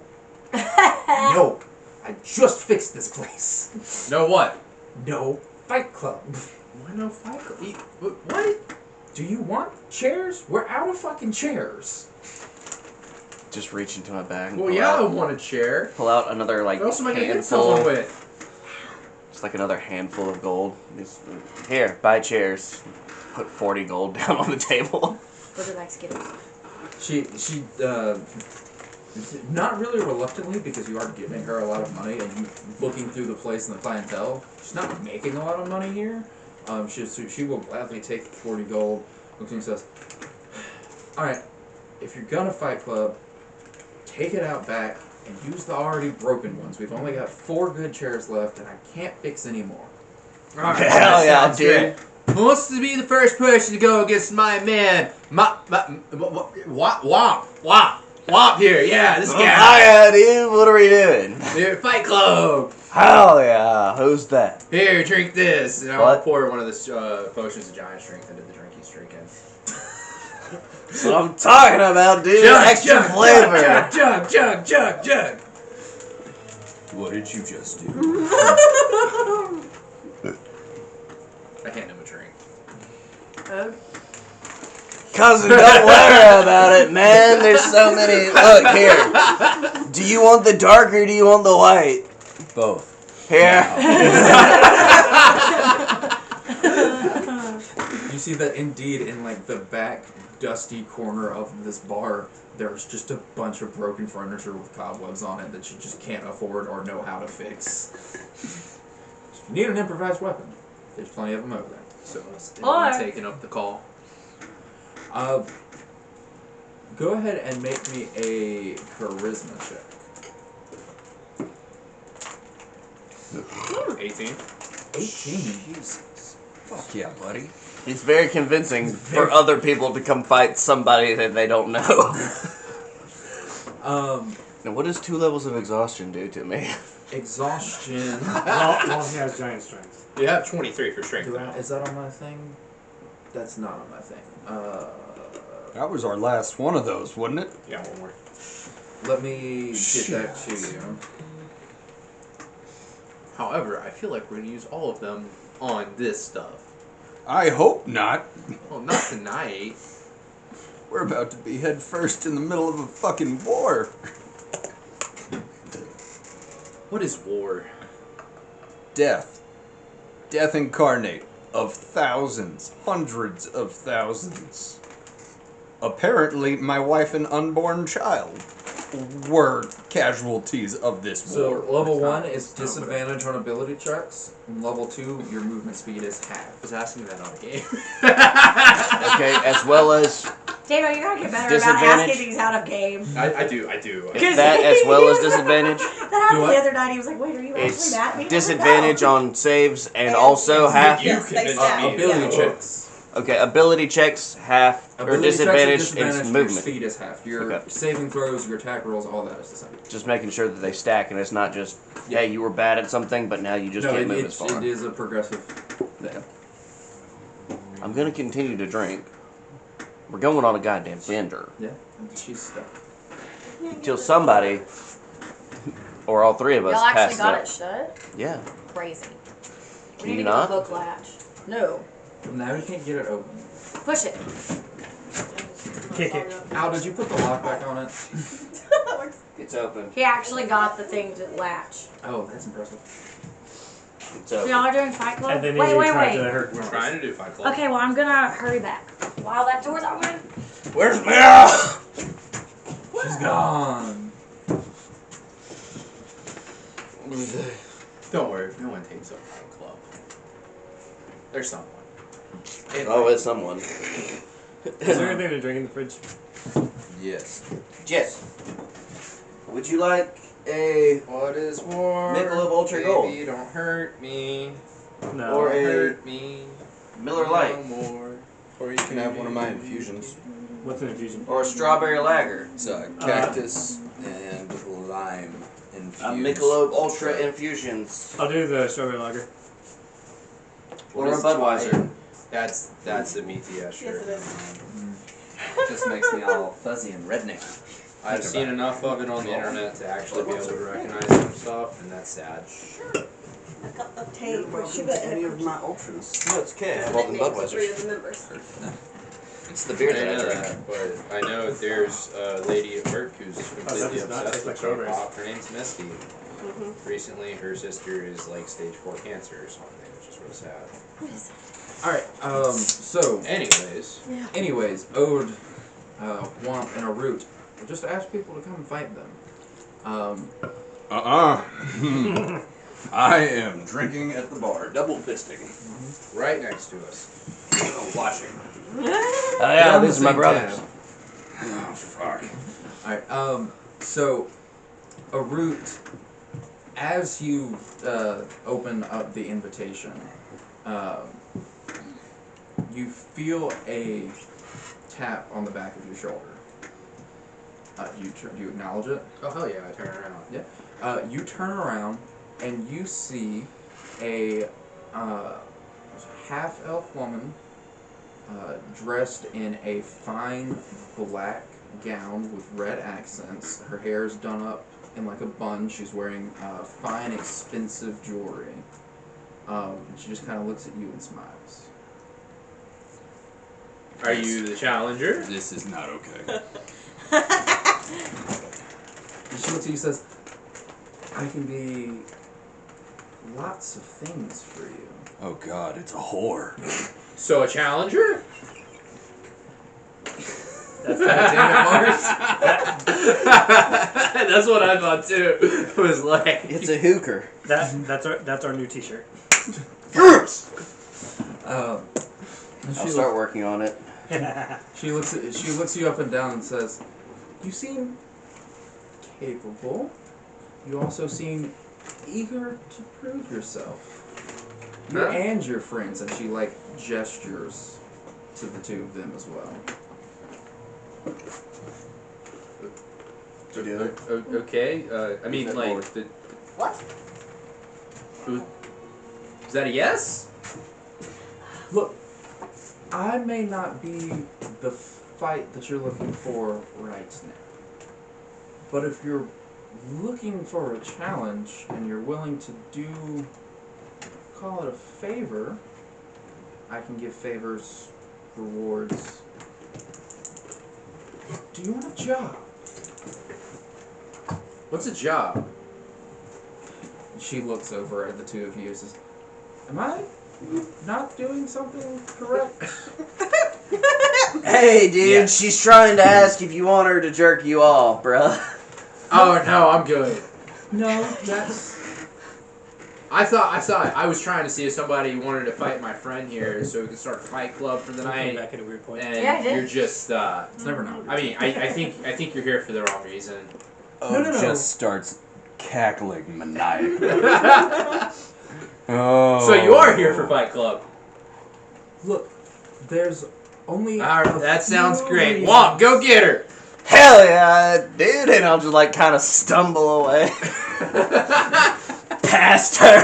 no, I just fixed this place. No what? No Fight Club. Why no Fight Club? What? Do you want chairs? We're out of fucking chairs." Just reach into my bag. And Well, pull yeah, I out, want a chair. pull out another like What else am I gonna get handful. someone with? Just like another handful of gold. Here, buy chairs. Put 40 gold down on the table. Would you like to get it? She not really reluctantly, because you are giving her a lot of money and you looking through the place and the clientele. She's not making a lot of money here. She will gladly take 40 gold. Looks and says, "All right, if you're gonna Fight Club, take it out back and use the already broken ones. We've only got 4 good chairs left, and I can't fix any more." Hell yeah, dude. Who wants to be the first person to go against my man? Womp here. Yeah, this Oh, guy. yeah, dude. What are we doing? Here, Fight Club. Hell yeah. Who's that? Here, drink this. And I'll What? pour one of the potions of giant strength into the drink he's drinking. That's what I'm talking about, dude. Extra flavor. Jug. What did you just do? I hand him a drink. Oh. Cousin, don't worry about it, man. There's so many. Look, here. Do you want the dark or do you want the white? Both. Here. You see that indeed in like the back dusty corner of this bar, there's just a bunch of broken furniture with cobwebs on it that you just can't afford or know how to fix. If you need an improvised weapon, there's plenty of them over there. So is Or- anyone taking up the call? Go ahead and make me a charisma check. 18. 18. Jesus. Fuck yeah, buddy. He's very convincing for other people to come fight somebody that they don't know. Now, what does 2 levels of exhaustion do to me? Exhaustion. Well, he has giant strength. You have 23 for strength now. Is that on my thing? That's not on my thing. That was our last one of those, wasn't it? Yeah, one more. Let me get that to you. However, I feel like we're gonna use all of them on this stuff. I hope not. Well, not tonight. We're about to be head first in the middle of a fucking war. What is war? Death. Death incarnate of thousands, hundreds of thousands. Apparently, my wife and unborn child were casualties of this So war. level 1 is disadvantage on ability checks. And level 2, your movement speed is half. I was asking that on a game. Okay, as well as Daniel, you gotta get better about Disadvantage? asking things out of game. I do. that as well as disadvantage. That happened what? the other night. He was like, "Wait, are you It's actually mad at me?" disadvantage on saves and And also yes, half. You Yes, they convinced stack. me. Ability Yeah. checks. Okay, ability checks half or Ability disadvantage checks and and disadvantage, movement. Your speed is half. Your Okay. saving throws, your attack rolls, all that is the same. Just making sure that they stack and it's not just yeah you were bad at something but now you just No, can't move it as far. it is a progressive thing. I'm gonna continue to drink. We're going on a goddamn bender Yeah, and she's stuck. until somebody or all 3 of us Y'all actually pass got out. it shut? Yeah. Crazy. Can We you need to not? get a hook latch. No. Now you can't get it open. Push it. Kick it. Al, did you put the lock back on it? It's open. He actually got the thing to latch. Oh, that's impressive. It's So open. y'all are doing Fight Club? And then Wait. he tried to hurt We're Mars. trying to do Fight Club. Okay, well, I'm gonna hurry back. While that door's open. Where's Mira? She's gone. Don't worry, no one takes up Fight Club. There's someone. Oh, it's someone. Is there anything to drink in the fridge? Yes. Jess, would you like a What is war? Michelob Ultra Gold. Baby, don't hurt me. No. Or Don't a hurt me. Miller No Lite more. Or you can have one of my infusions. What's an infusion? or a strawberry lager? It's cactus and lime infused. A Michelob Ultra Infusions I'll do the strawberry lager. or What a is Budweiser. That's the BTS shirt. Yes, it is. Just makes me all fuzzy and redneck. I've seen enough of it on the internet to actually be able to recognize some stuff, and that's sad. A cup of tea or sugar and a cookie. ultras? No, it's okay. I It's a bought them nickname for 3 Budweiser. of the members. It's the beer I that I know drink. that, but I know there's a lady at work who's completely does not obsessed taste like with strawberries. K-pop. Her name's Misty. Mm-hmm. Recently, her sister is like stage 4 cancer or something, which is real sad. Alright, so, Anyways, Ode, Womp, and a Root. Just ask people to come and fight them. I am drinking at the bar, double fisting. right next to us. Watching. Oh yeah, on the these are my same brothers. tab. Oh, fuck. Alright, so, a Root, as you open up the invitation, you feel a tap on the back of your shoulder. You acknowledge it? Oh hell yeah! I turn around. You turn around and you see a half-elf woman dressed in a fine black gown with red accents. Her hair is done up in like a bun. She's wearing fine, expensive jewelry. She just kind of looks at you and smiles. Are you the challenger? This is not okay. And she looks at you and says, I can be lots of things for you. Oh god, it's a whore. So a challenger? Damn it, Mars. That's what I thought too. It was like It's a hooker. That's our new T-shirt. And I'll start working on it. She looks you up and down and says, "You seem capable. You also seem eager to prove yourself. You Huh? and your friends, and she like gestures to the two of them as well. Okay. I mean, that like, more? What? is that a yes? Look, I may not be the fight that you're looking for right now, but if you're looking for a challenge and you're willing to do, call it a favor, I can give favors, rewards. Do you want a job? What's a job? She looks over at the two of you and says, am I not doing something correct? Hey, dude, Yes. she's trying to ask if you want her to jerk you off, bruh. Oh no, I'm good. No, that's... I was trying to see if somebody wanted to fight my friend here so we could start a fight club for the Came night. back at a weird point. And Yeah, I did. you're just It's never not. I mean, I think you're here for the wrong reason. Oh, no. just starts cackling maniacally. So Oh. you are here for Fight Club. Look, there's only... Alright, a that sounds few great. reasons- Womp, go get her! Hell yeah, dude, and I'll just like kind of stumble away past her.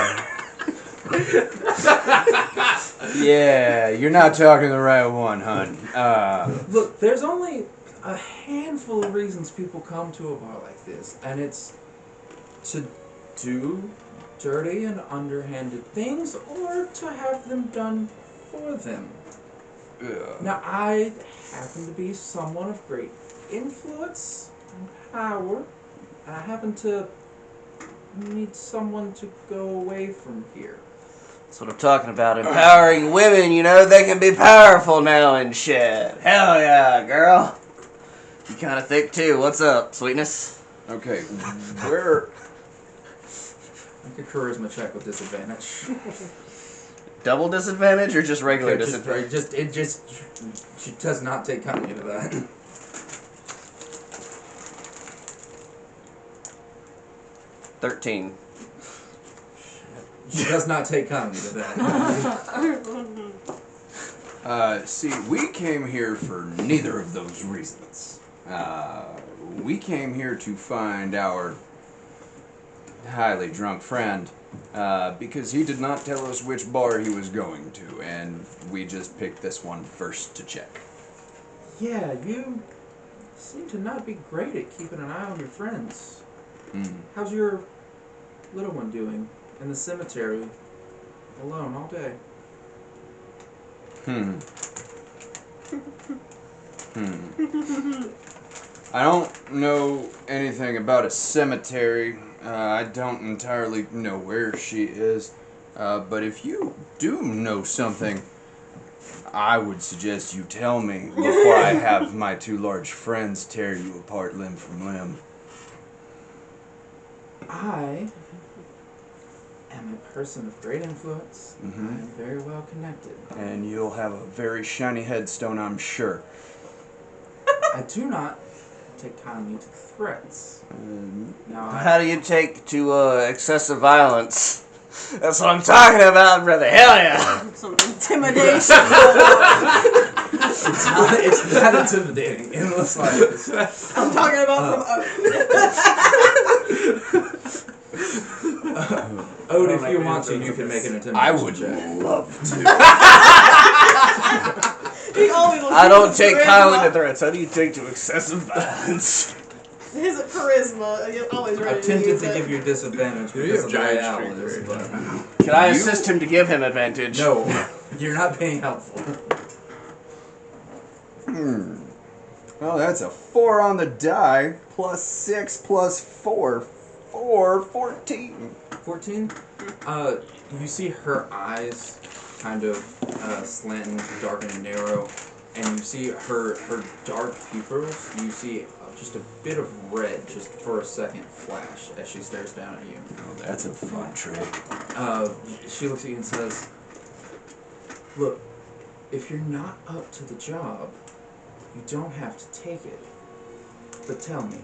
Yeah, you're not talking the right one, hun. Look, there's only a handful of reasons people come to a bar like this, and it's to do dirty and underhanded things or to have them done for them. Now, I happen to be someone of great influence and power, and I happen to need someone to go away from here. That's what I'm talking about, empowering women, you know, they can be powerful now and shit. Hell yeah, girl. You kind of thick too, what's up, sweetness? Okay, where... Make a charisma check with disadvantage. Double disadvantage or just regular It disadvantage? just, she does not take kindly to that. 13. She does not take kindly to that. See, we came here for neither of those reasons. We came here to find our highly drunk friend, because he did not tell us which bar he was going to, and we just picked this one first to check. Yeah, you seem to not be great at keeping an eye on your friends. How's your little one doing in the cemetery, alone all day? I don't know anything about a cemetery. I don't entirely know where she is. But if you do know something, I would suggest you tell me before I have my two large friends tear you apart limb from limb. I am a person of great influence. I Mhm. am very well connected. And you'll have a very shiny headstone, I'm sure. I do not take kindly to threats. Now, How do you take to excessive violence? That's what I'm talking about, brother. Hell yeah. Some intimidation. it's not intimidating in the slightest. I'm talking about Ode, if you want to, you can make an intimidation I would check. love to. He always looks I don't his take charisma. kindly to threats. How do you take to excessive violence? His charisma. You're always ready I'm tempted use to it. give you disadvantage You because have of the way giant Al strength is, right but Can I You- assist him to give him advantage? no, you're not being helpful. Well, that's a 4 on the die, plus 6 plus 4. 14. 14. You see her eyes kind of slanting, dark and narrow, and you see her dark pupils. You see just a bit of red, just for a second, flash as she stares down at you. Oh, that's a fun trick. She looks at you and says, "Look, if you're not up to the job, you don't have to take it. But tell me,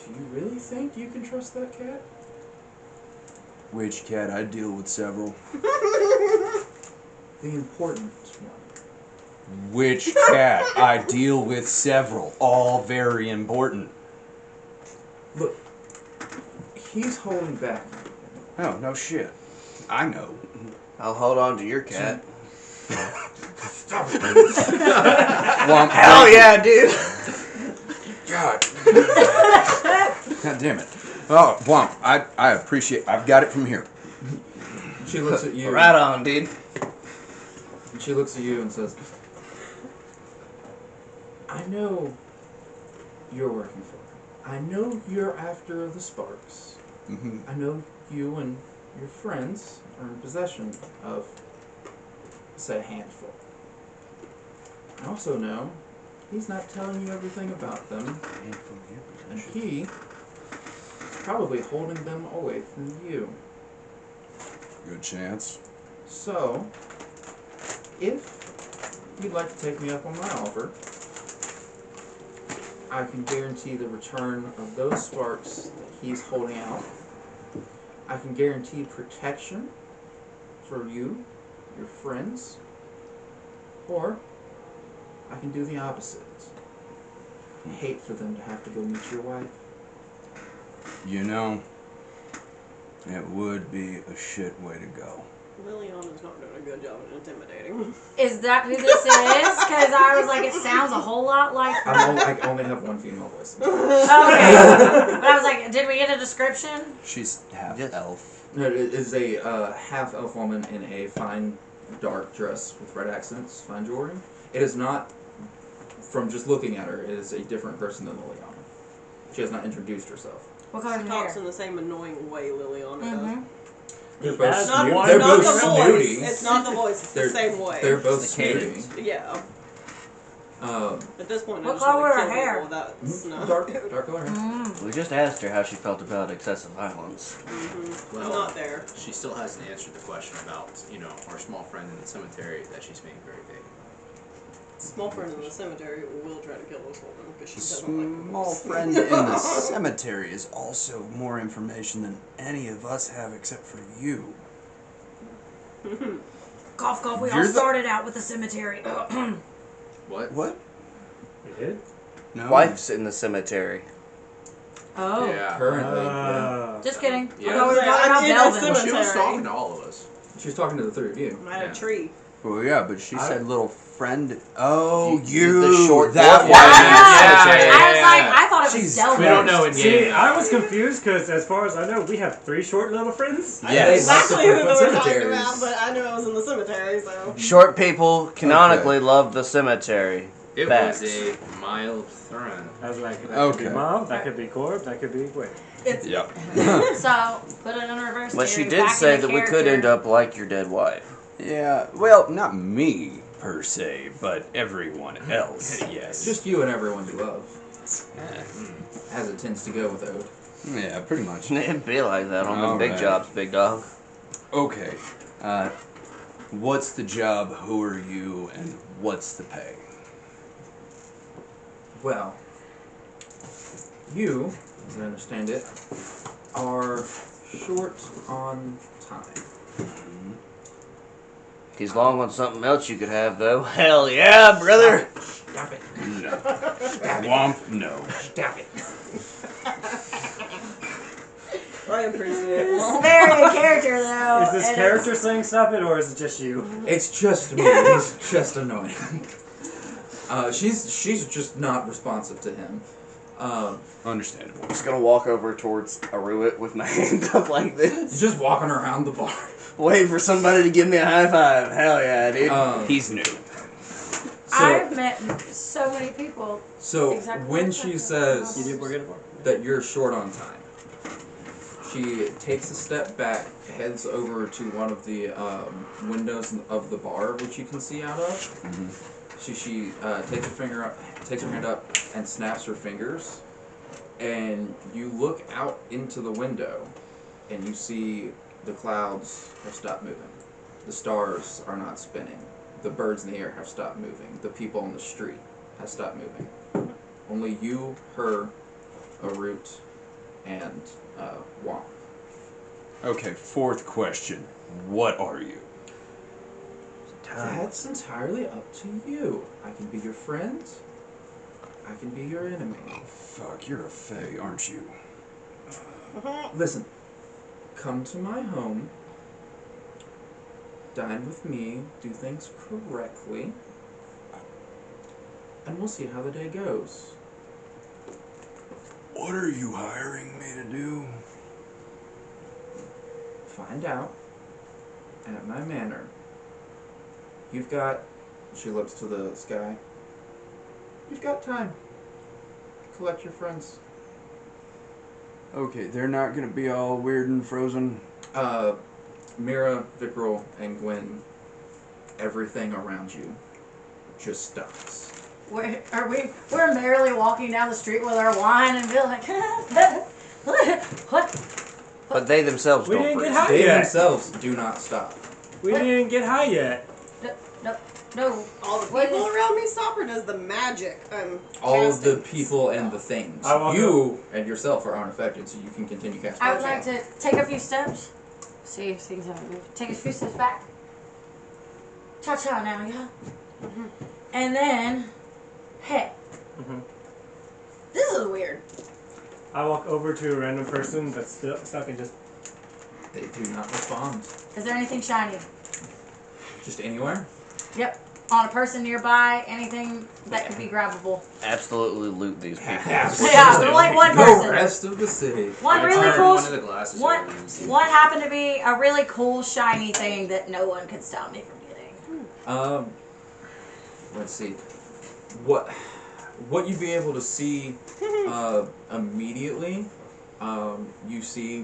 do you really think you can trust that cat?" Which cat? I deal with several. The important one. Which cat? I deal with several. All very important. Look, he's holding back. Oh, no shit. I know. I'll hold on to your cat. Stop it. Well, Hell yeah, dude. God. God damn it. Oh, Womp, I appreciate. I've got it from here. She looks at you. Right on, dude. She looks at you and says, I know you're working for her. I know you're after the sparks. Mm-hmm. I know you and your friends are in possession of, say, a handful. I also know he's not telling you everything about them, and he's probably holding them away from you. Good chance. So, if you'd like to take me up on my offer, I can guarantee the return of those sparks that he's holding out. I can guarantee protection for you, your friends, or I can do the opposite. I hate for them to have to go meet your wife. You know, it would be a shit way to go. Liliana's not doing a good job at intimidating. Is that who this is? Because I was like, it sounds a whole lot like her. I only have one female voice. Okay. But I was like, did we get a description? She's half Yes. elf. No, it is a half-elf woman in a fine dark dress with red accents, fine jewelry. It is not, from just looking at her, it is a different person than Liliana. She has not introduced herself. What color She hair? talks in the same annoying way Liliana does. Mm-hmm. They're He both has Not, snooty. one They're not both the snooty. voice. It's not the voice. It's the same way. They're both It's the cadence. snooty. Yeah. At this point, I What just color want her to kill hair? people without snuff. Dark color hair. Mm. We just asked her how she felt about excessive violence. Mm-hmm. Well, I'm not there. She still hasn't answered the question about, our small friend in the cemetery that she's being very vague. Small friend in the cemetery will try to kill this woman because she doesn't like the Small voice. friend in the cemetery is also more information than any of us have except for you. Cough, cough. We You're all the- started out with a cemetery. What? What? You did? No. Wife's in the cemetery. Oh. Yeah. Currently, yeah. Just kidding. Yeah. I thought we were Yeah, talking I'm about in a Delvin. Well, she was Cemetery. talking to all of us. She was talking to the three of you. I'm at Yeah. a tree. Well, yeah, but she said little friend. Oh, You- you. the short that dwarf. one. I know. I was Yeah. like, I thought it was Jeez, Delvin. We don't know in See, game. I was confused because, as far as I know, we have 3 short little friends. I Yes. knew exactly who they were talking Cemeteries. about, but I knew I was in the cemetery, so. Short people canonically love the cemetery. It Facts. was a mild thrown. I was like, that could Okay. be Mom, that could be Corb, that could be wait. Yep. So, put it in reverse. But she theory, did back say into that we could character. end up like your dead wife. Yeah. Well, not me per se, but everyone else. Yes. Just you and everyone you love, Eh, as it tends to go with Ode. yeah, pretty much. It'd be like that on the big Alright. jobs, big dog. Okay. What's the job? Who are you? And what's the pay? Well, you, as I understand it, are short on time. He's long on something else you could have, though. Hell yeah, brother! Stop it. No. Womp. No. Stop it. I appreciate It's it. very in character, though. Is this and character saying stop it, or is it just you? It's just me. He's just annoying. She's just not responsive to him. Understandable. I'm just gonna walk over towards Aruit with my hand up like He's this, just walking around the bar. waiting for somebody to give me a high five. Hell yeah, dude. He's new. I've met so many people. So Exactly when like she that. says You did work at a bar. that you're short on time, she takes a step back, heads over to one of the windows of the bar, which you can see out of. Mhm. She takes her hand up, and snaps her fingers, and you look out into the window, and you see the clouds have stopped moving, the stars are not spinning, the birds in the air have stopped moving, the people on the street have stopped moving. Only you, her, Arut, and Womp Okay, fourth question. What are you? That's entirely up to you. I can be your friend. I can be your enemy. Fuck, you're a fae, aren't you? Listen, come to my home, dine with me, do things correctly, and we'll see how the day goes. What are you hiring me to do? Find out at my manor. You've got, she looks to the sky, you've got time. Collect your friends. Okay, they're not gonna be all weird and frozen. Mira, Vickrel, and Gwen, everything around you just stops. We're merrily walking down the street with our wine and being like, what? But they themselves We don't didn't get freeze. high They yet. themselves do not stop. We What? didn't get high yet. No. All the What people is- around me stop, or does the magic All of the casting people and stop? the things. I walk You and yourself are unaffected, so you can continue casting. I would spells. like to take a few steps. See if things haven't moved. Take a few steps back. Cha-cha now, yeah? And then, hey, Mhm. this is weird. I walk over to a random person that's still stuck and just. They do not respond. Is there anything shiny? Just anywhere. Yep. On a person nearby, anything that could be grabbable. Absolutely loot these people. Yeah, but like one The person. rest of the city. One I really turn cool. one of the glasses One, over and see. one happened to be a really cool shiny thing that no one could stop me from getting. Let's see. What you'd be able to see immediately, you see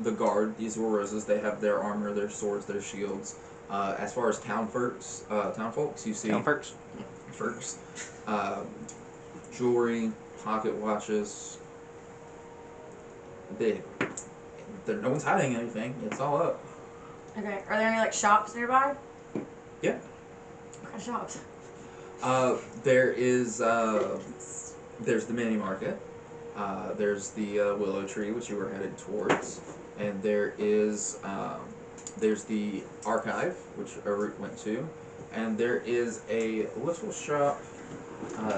the guard, these Warroses, they have their armor, their swords, their shields. As far as town folks, you see Comforts? folks, jewelry, pocket watches. No one's hiding anything. It's all up. Okay. Are there any like shops nearby? Yeah. What kind of shops? There is there's the mini market. There's the willow tree, which you were headed towards, and there is there's the archive, which Root went to, and there is a little shop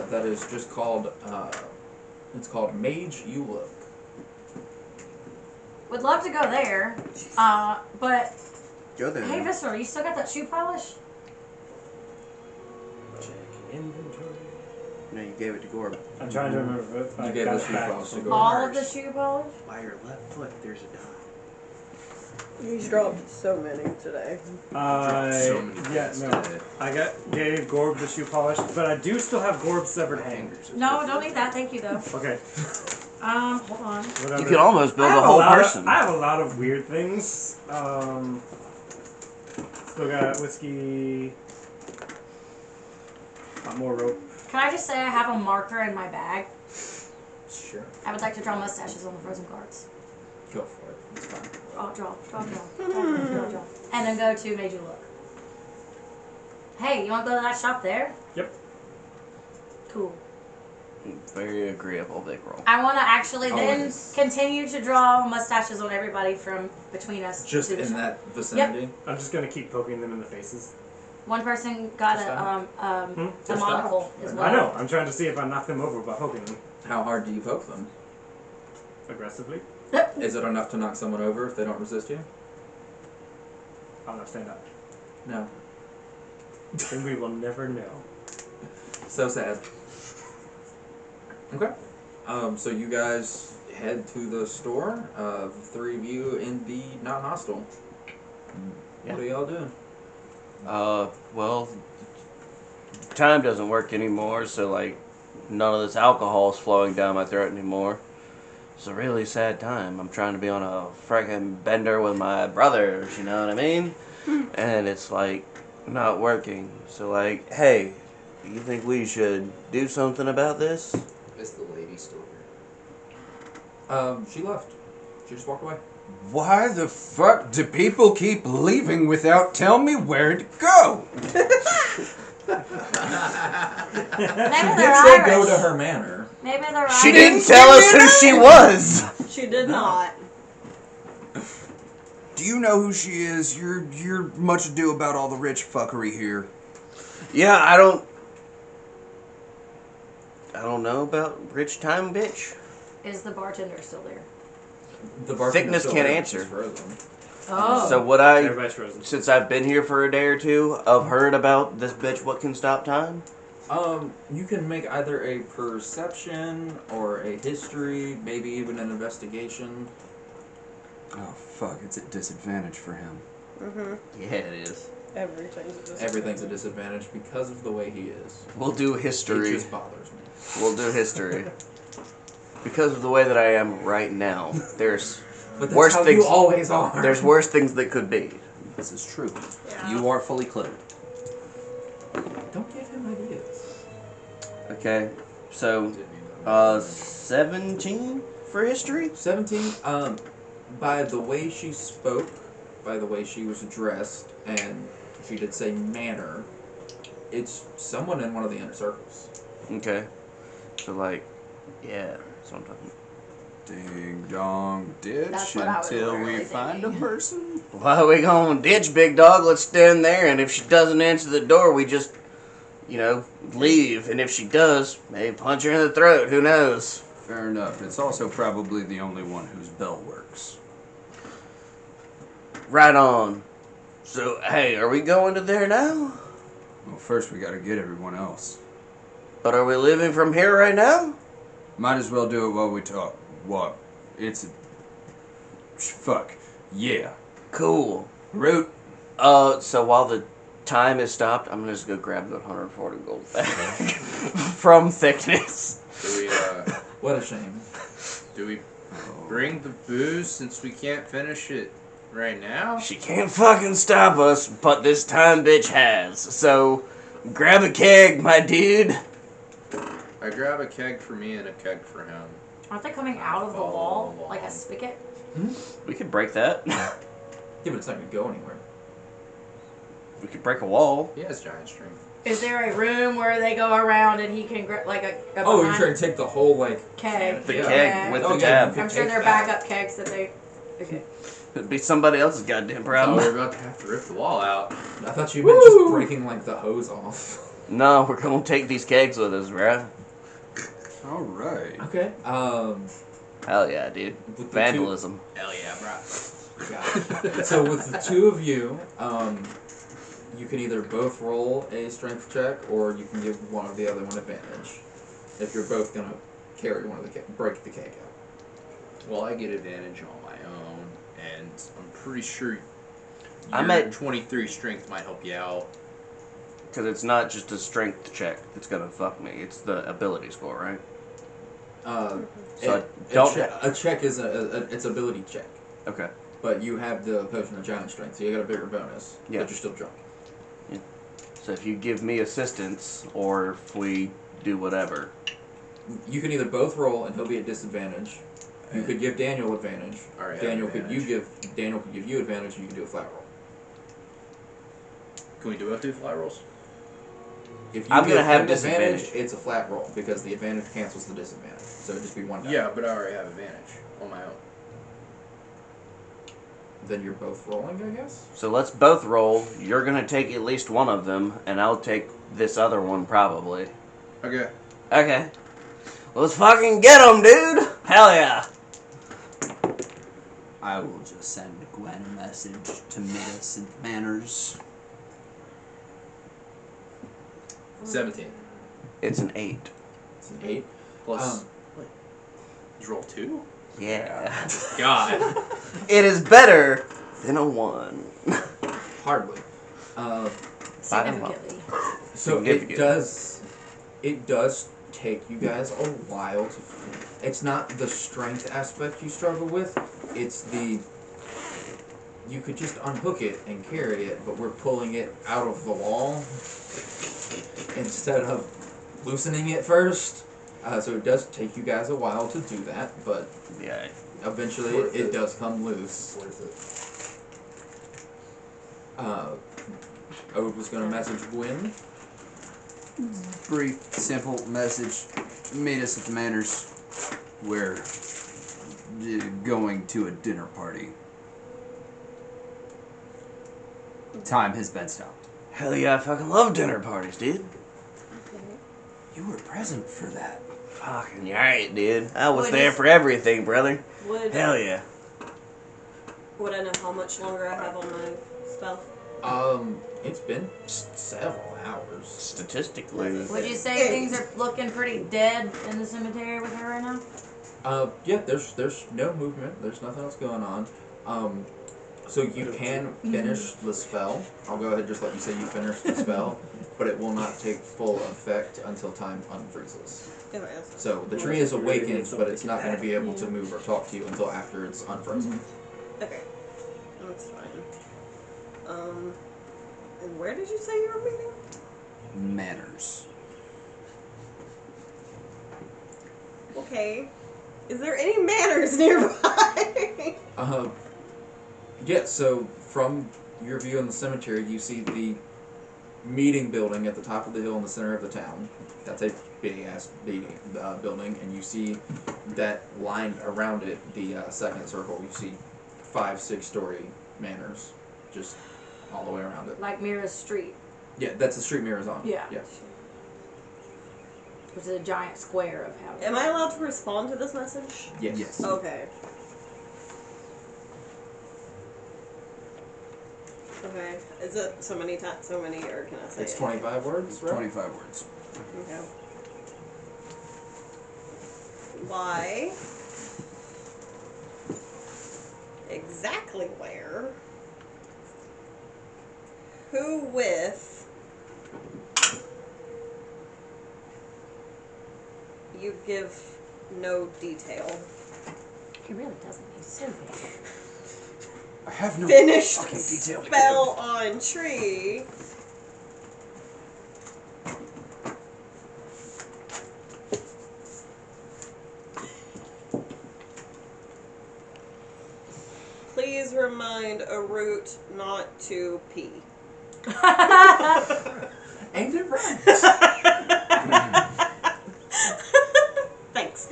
that is just called it's called Mage You Look. Would love to go there. But Go there. hey, Visceral, you still got that shoe polish? Check inventory. No, you gave it to Gorb. I'm trying to remember if I You gave got the it shoe back polish to from- Gorb. All of the shoe polish? By your left foot, there's a dot. He's dropped so many today. So many Yeah, things no. today. Gave Gorb the shoe polish, but I do still have Gorb's severed hand. Fingers. No, don't need that. Thank you though. Okay. Hold on. Whatever. You could almost build I a have whole lot of- person. I have a lot of weird things. Still got whiskey. More rope. Can I just say I have a marker in my bag? Sure. I would like to draw mustaches on the frozen cards. Go for it. It's fine. Draw. And then go to Made You Look. Hey, you want to go to that shop there? Yep. Cool. Very agreeable, big roll. I want to actually then Always. continue to draw mustaches on everybody from between us. Just to the in shop. that vicinity. I'm just gonna keep poking them in the faces. One person got Just a Just monocle as well. I know. I'm trying to see if I knock them over by poking them How hard do you poke them? aggressively. Is it enough to knock someone over if they don't resist you? I'll not stand up. No. Then we will never know. So sad. Okay. So you guys head to the store. The three of you indeed not hostile. Yeah. What are y'all doing? Well, time doesn't work anymore, so like none of this alcohol is flowing down my throat anymore. It's a really sad time. I'm trying to be on a freaking bender with my brothers, you know what I mean? And it's like not working. So like, hey, do you think we should do something about this? Is the lady still here? She left. She just walked away. Why the fuck do people keep leaving without telling me where to go? Maybe She they're did say Irish. go to her manor. Maybe they're She Irish. didn't tell us who she was. She did not. Do you know who she is? You're much ado about all the rich fuckery here. Yeah, I don't know about Rich Time Bitch. Is the bartender still there? The bartender's Thickness still can't there, answer. she's frozen. Oh. So would I, Everybody's frozen. since I've been here for a day or two, I've heard about this bitch what can stop time? You can make either a perception or a history, maybe even an investigation. Oh fuck! It's at disadvantage for him. Yeah, it is. Everything's a disadvantage. Everything's a disadvantage because of the way he is. We'll do It history. just bothers me. We'll do history. Because of the way that I am right now, there's But that's worse how things. you always are. There's worse things that could be. This is true. Yeah. You are fully clothed. Don't give him ideas. Okay, so Didn't mean that. 17 for history. 17. By the way she spoke, by the way she was dressed, and she did say manner, it's someone in one of the inner circles. Okay, so like, yeah, that's what I'm talking. Ding dong ditch That's what I was until we literally find a thinking. person. Why are we gonna ditch Big Dog? Let's stand there, and if she doesn't answer the door, we just, leave. And if she does, maybe punch her in the throat. Who knows? Fair enough. It's also probably the only one whose bell works. Right on. So, hey, are we going to there now? Well, first we gotta get everyone else. But are we leaving from here right now? Might as well do it while we talk. What? It's a... Fuck. Yeah. Cool. Root. So while the time is stopped, I'm gonna just go grab the 140 gold back from Thickness. Do we What a shame. do we bring the booze since we can't finish it right now? She can't fucking stop us, but this time bitch has. So, grab a keg, my dude. I grab a keg for me and a keg for him. Aren't they coming out of the wall like a spigot? We could break that. Yeah, but it's not going to go anywhere. We could break a wall. He has giant strength. Is there a room where they go around and he can like a Oh, you're behind trying to take the whole, keg? The Yeah. keg with Oh, the yeah, tab. you I'm could sure take they're that. backup kegs that they. Okay. It'd be somebody else's goddamn Oh, problem. we're about to have to rip the wall out. I thought you meant just breaking, like, the hose off. No, we're gonna take these kegs with us, right? Alright. Okay. Hell yeah, dude. With the Vandalism. Hell yeah, bro. Got it. So with the two of you, you can either both roll a strength check, or you can give one of the other one advantage. If you're both gonna carry one of the break the keg out. Well, I get advantage on my own, and I'm pretty sure I'm your at- 23 strength might help you out. Because it's not just a strength check that's gonna fuck me. It's the ability score, right? So a check is it's ability check, Okay. but you have the potion of giant strength, so you got a bigger bonus. Yeah. But you're still drunk. So if you give me assistance, or if we do whatever. You can either both roll, and he'll be at disadvantage. You could give Daniel advantage. All right, Daniel could give you advantage, and you can do a flat roll. Can we do both do fly rolls? If you I'm give gonna have him advantage, disadvantage. it's a flat roll because the advantage cancels the disadvantage. So it'd just be one die. Yeah, but I already have advantage on my own. Then you're both rolling, I guess. So let's both roll. You're gonna take at least one of them, and I'll take this other one probably. Okay. Okay. Let's fucking get them, dude! Hell yeah! I will just send Gwen a message to meet us in Manners. 17. It's an 8. It's an 8. Plus. Did you roll 2? Yeah. God. It is better than a 1. Hardly. Significantly. So Significant. it does take you guys a while to. It's not the strength aspect you struggle with. It's the. You could just unhook it and carry it, but we're pulling it out of the wall instead of loosening it first. So it does take you guys a while to do that, but Yeah. eventually Worth it it. does come loose. Worth Ode was going to message Gwen. Brief, simple message. Meet us at the Manners. We're going to a dinner party. time has been stopped. Hell yeah, I fucking love dinner parties, dude. You were present for that. Fucking right, dude. I was Would there you- for everything, brother. Would Hell yeah. Would I know how much longer I have on my spell? It's been several hours. Statistically. Would you say things are looking pretty dead in the cemetery with her right now? Yeah, there's no movement. There's nothing else going on. So you can finish the spell. I'll go ahead and just let you say you finish the spell, but it will not take full effect until time unfreezes. Okay. So the tree is awakened, but it's not going to be able to move or talk to you until after it's unfrozen. Okay. That's fine. And where did you say you were meeting? Manners. Okay. Is there any manors nearby? Yeah, so from your view in the cemetery, you see the meeting building at the top of the hill in the center of the town. That's a big-ass building, and you see that lined around it, the second circle, you see 5, 6-story manors just all the way around it. Like Mira's Street, Yeah, that's the street mirrors on. Yeah. Yeah. which is a giant square of houses. Am I allowed to respond to this message? Yes. Yes. Okay. Okay. Is it so many, or can I say It's it? 25 words, right? 25 words. Okay. Why? Exactly where? Who with? You give no detail. He really doesn't. He's so big. I have no Finished fucking detail to spell on tree. Please remind a root not to pee. Ain't it right? Thanks.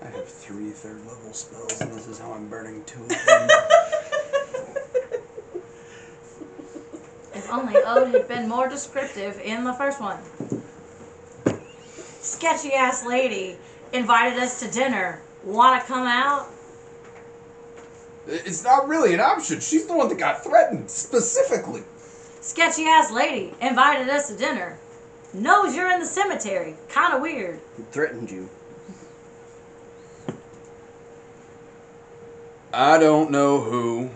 I have 3 third-level spells, and this is how I'm burning 2 of them. If only Ode had been more descriptive in the first one. Sketchy ass lady invited us to dinner. Wanna come out? It's not really an option. She's the one that got threatened, specifically. Sketchy ass lady invited us to dinner. Knows you're in the cemetery. Kinda weird. Who threatened you? I don't know who.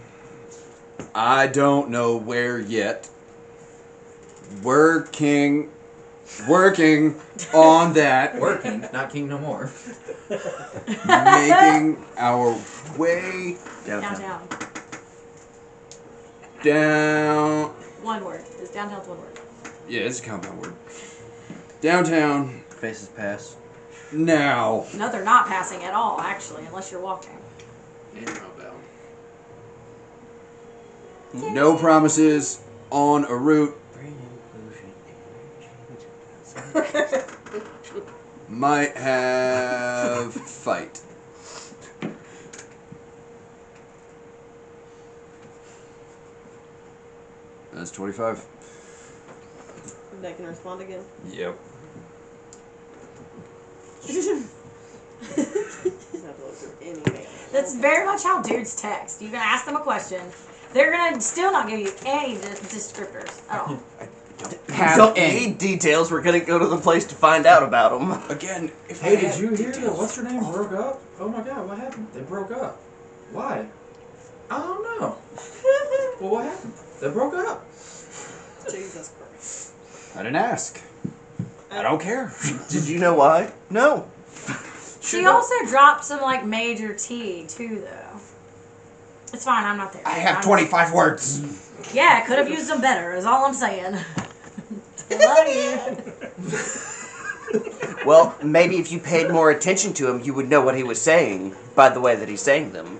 I don't know where yet. Working on that. Working, not king no more. Making our way Downtown. down. One word. Is downtown's one word. Yeah, it's a compound word. Downtown Faces pass. now. No, they're not passing at all, actually, unless you're walking. And you're outbound. No promises on a route. Might have fight. That's 25. And I can respond again. Yep. You have to look through anything. That's very much how dudes text. You can ask them a question. They're gonna still not give you any descriptors at all. We don't need details. We're gonna go to the place to find out about them. Again, if Hey, I did had you hear that? details- What's her name broke up? Oh my god, what happened? They broke up. Why? I don't know. Well, what happened? They broke up. Jesus Christ. I didn't ask. I don't care. Did you know why? No. She also dropped some like major tea too, though. It's fine. I'm not there. I have I'm- 25 words. Yeah, I could have used them better. Is all I'm saying. Love you. Well, maybe if you paid more attention to him, you would know what he was saying by the way that he's saying them.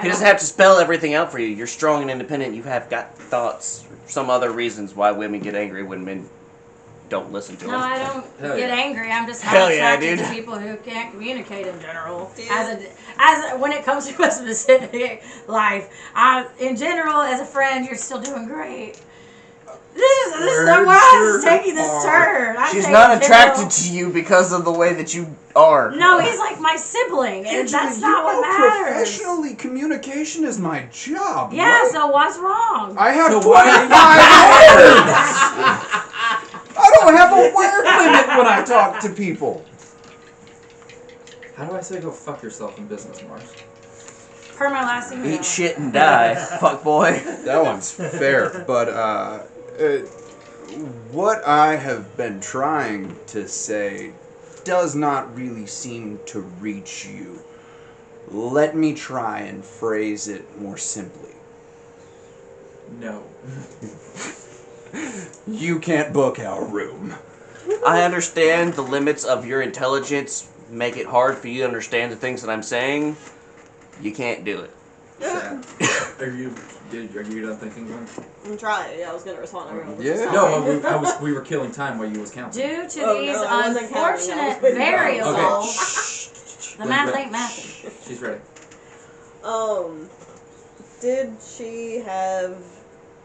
He doesn't have to spell everything out for you. You're strong and independent. You have got thoughts, some other reasons why women get angry when men don't listen to No, them. I don't Hell get yeah. angry. I'm just not Hell yeah, attracted dude. to people who can't communicate in general. Dude. As when it comes to a specific life, in general, as a friend, you're still doing great. This is Words why I'm sure taking this are. turn. I'm She's taking not attracted general- to you because of the way that you are. No, he's like my sibling, and that's not what matters. Professionally, communication is my job. Yeah, right? so what's wrong? I have So 25 words! I don't have a word limit when I talk to people. How do I say go fuck yourself in business, Mars? Per my last email. Eat shit and die, fuck boy. That one's fair, but what I have been trying to say does not really seem to reach you. Let me try and phrase it more simply. No. You can't book our room. I understand the limits of your intelligence make it hard for you to understand the things that I'm saying. You can't do it. Sad. Are you done thinking, Glenn? I'm trying. Yeah, I was gonna respond. Yeah. No, we were killing time while you was counting. Due to Oh, these no, I wasn't counting. I was unfortunate waiting. variables, the Glenn, math Glenn, ain't mathing. She's ready. Did she have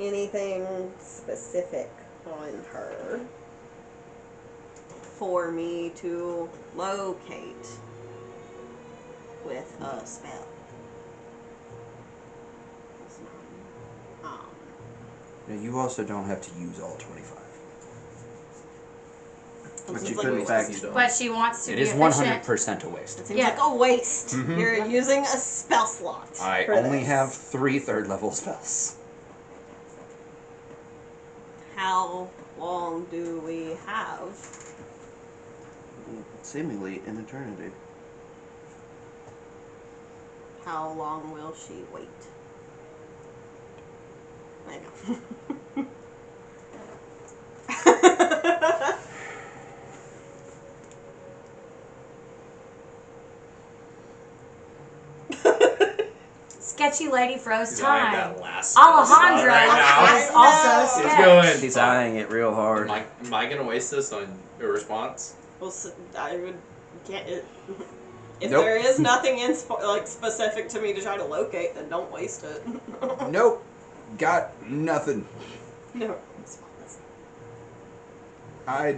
anything specific on her for me to locate with a spell? Now, you also don't have to use all 25. But seems you like could, a in waste. fact, But she wants to it be is efficient. 100% a waste. It seems Yeah. like a waste. Mhm. You're using a spell slot. I for only this. have 3 third-level spells. How long do we have? Seemingly an eternity. How long will she wait? I know. Sketchy lady froze He's eyeing time. that last Alejandra spell right is now. also He's sketch. going. He's eyeing it real hard. Am I gonna waste this on a response? Well, I would can't. If Nope. there is nothing like specific to me to try to locate, then don't waste it. Nope. Got nothing. No. I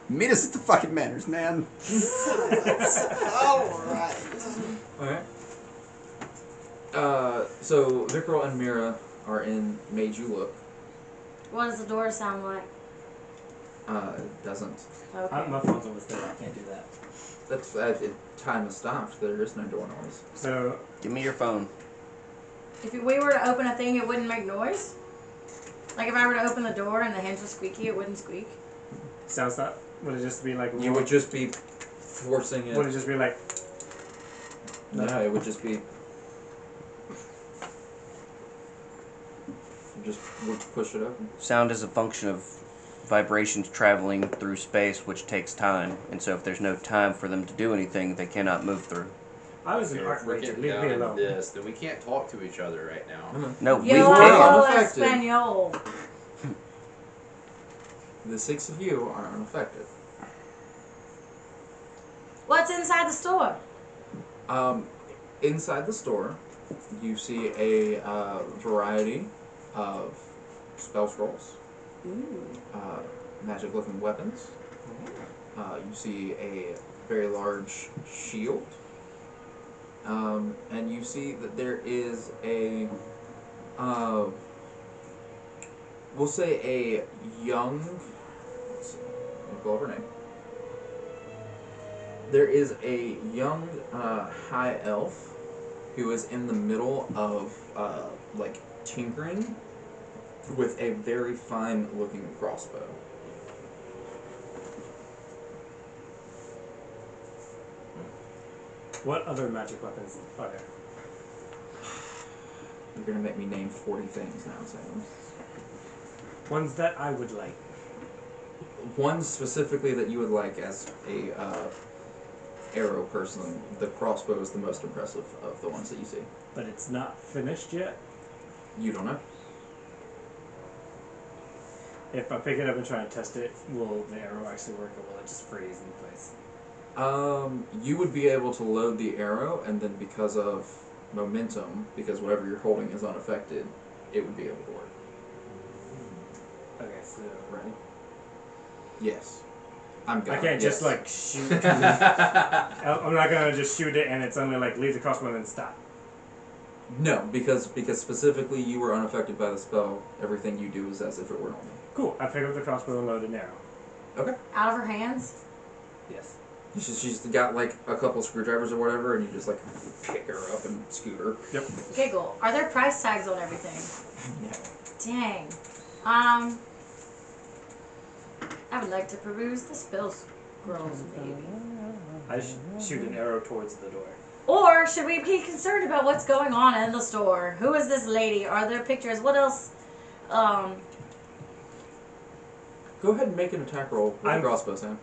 meet us at the fucking Manors, man. Alright. Alright. So Vikral and Mira are in Made You Look. What does the door sound like? It doesn't. Okay. My phone's almost dead. I can't do that. That's time has stopped. There is no door noise. So Give me your phone. If we were to open a thing, it wouldn't make noise? Like if I were to open the door and the hinge was squeaky, it wouldn't squeak? sounds that would it just be like You would just be forcing it. would it just be like No, it would just be. You just would push it open. Sound is a function of vibrations traveling through space, which takes time. And so if there's no time for them to do anything, they cannot move through. I was an If art we're major. getting Leave down me into alone. this, then we can't talk to each other right now. No, we Yo can. hablo unaffected. español. The 6 of you are unaffected. What's inside the store? Inside the store, you see a variety of spell scrolls, magic-looking weapons. You see a very large shield, and you see that there is a, we'll say a young. Let's see, let me pull up her name. There is a young high elf who is in the middle of like tinkering with a very fine looking crossbow. What other magic weapons are there? You're gonna make me name 40 things now, Sam. Ones that I would like. One specifically that you would like as a arrow person. The crossbow is the most impressive of the ones that you see. But it's not finished yet. You don't know. If I pick it up and try and test it, will the arrow actually work, or will it just freeze in place? You would be able to load the arrow, and then because of momentum, because whatever you're holding is unaffected, it would be able to work. Okay, so Right? Yes. I'm I gone. can't just yes. like shoot. I'm not gonna just shoot it and it's only like leave the crossbow and then stop. No, because specifically you were unaffected by the spell. Everything you do is as if it were normal. Cool. I pick up the crossbow and load an arrow. Okay. Out of her hands? Yes. She's got like a couple screwdrivers or whatever, and you just like pick her up and scoot her. Giggle. Are there price tags on everything? Yeah. Dang. I would like to peruse the spell scrolls, maybe. I shoot an arrow towards the door. Or should we be concerned about what's going on in the store? Who is this lady? Are there pictures? What else? Go ahead and make an attack roll with a crossbow, Sam.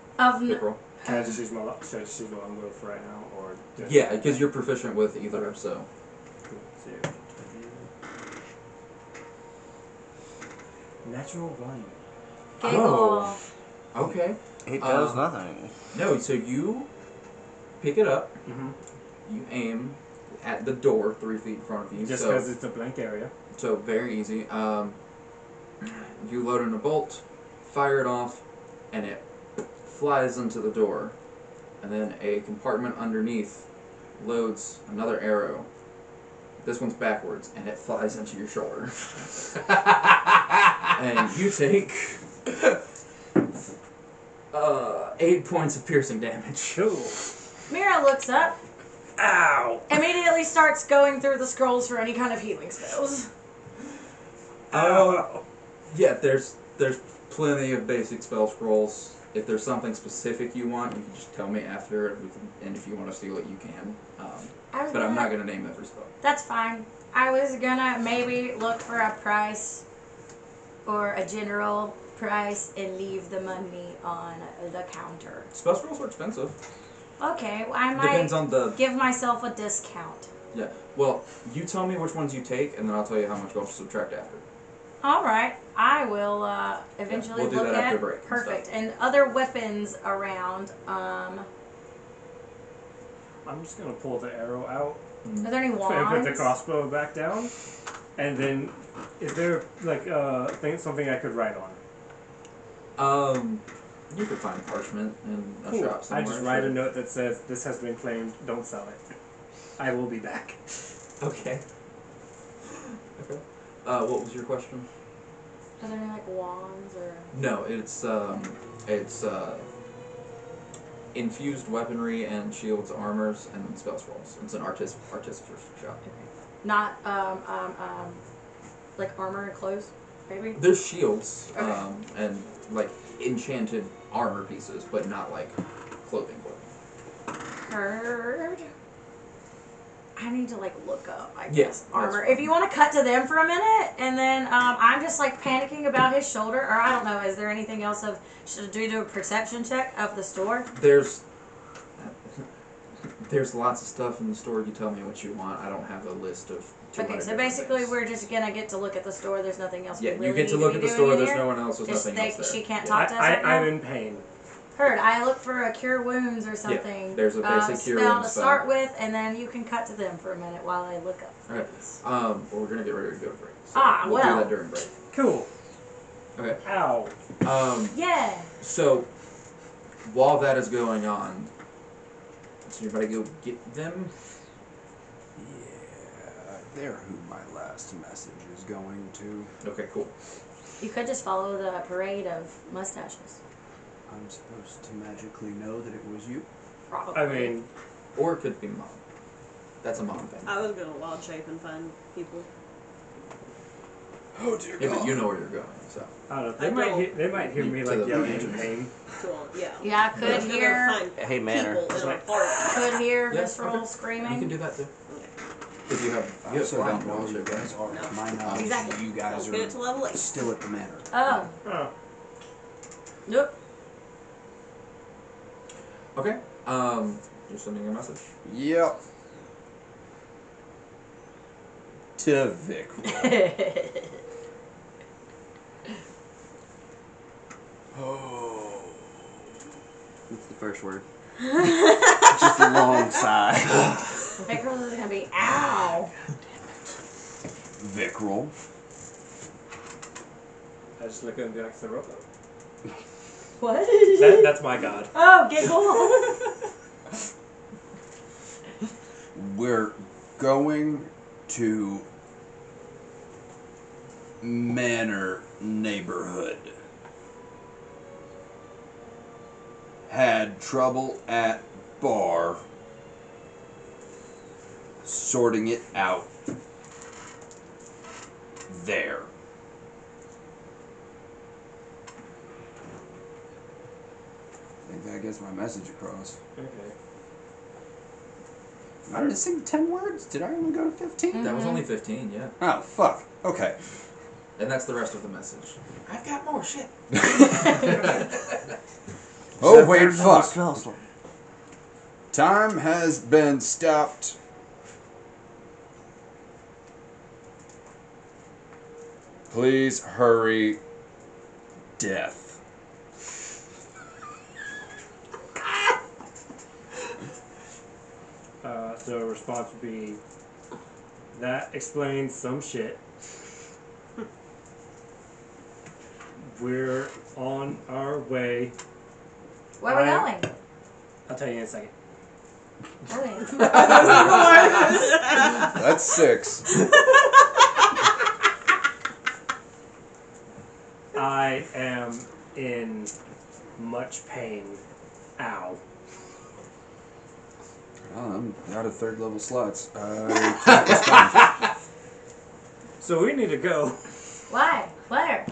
Pick roll. Can I just use my should I just use my longbow for right now, or do I- Yeah, because you're proficient with either, so. Cool. So, natural one. Giggle. Okay. It does nothing. No, so you pick it up, Mm-hmm. you aim at the door 3 feet in front of you. Just so, because it's a blank area. so very easy. You load in a bolt, fire it off, and it flies into the door. And then a compartment underneath loads another arrow. This one's backwards, and it flies into your shoulder. And you take 8 points of piercing damage. Cool. Mira looks up, Ow! immediately starts going through the scrolls for any kind of healing spells. Yeah, there's plenty of basic spell scrolls. If there's something specific you want, you can just tell me after, and if you want to steal it, you can. But I'm not gonna name every spell. That's fine. I was gonna maybe look for a price or a general price and leave the money on the counter. Spell scrolls are expensive. Okay, well, I Depends might on the. give myself a discount. Yeah. Well, you tell me which ones you take, and then I'll tell you how much you'll subtract after. All right, I will eventually we'll do look that at. after break and Perfect. stuff. And other weapons around. I'm just gonna pull the arrow out Are there any and wands? put the crossbow back down, and then is there like something I could write on? You could find parchment in a Cool. shop I somewhere. just write a sure. note that says this has been claimed. Don't sell it. I will be back. Okay. Okay. What was your question? Are there any like wands or? No, it's infused weaponry and shields, armors, and spell scrolls. It's an artificer's shop. Not like armor and clothes, maybe. There's shields, Okay. and like enchanted armor pieces, but not like clothing. Heard. I need to like look up, I Yeah, guess, that's armor. fine. If you want to cut to them for a minute, and then I'm just like panicking about his shoulder, or I don't know. Is there anything else of should I do a perception check of the store? There's lots of stuff in the store. You tell me what you want. I don't have a list of. 200 Okay, so different basically things. we're just gonna get to look at the store. There's nothing else. Yeah, we really you get to need look be at the doing store. in There's here. no one else. There's Just nothing else there. she can't Yeah. talk to us right now. I'm in pain. Heard. I look for a cure wounds or something. there's a basic cure spell wounds to spell. start with, and then you can cut to them for a minute while I look up Okay. things. Well, we're gonna get ready to go to break. So we'll well. do that during break. Cool. Okay. Ow. Yeah. So while that is going on, does anybody go get them? Yeah, they're who my last message is going to. Okay, cool. You could just follow the parade of mustaches. I'm supposed to magically know that it was you. Probably. I mean, Or it could be mom. That's a mom thing. I was gonna wild shape and find people. Oh dear Yeah, but you know where you're going, so. I don't know. I don't- They might hear me To like the yelling in mansions. pain. Yeah. Yeah, I I could was gonna hear. find Hey, Manor. people in our party. Could hear Yeah, visceral okay. screaming. You can do that too. Because you have I also don't prevent know wild where you shape, guys right? are. No. To my knowledge, Exactly. you guys Don't get it to are level 8. still at the manor. Oh. Oh. Nope. Okay. You're sending a message. Yep. To Vic. first word. Just a long sigh. Vickrell is gonna be ow. Vickrell. I just look at him and be like, Sirocco. What? That's my god. Oh, giggle. We're going to Manor neighborhood. Had trouble at bar. Sorting it out there. I think that gets my message across. Okay. Am I missing 10 words? Did I only go to 15? That was only 15, yeah. Oh, fuck. Okay. And that's the rest of the message. I've got more shit. Oh, wait, fuck. Spell slot. Time has been stopped. Please hurry. Death. So a response would be, that explains some shit. We're on our way. Where are we going? I'll tell you in a second. Okay. That's 6. I am in much pain. Ow. Oh, I'm out of 3rd level slots. So we need to go. Why? Where?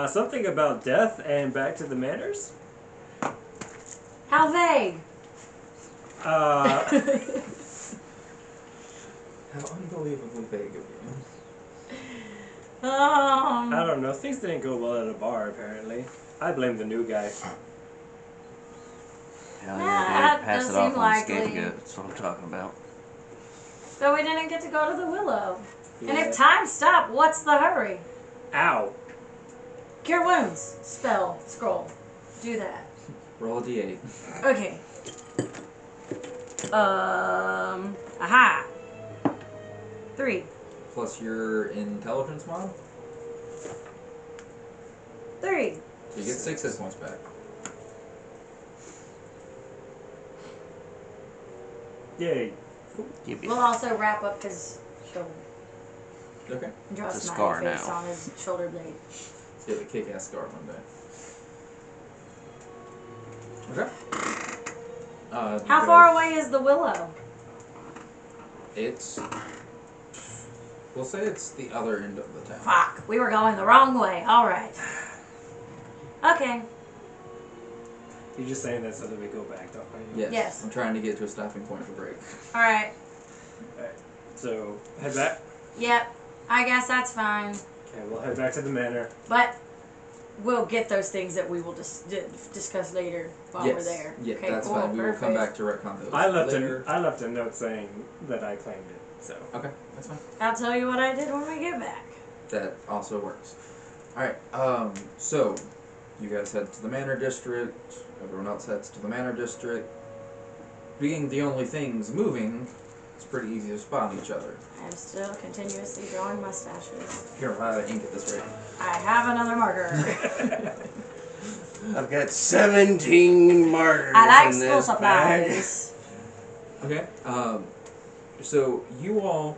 Something about death and back to the manors? How vague? Uh, How unbelievably vague of you. I don't know. Things didn't go well at a bar, apparently. I blame the new guy. Hell Nah, yeah, that dude. Pass does it off seem on the likely. scapegoat. That's what I'm talking about. But we didn't get to go to the Willow. And Yeah. if time stopped, what's the hurry? Ow. Cure wounds. Spell. Scroll. Do that. Roll a d8. Okay. Aha. 3. Plus your intelligence mod. 3. So you get 6 hit points back. Yay. Give me We'll also wrap up his shoulder. Okay. And draw a It's a smiley scar face now. on his shoulder blade. So you have a kick-ass scar one day. Okay. How far away is the Willow? It's... We'll say it's the other end of the town. Fuck. We were going the wrong way. Alright. Okay. You're just saying that so that we go back, don't you? Yes. Yes. I'm trying to get to a stopping point for break. Alright. So, head back. Yep. I guess that's fine. Okay, we'll head back to the manor. But we'll get those things that we will discuss later while we're there. Yeah, Okay, that's cool, fine. We will come perfect. back to retcon those I later. left a note saying that I claimed it. So Okay, that's fine. I'll tell you what I did when we get back. That also works. Alright, so you guys head to the Manor District, everyone else heads to the Manor District. Being the only things moving, it's pretty easy to spot each other. I'm still continuously drawing mustaches. Here, I'm out of ink at this rate. I have another marker. I've got 17 markers I like in school this bag. supplies. Okay, so you all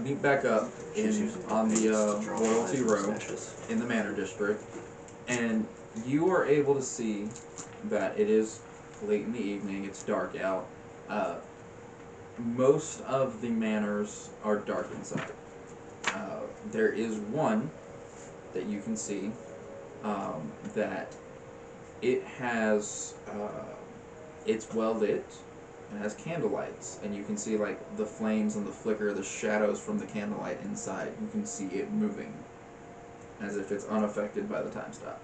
meet back up on the Royalty Road in the Manor District, and you are able to see that it is late in the evening, it's dark out. Most of the manors are dark inside. There is one that you can see that it has, it's well lit. It has candlelights, and you can see like the flames and the flicker, the shadows from the candlelight inside. You can see it moving, as if it's unaffected by the time stop.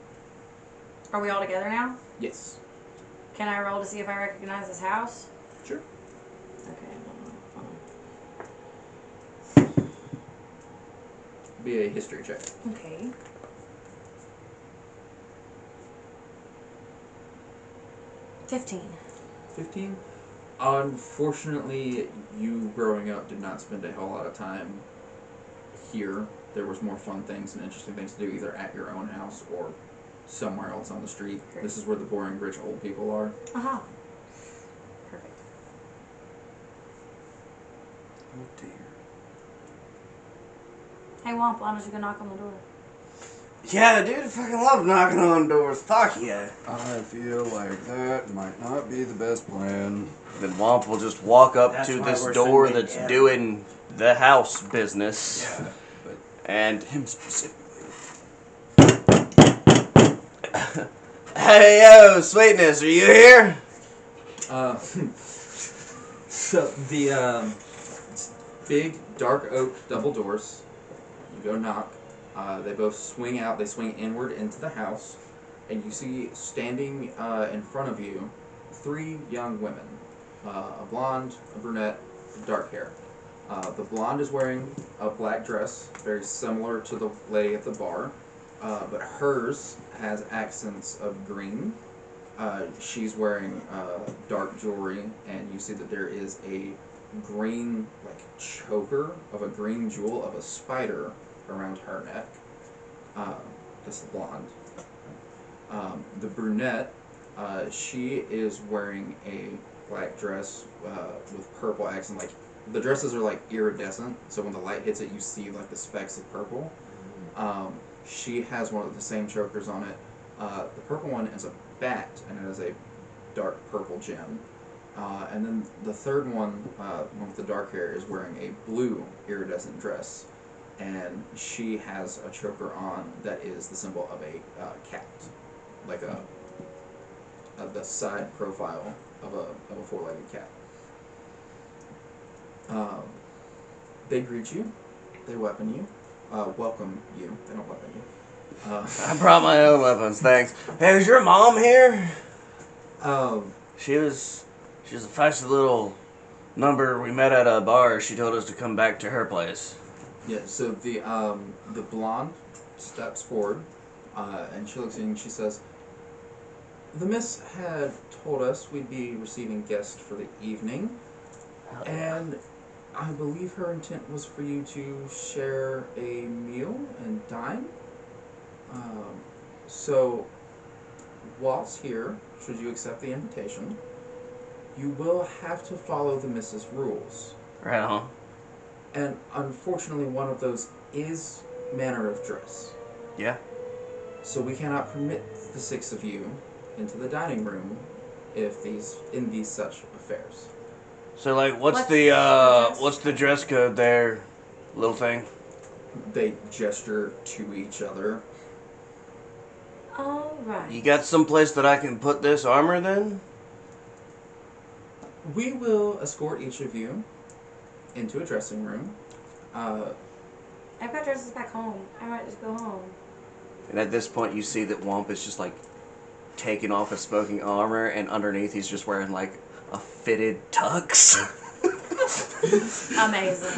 Are we all together now? Yes. Can I roll to see if I recognize this house? Sure. Okay. Be a history check. Okay. 15. 15. Unfortunately, you growing up did not spend a whole lot of time here. There was more fun things and interesting things to do either at your own house or somewhere else on the street. This is where the boring rich old people are. Uh-huh. Perfect. Oh dear. Hey, Womp, why don't you go knock on the door? Yeah, dude, I fucking love knocking on doors. Fuck yeah. I feel like that might not be the best plan. Then Womp will just walk up That's to why this we're door sending that's him. doing the house business. Yeah, but And him specifically. hey, yo, Sweetness, are you here? So the it's big dark oak double doors. You go knock. They both swing out. They swing inward into the house, and you see standing in front of you 3 young women: a blonde, a brunette, dark hair. The blonde is wearing a black dress, very similar to the lady at the bar, but hers has accents of green. She's wearing dark jewelry, and you see that there is a green, like, choker of a green jewel of a spider around her neck. That's the blonde. The brunette, she is wearing a black dress with purple accent. Like, the dresses are like iridescent, so when the light hits it, you see like the specks of purple. She has one of the same chokers on it. The purple one is a bat, and it has a dark purple gem. And then the third one, one with the dark hair, is wearing a blue iridescent dress, and she has a choker on that is the symbol of a cat, like the side profile of a 4-legged cat. They greet you, they weapon you, welcome you. They don't weapon you. I brought my own weapons, thanks. Hey, is your mom here? Um, She was a feisty little number we met at a bar. She told us to come back to her place. Yeah, so the blonde steps forward, and she looks at you and she says, "The miss had told us we'd be receiving guests for the evening, and I believe her intent was for you to share a meal and dine. So, whilst here, should you accept the invitation, you will have to follow the miss's rules. Right on. And unfortunately, one of those is manner of dress. Yeah. So we cannot permit the 6 of you into the dining room in these such affairs." So like, what's What's the the dress? what's the dress code there, little thing? They gesture to each other. All right. You got some place that I can put this armor then? We will escort each of you into a dressing room. I've got dresses back home. I might just go home. And at this point, you see that Womp is just like taking off his smoking armor, and underneath he's just wearing like a fitted tux. Amazing.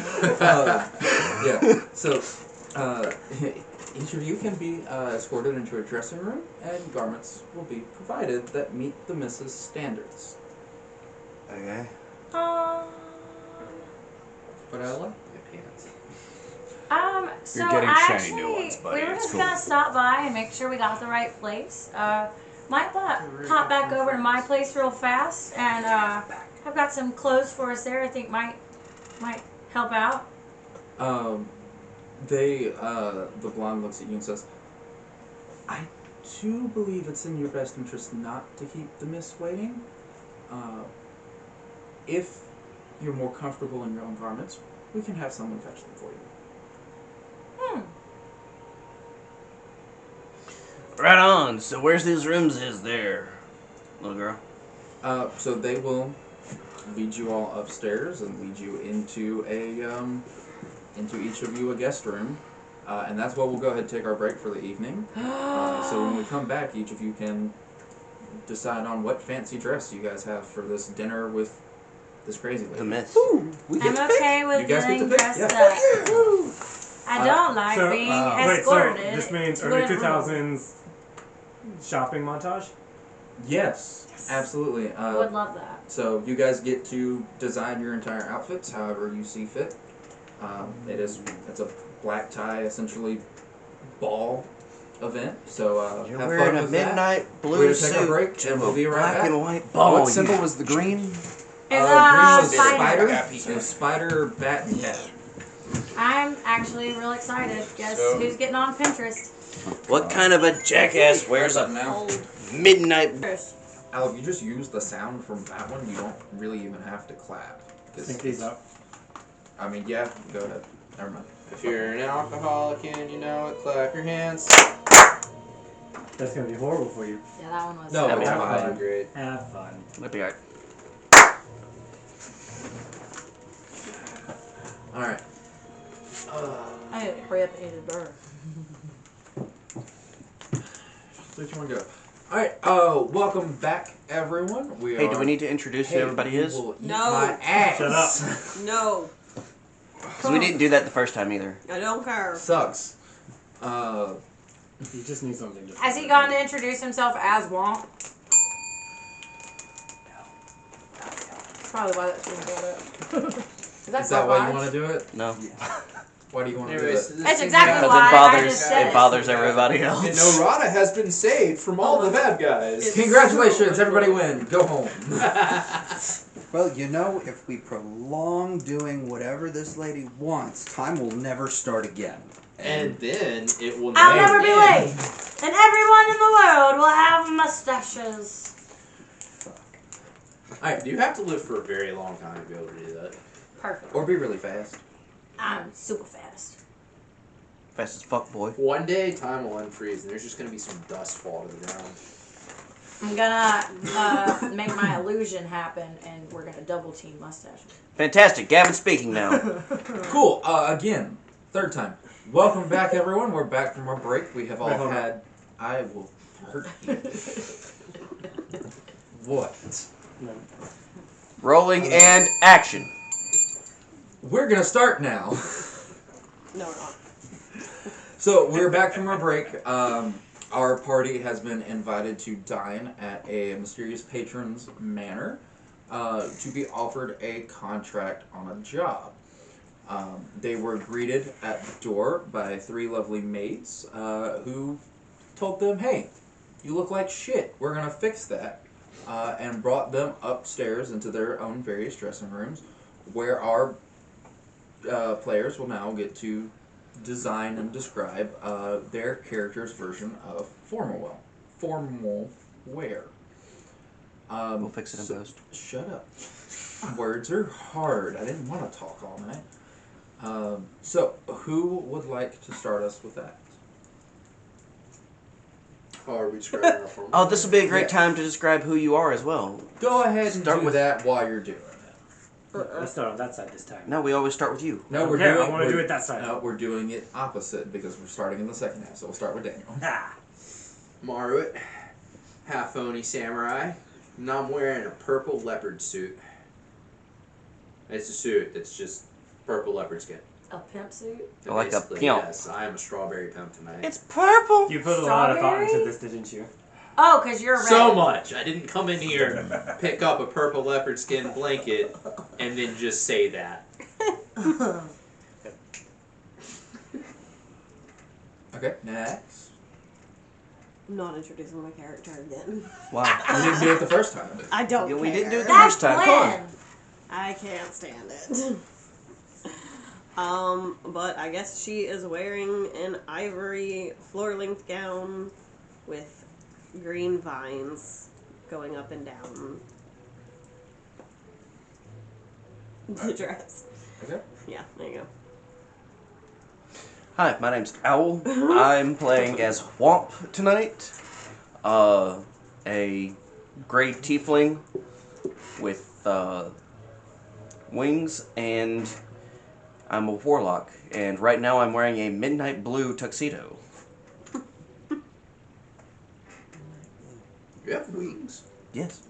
Yeah. So each of you can be escorted into a dressing room, and garments will be provided that meet the missus' standards. Okay. But I like My pants. So You're getting I shiny actually, new ones, buddy. we were It's just cool. gonna stop by and make sure we got the right place. Might pop back over to my place real fast, and I've got some clothes for us there. I think might help out. the blonde looks at you and says, "I do believe it's in your best interest not to keep the miss waiting. If you're more comfortable in your own garments, we can have someone fetch them for you." Right on. So where's these rooms is there, little girl? So they will lead you all upstairs and lead you into into each of you a guest room, and that's where we'll go ahead and take our break for the evening. So when we come back, each of you can decide on what fancy dress you guys have for this dinner with this crazy lady. The myth. I'm okay with You guys get to getting pick? dressed Yeah. up. I don't like So, being wait, so escorted. this means It's early good rules. 2000s shopping montage? Yes, absolutely. Would love that. So you guys get to design your entire outfits however you see fit. It's a black tie, essentially ball event. So You're have wearing fun a with that. midnight We're blue gonna take a suit break to and we'll be a right black back. and white ball. what symbol was the green? It's Green was spider. spider. Spider, bat, and cat. I'm actually real excited. Guess So- who's getting on Pinterest? What kind of a jackass wears a now? midnight? Al, if you just use the sound from that one, you don't really even have to clap. 'Cause Sync these up. I mean, yeah, go ahead. Never mind. If you're an alcoholic and you know it, clap your hands. That's gonna be horrible for you. Yeah, that one was. No, That'd be it's have fine. fun. Great. Have fun. That'd be alright. Alright. I need to hurry up and eat a burger. Where'd you want to go? Alright, welcome back, everyone. Hey, do we need to introduce who everybody is? Will eat No. My ass. Shut up. No, Because we didn't do that the first time either. I don't care. Sucks. You just need something to. Has he gotten to introduce himself as Womp? That's probably why that's being brought up. Is that why you want to do it? No. Why do you want to do Anyways, it? this That's thing exactly has- Because why it I bothers just said it bothers everybody else. And Norada has been saved from all the bad guys. Congratulations, everybody win. Go home. Well, you know, if we prolong doing whatever this lady wants, time will never start again. And then it will I'll never be end. late, and everyone in the world will have mustaches. Alright, You have to live for a very long time to be able to do that. Perfect. or be really fast. I'm super fast. Fast as fuck, boy. One day, time will unfreeze, and there's just going to be some dust fall to the ground. I'm gonna make my illusion happen, and we're gonna double team mustaches. Fantastic. Gavin speaking now. Cool. Again, third time. Welcome back, everyone. We're back from our break. We have all Wait, hold on. had. I will hurt you. What? No. Rolling and action. We're gonna start now. No, we're not. So we're back from our break. Our party has been invited to dine at a mysterious patron's manor to be offered a contract on a job. They were greeted at the door by three lovely maids who told them, "Hey, you look like shit. We're gonna fix that," and brought them upstairs into their own various dressing rooms, where our players will now get to design and describe their character's version of formal wear. We'll fix it in post. Shut up. Words are hard. I didn't want to talk all night. So, who would like to start us with that? Oh, are we describing our form? Oh, this would be a great Yeah. time to describe who you are as well. Go ahead and Start do with- that while you're doing it. Let's start on that side this time. No, we always start with you. No, we're Okay, I doing. wanna we're- do it that side. No, we're doing it opposite because we're starting in the second half. So we'll start with Daniel. Ah. Marwit, half Oni samurai, and I'm wearing a purple leopard suit. It's a suit that's just purple leopard skin. A pimp suit? And Like a basically, pimp. Yes, I am a strawberry pimp tonight. It's purple. You put a lot of thought into Strawberry? this, didn't you? Oh, because you're red. so much. I didn't come in here, pick up a purple leopard skin blanket, and then just say that. Okay, next. I'm not introducing my character again. Wow. We didn't do it the first time. I don't Yeah, care. we didn't do it the That's first time. Come on. Glenn. I can't stand it. But I guess she is wearing an ivory floor-length gown with green vines going up and down the dress. Okay. Yeah, there you go. Hi, my name's Owl. I'm playing as Womp tonight. A gray tiefling with wings, and I'm a warlock. And right now I'm wearing a midnight blue tuxedo. You have wings. Yes.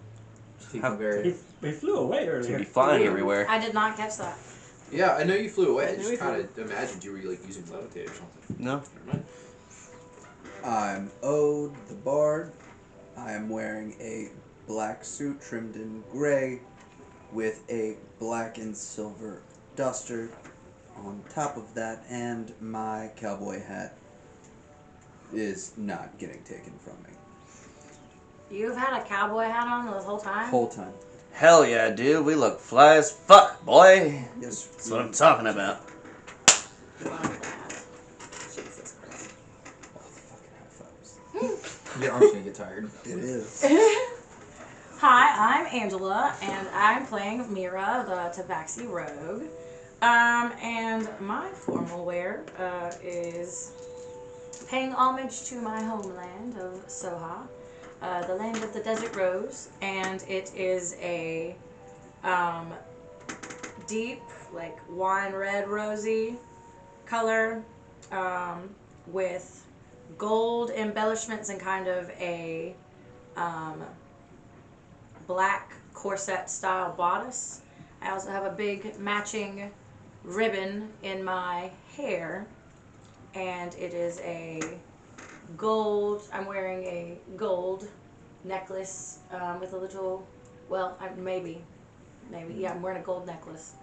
Teeth very. He flew away To earlier. be flying everywhere. I did not catch that. Yeah, I know you flew away. I I know just we kind of imagined you were like using levitate or something. No. Never mind. I'm Ode the Bard. I am wearing a black suit trimmed in gray with a black and silver duster on top of that, and my cowboy hat is not getting taken from me. You've had a cowboy hat on this whole time? Whole time. Hell yeah, dude. We look fly as fuck, boy. Yes. That's what I'm talking about. Jesus Christ. Oh, fucking high fives. Your arm's gonna get tired. It is. Hi, I'm Angela, and I'm playing Mira, the Tabaxi Rogue. And my formal wear is paying homage to my homeland of Soha, the land of the Desert Rose, and it is a deep, like wine red rosy color with gold embellishments and kind of a black corset style bodice. I also have a big matching ribbon in my hair, and it is a gold, I'm wearing a gold necklace with a little, well, maybe, yeah, I'm wearing a gold necklace.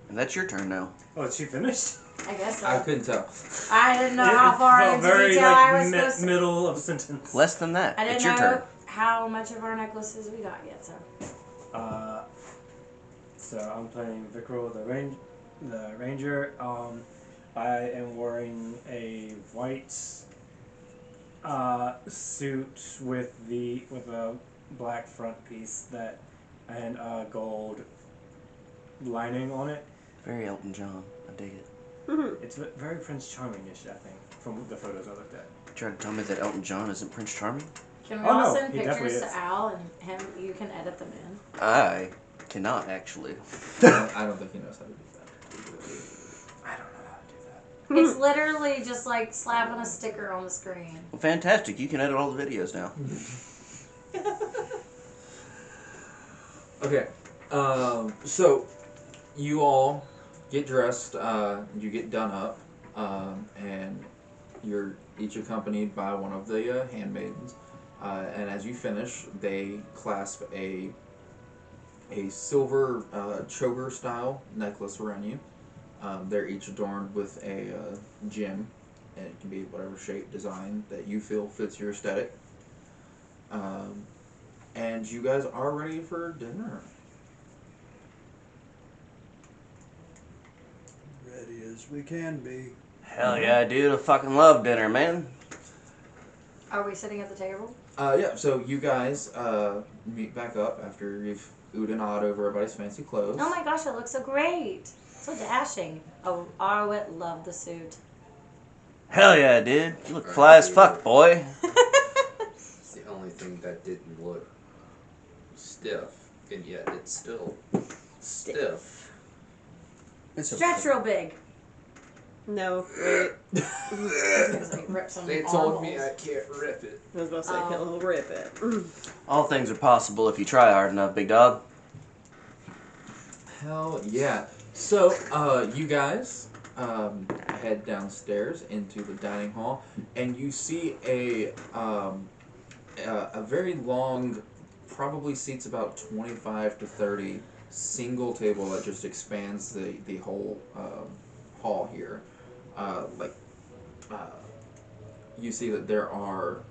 And that's your turn now. Oh, is she finished? I guess so. I couldn't tell. I didn't know how far felt into very detail I was supposed to. middle of sentence. Less than that. I didn't It's your know turn. how much of our necklaces we got yet, so. So I'm playing Vikral the ranger. I am wearing a white suit with a black front piece and a gold lining on it. Very Elton John. I dig it. It's very Prince Charming-ish, I think, from the photos I looked at. You trying to tell me that Elton John isn't Prince Charming? Can we Oh, all no, send he definitely pictures is. to Al and him? You can edit them in. I cannot actually. I don't think he knows how to do that. I don't know how to do that. It's literally just like slapping a sticker on the screen. Well, fantastic. You can edit all the videos now. Okay. So you all get dressed, you get done up, and you're each accompanied by one of the handmaidens. And as you finish, they clasp a silver choker style necklace around you. They're each adorned with a gem, and it can be whatever shape, design that you feel fits your aesthetic. And you guys are ready for dinner. Ready as we can be. Hell yeah, dude. I fucking love dinner, man. Are we sitting at the table? Yeah, so you guys meet back up after you've oohed and awed over everybody's fancy clothes. Oh my gosh, it looks so great. So dashing. Oh, Arwit loved the suit. Hell yeah, dude. You look fly as fuck, boy. It's the only thing that didn't look stiff, and yet it's still stiff. It's Stretch real big. No, wait. Because it rips on They the told me armholes. I can't rip it. I was about to say, he'll rip it. All things are possible if you try hard enough, big dog. Hell yeah. So, you guys head downstairs into the dining hall, and you see a very long, probably seats about 25 to 30, single table that just expands the whole hall here. You see that there are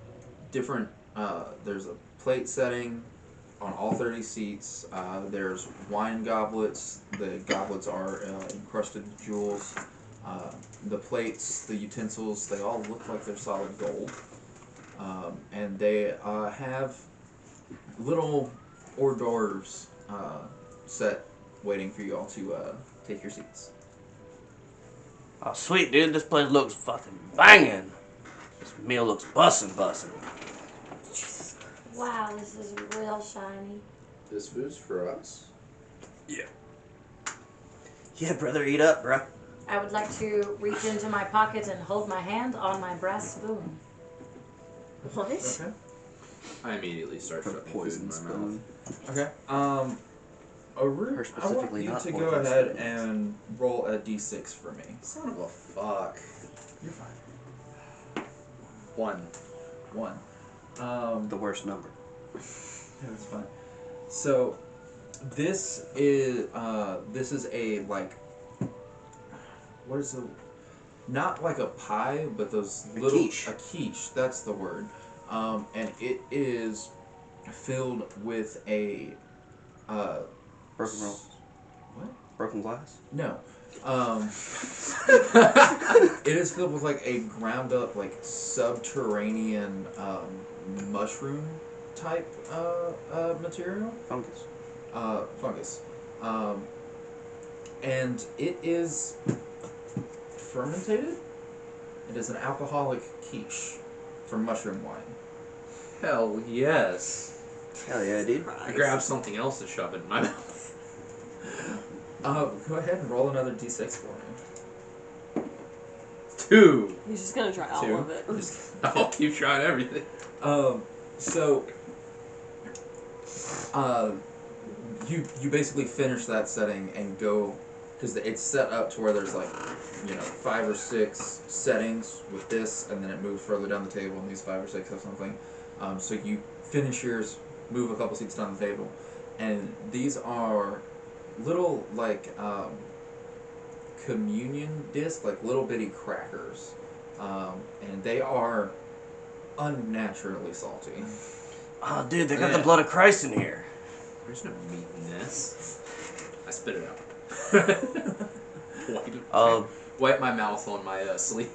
different, there's a plate setting on all 30 seats. There's wine goblets. The goblets are encrusted with jewels. The plates, the utensils, they all look like they're solid gold. And they have little hors d'oeuvres set waiting for you all to take your seats. Oh, sweet, dude. This place looks fucking banging. This meal looks bussin'. Wow, this is real shiny. This food's for us. Yeah, brother, eat up, bro. I would like to reach into my pocket and hold my hand on my brass spoon. What? Okay. I immediately start Put a shoving food in poison my spoon. mouth. Okay. Her Arut, I want specifically you not to go poison ahead spoons. and roll a d6 for me. Son of a fuck. You're fine. 1. 1. The worst number. That's fine. So, this is a like, what is it? Not like a pie, but those little quiche. A quiche. That's the word. And it is filled with a Broken roll. What? Broken glass. No. It is filled with like a ground up like subterranean mushroom type material. Fungus. Fungus. And it is fermented. It is an alcoholic quiche from mushroom wine. Hell yes. Hell yeah, dude. I grabbed something else to shove in my mouth. Go ahead and roll another d6 for me. 2. He's just gonna try all 2. of it. I'll keep trying everything. So, you basically finish that setting and go, because it's set up to where there's like, 5 or 6 settings with this, and then it moves further down the table, and these 5 or 6 have something. So you finish yours, move a couple seats down the table, and these are little like communion discs, like little bitty crackers, and they are unnaturally salty. Oh, dude, they got the blood of Christ in here. There's no meat in this. I spit it out. Wipe my mouth on my sleeve.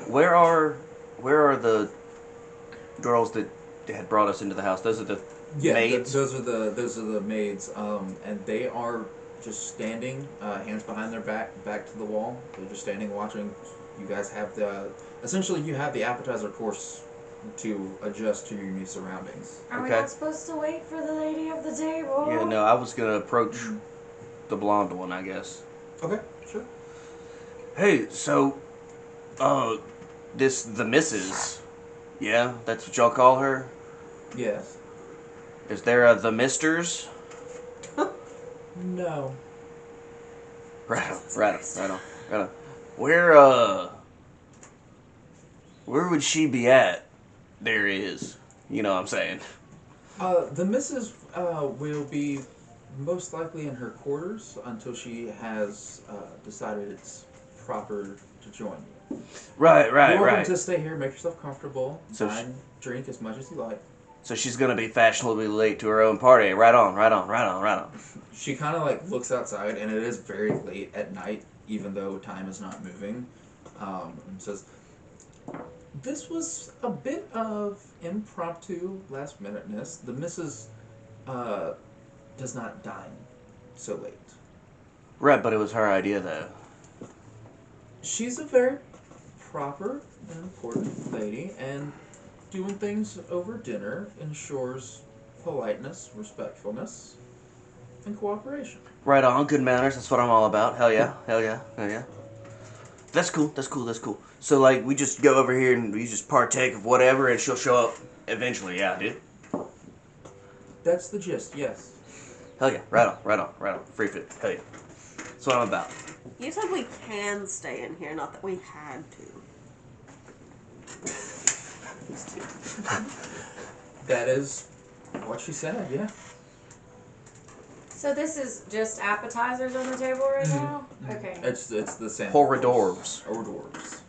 Where are the girls that had brought us into the house? Those are the maids. Those are the maids, and they are just standing, hands behind their back to the wall. They're just standing watching. You guys have essentially you have the appetizer course to adjust to your new surroundings. Are we Okay. not supposed to wait for the lady of the table? Yeah, no, I was gonna approach the blonde one, I guess. Okay, sure. Hey, so, the missus, yeah, that's what y'all call her? Yes. Is there a the misters? No. Right on. Where would she be at? There is. You know what I'm saying? The missus will be most likely in her quarters until she has decided it's proper to join you. Right. You're welcome to stay here, make yourself comfortable, So dine, drink as much as you like. So she's gonna be fashionably late to her own party. Right on. She kind of like looks outside, and it is very late at night, even though time is not moving. And says, "This was a bit of impromptu, last-minuteness. The missus does not dine so late. Right, but it was her idea though. She's a very proper and important lady, and doing things over dinner ensures politeness, respectfulness, and cooperation." Right on, good manners. That's what I'm all about. Hell yeah. That's cool. So like, we just go over here and we just partake of whatever, and she'll show up eventually. Yeah, dude. That's the gist. Yes. Hell yeah. Right on. Free food. Hell yeah. That's what I'm about. You said we can stay in here, not that we had to. That is what she said. Yeah. So this is just appetizers on the table right now? Okay. It's the same. Hors d'oeuvres. Hors d'oeuvres.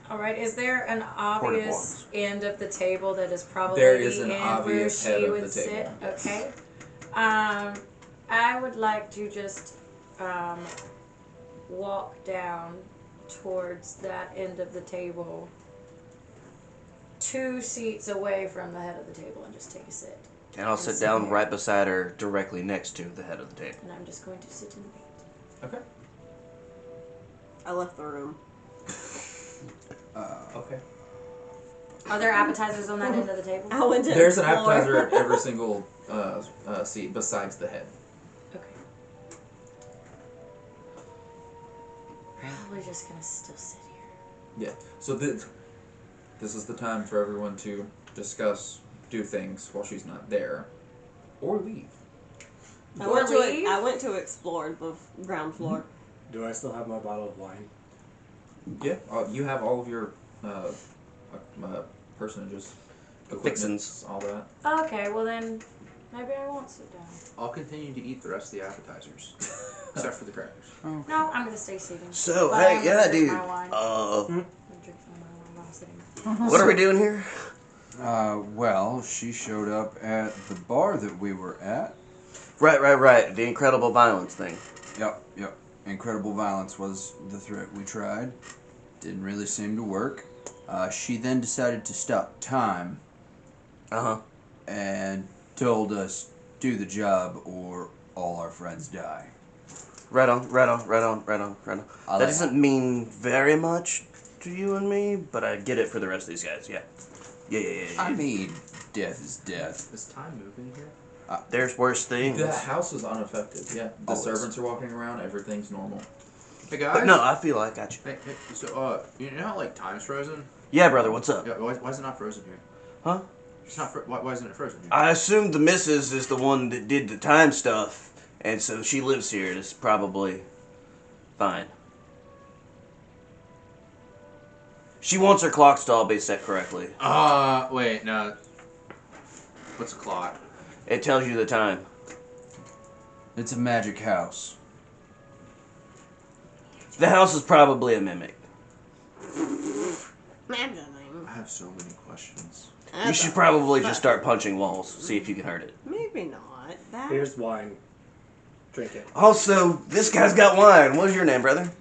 Alright, is there an obvious end of the table that is probably There is the an end obvious where head she of would the sit? table. Okay. I would like to just walk down towards that end of the table, 2 seats away from the head of the table, and just take a sit. And I'll sit down right beside her, directly next to the head of the table. And I'm just going to sit and wait. Okay. I left the room. Okay. Are there appetizers on that end of the table? I went to There's an explore. appetizer at every single seat besides the head. Okay. Probably just gonna still sit here. Yeah. So this is the time for everyone to discuss, do things while she's not there, or leave. I Or leave? went to explore the ground floor. Do I still have my bottle of wine? Yeah. You have all of your a personages, Fixins. equipments, all that. Okay, well then, maybe I won't sit down. I'll continue to eat the rest of the appetizers, except for the crackers. No, I'm gonna stay seated. So, But I hey, am yeah, gonna drink dude. my wine. I'm drinking my wine while I'm sitting. What are we doing here? Well, she showed up at the bar that we were at. Right. The incredible violence thing. Yep. Incredible violence was the threat we tried. Didn't really seem to work. She then decided to stop time Uh-huh. and told us, do the job or all our friends die. Right on. I That like- doesn't mean very much to you and me, but I get it for the rest of these guys, yeah. Yeah. I mean, death is death. Is time moving here? There's worse things. The house is unaffected. Yeah, the Always. servants are walking around. Everything's normal. Hey guys. But no, I feel like I got you. Hey, so you know how like time's frozen? Yeah, brother, what's up? Yeah. Why is it not frozen here? Huh? It's not. Why isn't it frozen here? I assumed the missus is the one that did the time stuff, and so she lives here. It's probably fine. She wants her clocks to all be set correctly. Wait, no. What's a clock? It tells you the time. It's a magic house. The house is probably a mimic. I have so many questions. You should probably just start punching walls, see if you can hurt it. Maybe not. That. Here's wine. Drink it. Also, this guy's got wine. What's your name, brother?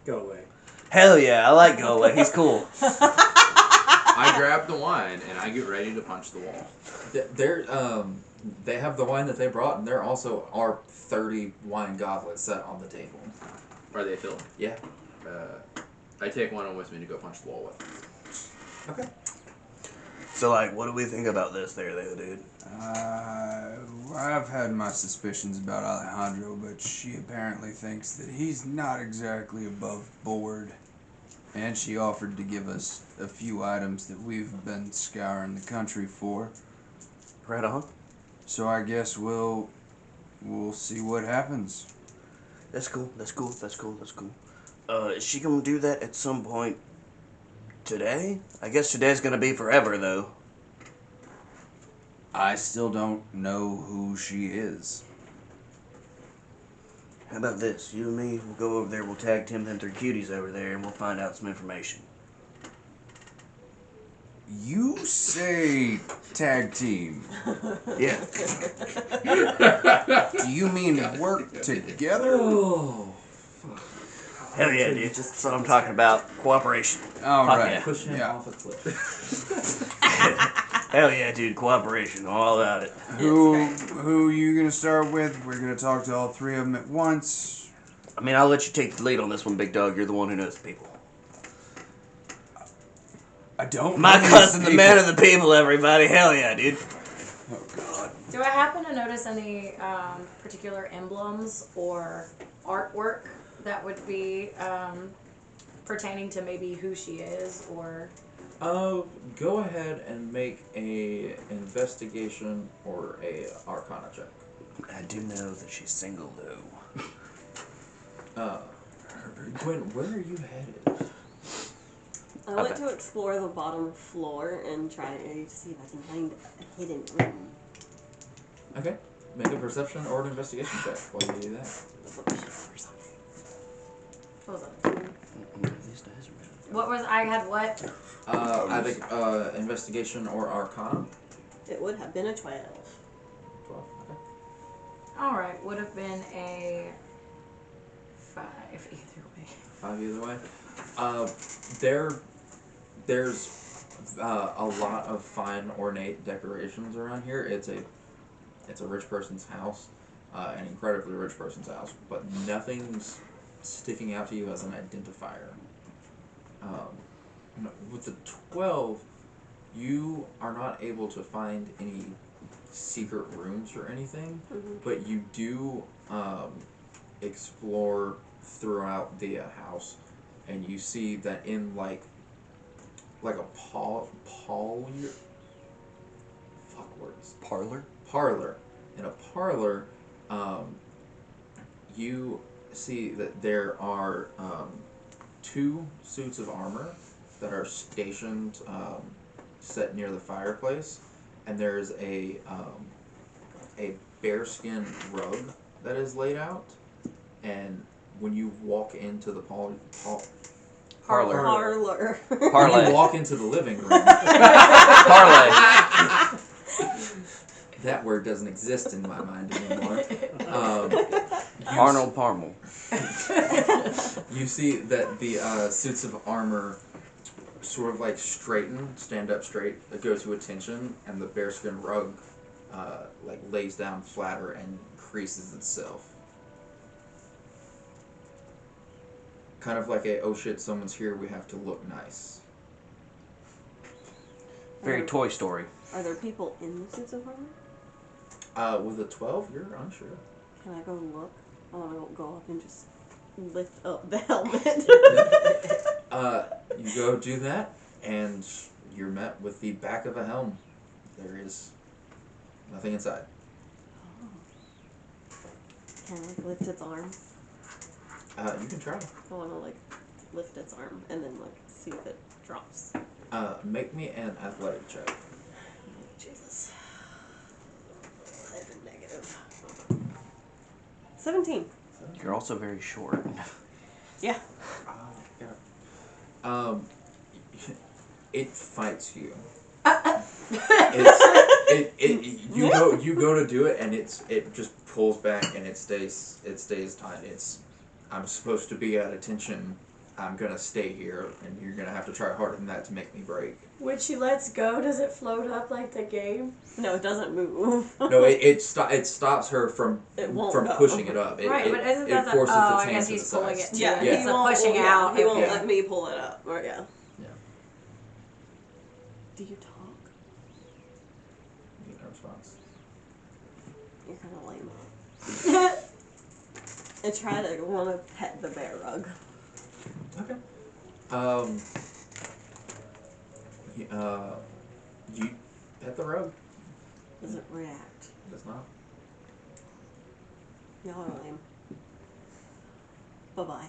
Go away. Hell yeah, I like Go Away. He's cool. I grab the wine and I get ready to punch the wall. They have the wine that they brought, and there also are 30 wine goblets set on the table. Are they filled? Yeah. I take one with me to go punch the wall with. Okay. So, like, what do we think about this there, though, dude? I've had my suspicions about Alejandro, but she apparently thinks that he's not exactly above board. And she offered to give us a few items that we've been scouring the country for. Right on. So I guess we'll see what happens. That's cool. Is she gonna do that at some point today? I guess today's gonna be forever, though. I still don't know who she is. How about this? You and me, we'll go over there, we'll tag Tim them three cuties over there, and we'll find out some information. You say tag team. Yeah. Do you mean work together? Hell yeah, dude. That's what I'm talking about. Cooperation. All Fuck right. yeah. Push him Yeah. off a cliff. Hell yeah, dude. Cooperation. All about it. Who you gonna start with? We're gonna talk to all three of them at once. I mean, I'll let you take the lead on this one, big dog. You're the one who knows the people. I don't. My know these cousin, the people. man of the people, everybody. Hell yeah, dude. Oh God. Do I happen to notice any particular emblems or artwork that would be pertaining to maybe who she is or? Go ahead and make a investigation or a arcana check. I do know that she's single, though. Gwen, where are you headed? I want to explore the bottom floor and try to see if I can find a hidden room. Okay. Make a perception or an investigation check while you do that. What was it? What was I had what? I think investigation or arcana. It would have been a 12. 12. Okay. All right, would have been a 5 either way. 5 either way. There's a lot of fine ornate decorations around here. It's a rich person's house, an incredibly rich person's house, but nothing's sticking out to you as an identifier. With the 12, you are not able to find any secret rooms or anything, but you do explore throughout the house, and you see that in like a parlor. In a parlor, you see that there are 2 suits of armor that are stationed, set near the fireplace, and there's a bearskin rug that is laid out, and when you walk into the Parlor. Parlor. when you Parlay. walk into the living room, Parlay. that word doesn't exist in my mind anymore. Arnold Parmel. You see that the suits of armor sort of like straighten, stand up straight, go to attention, and the bearskin rug like lays down flatter and creases itself. Kind of like a, oh shit, someone's here, we have to look nice. Very Toy Story. Are there people in the suits of armor? With a 12, you're unsure. Can I go look? I want to go up and just lift up the helmet. You go do that, and you're met with the back of a helm. There is nothing inside. Can I like lift its arm? You can try. I want to like lift its arm and then like see if it drops. Make me an athletic check. Jesus. I have a negative. 17. You're also very short. Yeah. It fights you. You go to do it, and it just pulls back, and it stays tight. I'm supposed to be at attention. I'm gonna stay here, and you're gonna have to try harder than that to make me break. When she lets go, does it float up like the game? No, it doesn't move. No, it stops her from It won't from go. pushing it up. Right, it, but isn't it that the... forces Oh, its I hand guess to he's the pulling sides. it too. Yeah, It's he a won't, pushing yeah, out. He won't Yeah. let me pull it up. Or yeah. Yeah. Do you talk? You get no response. You're kind of lame. I try to want to pet the bear rug. Okay. You pet the rug? Does it react? It does not. Y'all are lame. Bye-bye.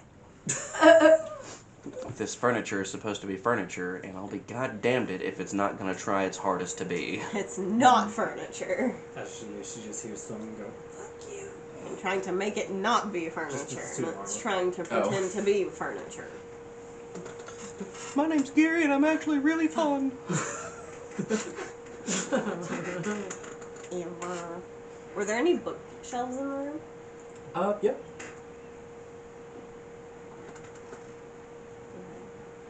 This furniture is supposed to be furniture, and I'll be goddamned it if it's not gonna try its hardest to be. It's not furniture. Actually, she just hears someone go, "Fuck you." I'm trying to make it not be Just furniture. the suit It's armor. trying to pretend to be furniture. My name's Gary, and I'm actually really fun. Were there any bookshelves in the room? Yeah.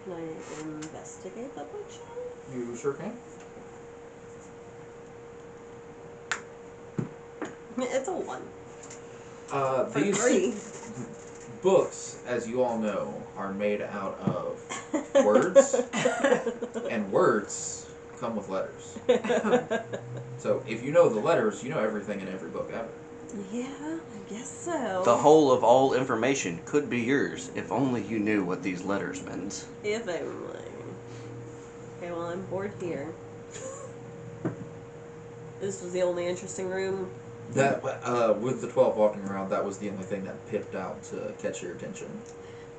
Can I investigate the bookshelf? You sure can. It's a 1. For These 3. books, as you all know, are made out of words, and words come with letters. So if you know the letters, you know everything in every book ever. Yeah, I guess so. The whole of all information could be yours if only you knew what these letters meant. If only. Okay, well, I'm bored here. This was the only interesting room. That with the 12 walking around, that was the only thing that pipped out to catch your attention.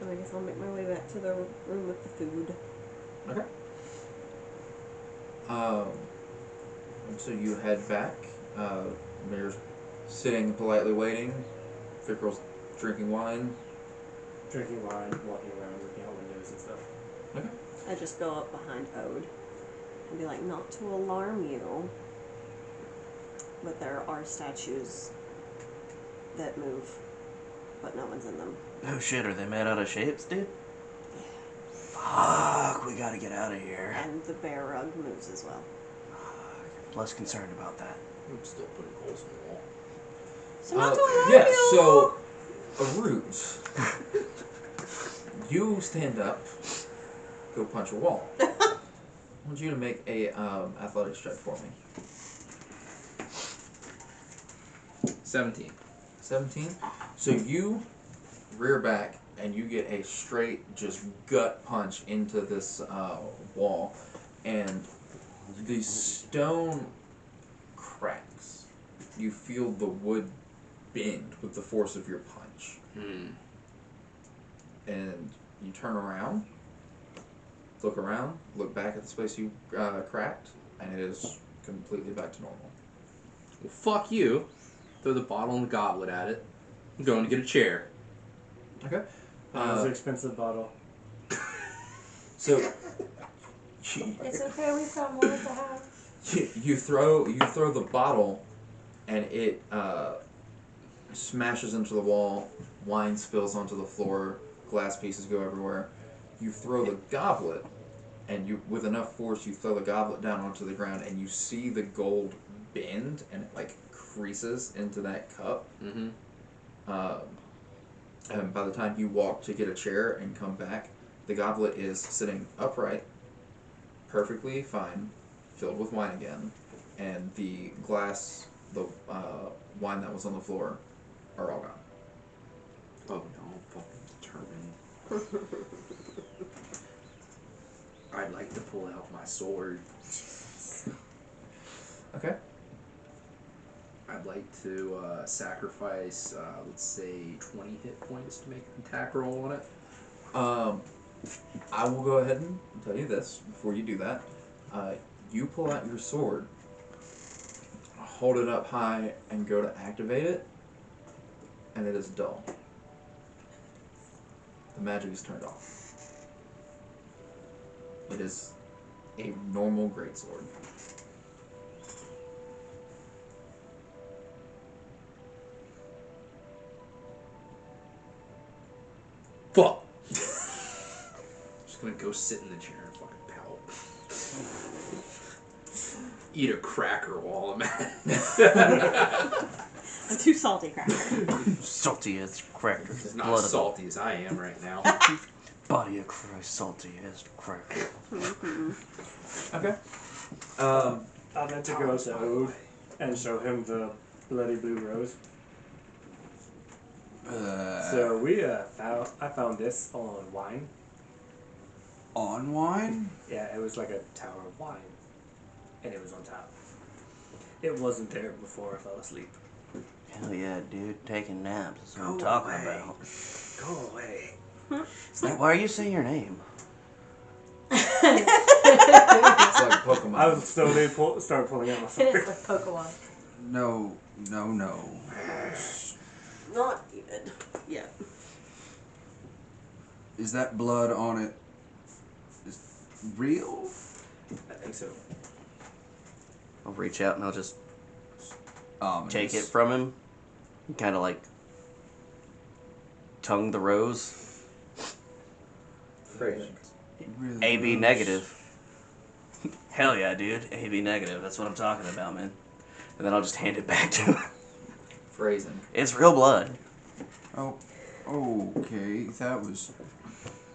So I guess I'll make my way back to the room with the food. Okay. And so you head back. Mayor's sitting politely waiting. Fickrel's drinking wine. Drinking wine, walking around, looking out windows and stuff. Okay. I just go up behind Ode and be like, not to alarm you, but there are statues that move, but no one's in them. Oh shit, are they made out of shapes, dude? Fuck, we gotta get out of here. And the bear rug moves as well. Less concerned about that. I'm still putting holes in the wall. So not to alarm Yeah, you! so, Arut, you stand up, go punch a wall. I want you to make a athletics check for me. 17. 17. So you rear back and you get a straight, just gut punch into this wall, and the stone cracks. You feel the wood bend with the force of your punch. And you turn around, look around, look back at the space you cracked, and it is completely back to normal. Well, fuck you. Throw the bottle and the goblet at it. I'm going to get a chair. Okay. That was an expensive bottle. So It's okay, we found more at the house. you throw the bottle, and it smashes into the wall. Wine spills onto the floor. Glass pieces go everywhere. You throw the goblet, and you, with enough force, you throw the goblet down onto the ground, and you see the gold bend and it like creases into that cup. Mm-hmm. And by the time you walk to get a chair and come back, the goblet is sitting upright, perfectly fine, filled with wine again, and the glass, the wine that was on the floor, are all gone. Oh no, fucking determined. I'd like to pull out my sword. Okay. I'd like to sacrifice, let's say, 20 hit points to make an attack roll on it. I will go ahead and tell you this before you do that. You pull out your sword, hold it up high, and go to activate it, and it is dull. The magic is turned off. It is a normal greatsword. Fuck! Just gonna go sit in the chair and fucking pout. Eat a cracker while I'm at it. A too salty cracker. Salty as cracker. It's not Blood as of salty as I am right now. Body of Christ, salty as cracker. Okay. I meant to go to Ode and show him the bloody blue rose. So we I found this on wine. On wine? Yeah, it was like a tower of wine, and it was on top. It wasn't there before I fell asleep. Hell yeah, dude. Taking naps. That's what I'm Go talking away. about. Go away. Like, why are you saying your name? It's like Pokemon. I was slowly start pulling out my sword. It's like Pokemon. No. Not even. Yeah. Is that blood on it real? I think so. I'll reach out and I'll just Ominous. take it from him. Kind of like tongue the rose. Phrasing. It really AB grows. negative. Hell yeah, dude. AB negative. That's what I'm talking about, man. And then I'll just hand it back to him. Phrasing. It's real blood. Oh, okay. That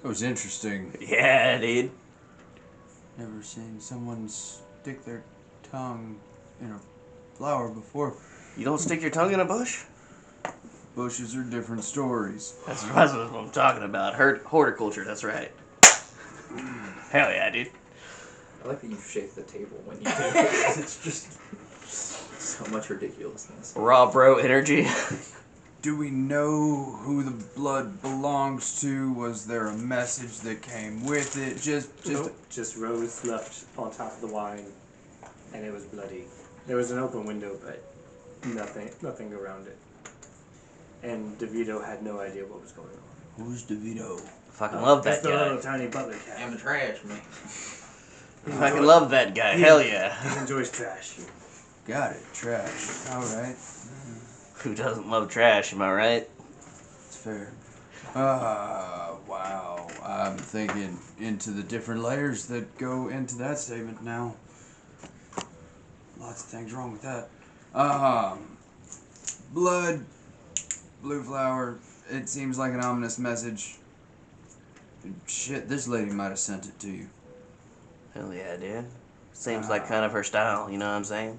was interesting. Yeah, dude. Never seen someone stick their tongue in a flower before. You don't stick your tongue in a bush? Bushes are different stories. That's what I'm talking about. Horticulture, that's right. Hell yeah, dude. I like that you shake the table when you do it. It's just so much ridiculousness. Raw bro energy. Do we know who the blood belongs to? Was there a message that came with it? Just rose left on top of the wine, and it was bloody. There was an open window, but nothing around it. And DeVito had no idea what was going on. Who's DeVito? Fucking love that That's the little guy. tiny butler cat. I'm the trash man. Fucking love that guy. Hell yeah. He enjoys trash. Got it. Trash. Alright. Who doesn't love trash, am I right? It's fair. Wow. I'm thinking into the different layers that go into that statement now. Lots of things wrong with that. Blood, blue flower, it seems like an ominous message. Shit, this lady might have sent it to you. Hell yeah, dude. Seems like kind of her style, you know what I'm saying?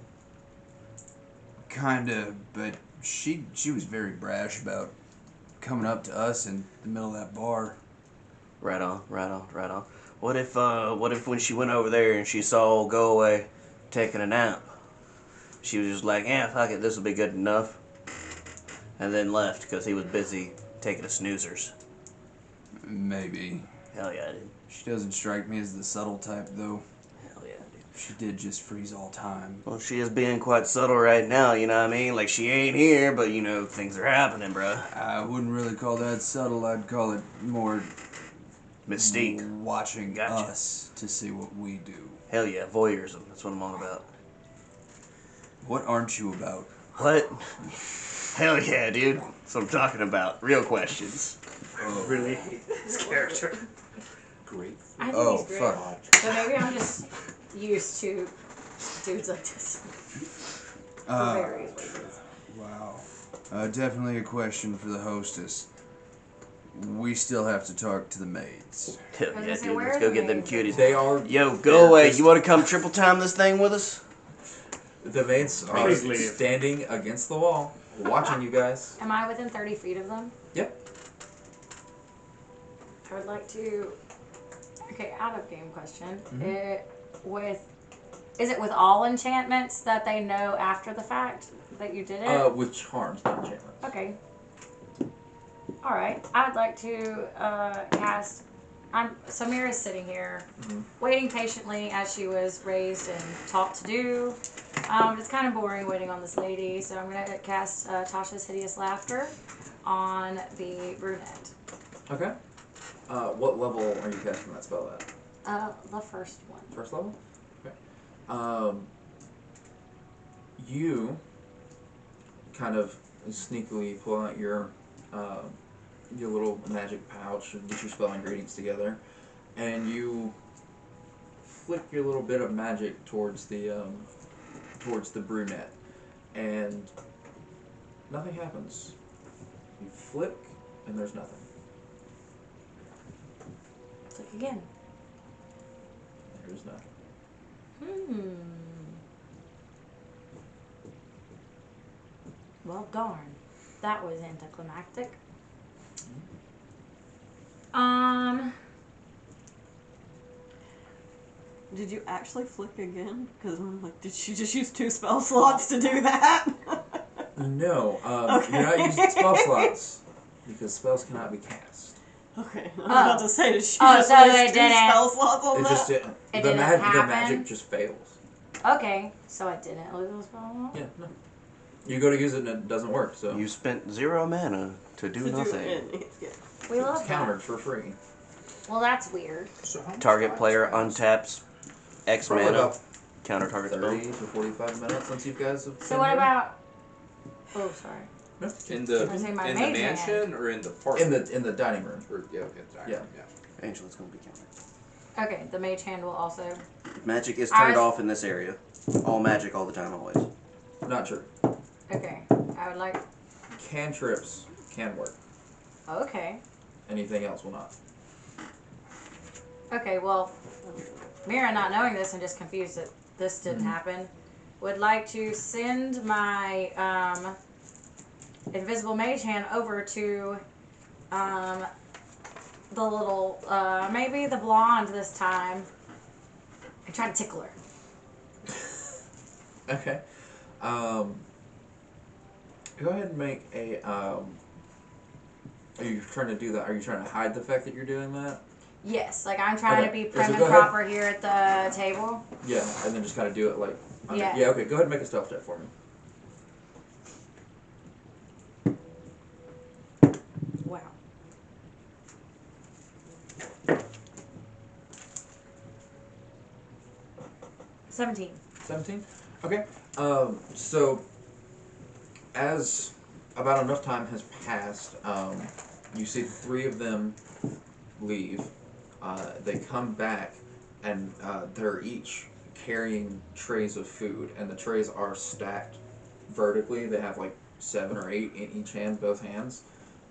Kinda, but she was very brash about coming up to us in the middle of that bar. Right on. What if when she went over there and she saw old Go Away taking a nap, she was just like, yeah, fuck it, this will be good enough. And then left because he was busy taking a snoozers. Maybe. Hell yeah, dude. She doesn't strike me as the subtle type, though. Hell yeah, dude. She did just freeze all time. Well, she is being quite subtle right now, you know what I mean? Like, she ain't here, but, things are happening, bruh. I wouldn't really call that subtle. I'd call it more Mystique. watching Gotcha. us to see what we do. Hell yeah, voyeurism. That's what I'm on about. What aren't you about? What? Hell yeah, dude. That's what I'm talking about. Real questions. Really hate this character. Great. I think Oh, he's great. fuck. But maybe I'm just used to dudes like this. For various reasons. Wow. Definitely a question for the hostess. We still have to talk to the maids. Hell I was yeah, gonna say, dude. where Let's are go the get them maids? cuties. They are. Yo, they're go away. just- You want to come triple time this thing with us? The maids are Please leave. standing against the wall, watching you guys. Am I within 30 feet of them? Yep. I would like to. Okay, out of game question. Mhm. Is it with all enchantments that they know after the fact that you did it? With charms, not enchantments. Okay. All right. I would like to cast. Samira is sitting here, Mhm. waiting patiently as she was raised and taught to do. It's kind of boring waiting on this lady, so I'm gonna cast Tasha's Hideous Laughter on the brunette. Okay. What level are you casting that spell at? The first one. First level? Okay. You kind of sneakily pull out your little magic pouch and get your spell ingredients together, and you flick your little bit of magic towards the brunette, and nothing happens. You flick, and there's nothing. Click again. There's nothing. Well, darn. That was anticlimactic. Did you actually flick again? Because I'm like, did she just use 2 spell slots to do that? No, Okay. you're not using spell slots because spells cannot be cast. Okay, I was about to say, did she Oh, just so waste they 2 didn't- spell slots on It that? just didn't. It the didn't the happen? magic just fails. Okay, so I didn't lose a spell. Yeah, no. You go to use it and it doesn't work, so You spent 0 mana to do To do nothing. it, yeah. We love it's countered that. for free. Well, that's weird. So how much Target time player has passed? untaps X Probably mana. about Counter target 30 spell. to 45 minutes since you guys have So been what here. about? Oh, sorry. No, In I the was saying my in the mage mansion or in the apartment? in the dining room. Or, yeah, okay, sorry. Yeah. Angela's gonna be countered. Okay, the mage hand will also. Magic is I turned was- off in this area. All magic all the time, always. Not true. Okay, I would like. Cantrips can work. Okay. Anything else will not. Okay, well, Mira, not knowing this and just confused that this didn't happen, would like to send my invisible mage hand over to the little, maybe the blonde this time, and try to tickle her. Okay. Go ahead and make a. Are you trying to do that? Are you trying to hide the fact that you're doing that? Yes, like I'm trying to Okay, be so prim and go ahead. proper here at the table. Yeah, and then just kind of do it like. Under. Yeah. Yeah. Okay. Go ahead and make a stealth check for me. Wow. $17. 17? Okay. So, as about enough time has passed, you see 3 of them leave. They come back, and they're each carrying trays of food, and the trays are stacked vertically. They have like 7 or 8 in each hand, both hands.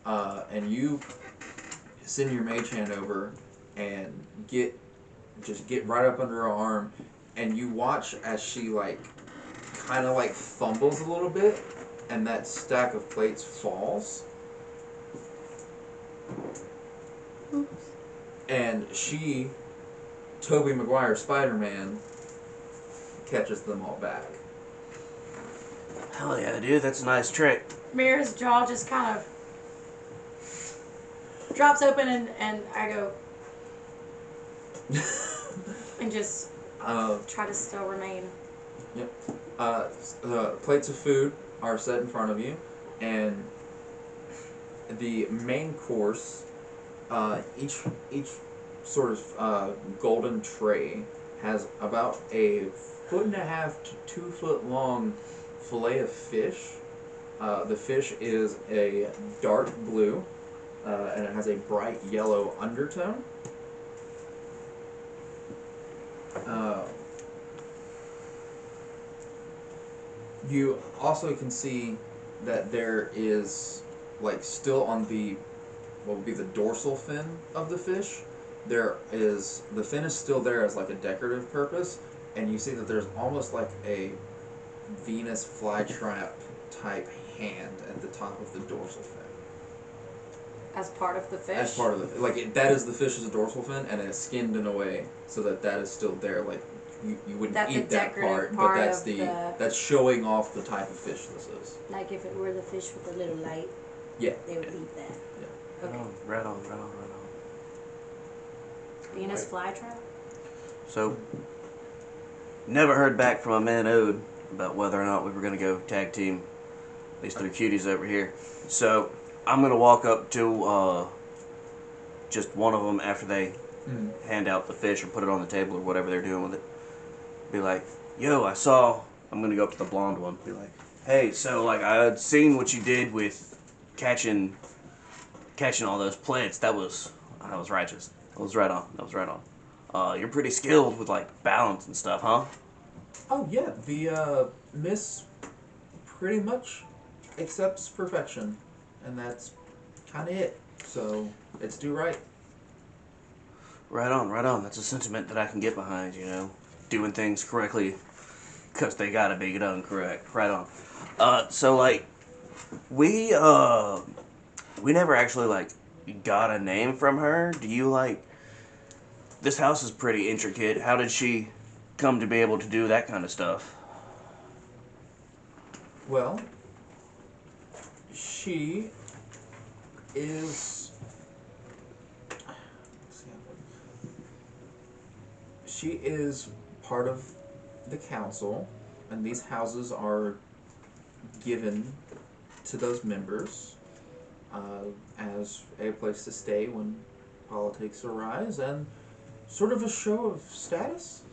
And you send your mage hand over and get right up under her arm, and you watch as she kind of fumbles a little bit, and that stack of plates falls. Oops. And she, Tobey Maguire Spider-Man, catches them all back. Hell yeah, dude. That's a nice trick. Mira's jaw just kind of drops open, and I go, And just try to still remain. Plates of food are set in front of you, and the main course, each sort of golden tray has about a 1.5 to 2 foot long fillet of fish. The fish is a dark blue, and it has a bright yellow undertone. You also can see that there is, like, still on the, what would be the dorsal fin of the fish, the fin is still there as like a decorative purpose, and you see that there's almost like a Venus flytrap type hand at the top of the dorsal fin. As part of the fish? As part of the, like, that is the fish's dorsal fin, and it's skinned in a way so that is still there, like, you wouldn't That's eat a that decorative part, but part that's of the- that's showing off the type of fish this is. Like if it were the fish with a little light, Yeah. they would eat that. Yeah. Okay. Right on, right on, right on. Venus flytrap? So, never heard back from my man Ode about whether or not we were going to go tag team these three cuties over here. So, I'm going to walk up to just one of them after they hand out the fish or put it on the table or whatever they're doing with it. Be like, yo, I'm going to go up to the blonde one. Be like, hey, so like I had seen what you did with catching all those plates. That was righteous. That was right on. You're pretty skilled with like balance and stuff, huh? Oh yeah, the Miss pretty much accepts perfection, and that's kind of it. So it's do right. Right on. That's a sentiment that I can get behind, you know. Doing things correctly because they gotta be done correct. Right on. So like, we never actually like got a name from her. Do you like, this house is pretty intricate. How did she come to be able to do that kind of stuff? Well, she is. She is part of the council, and these houses are given to those members as a place to stay when politics arise, and sort of a show of status.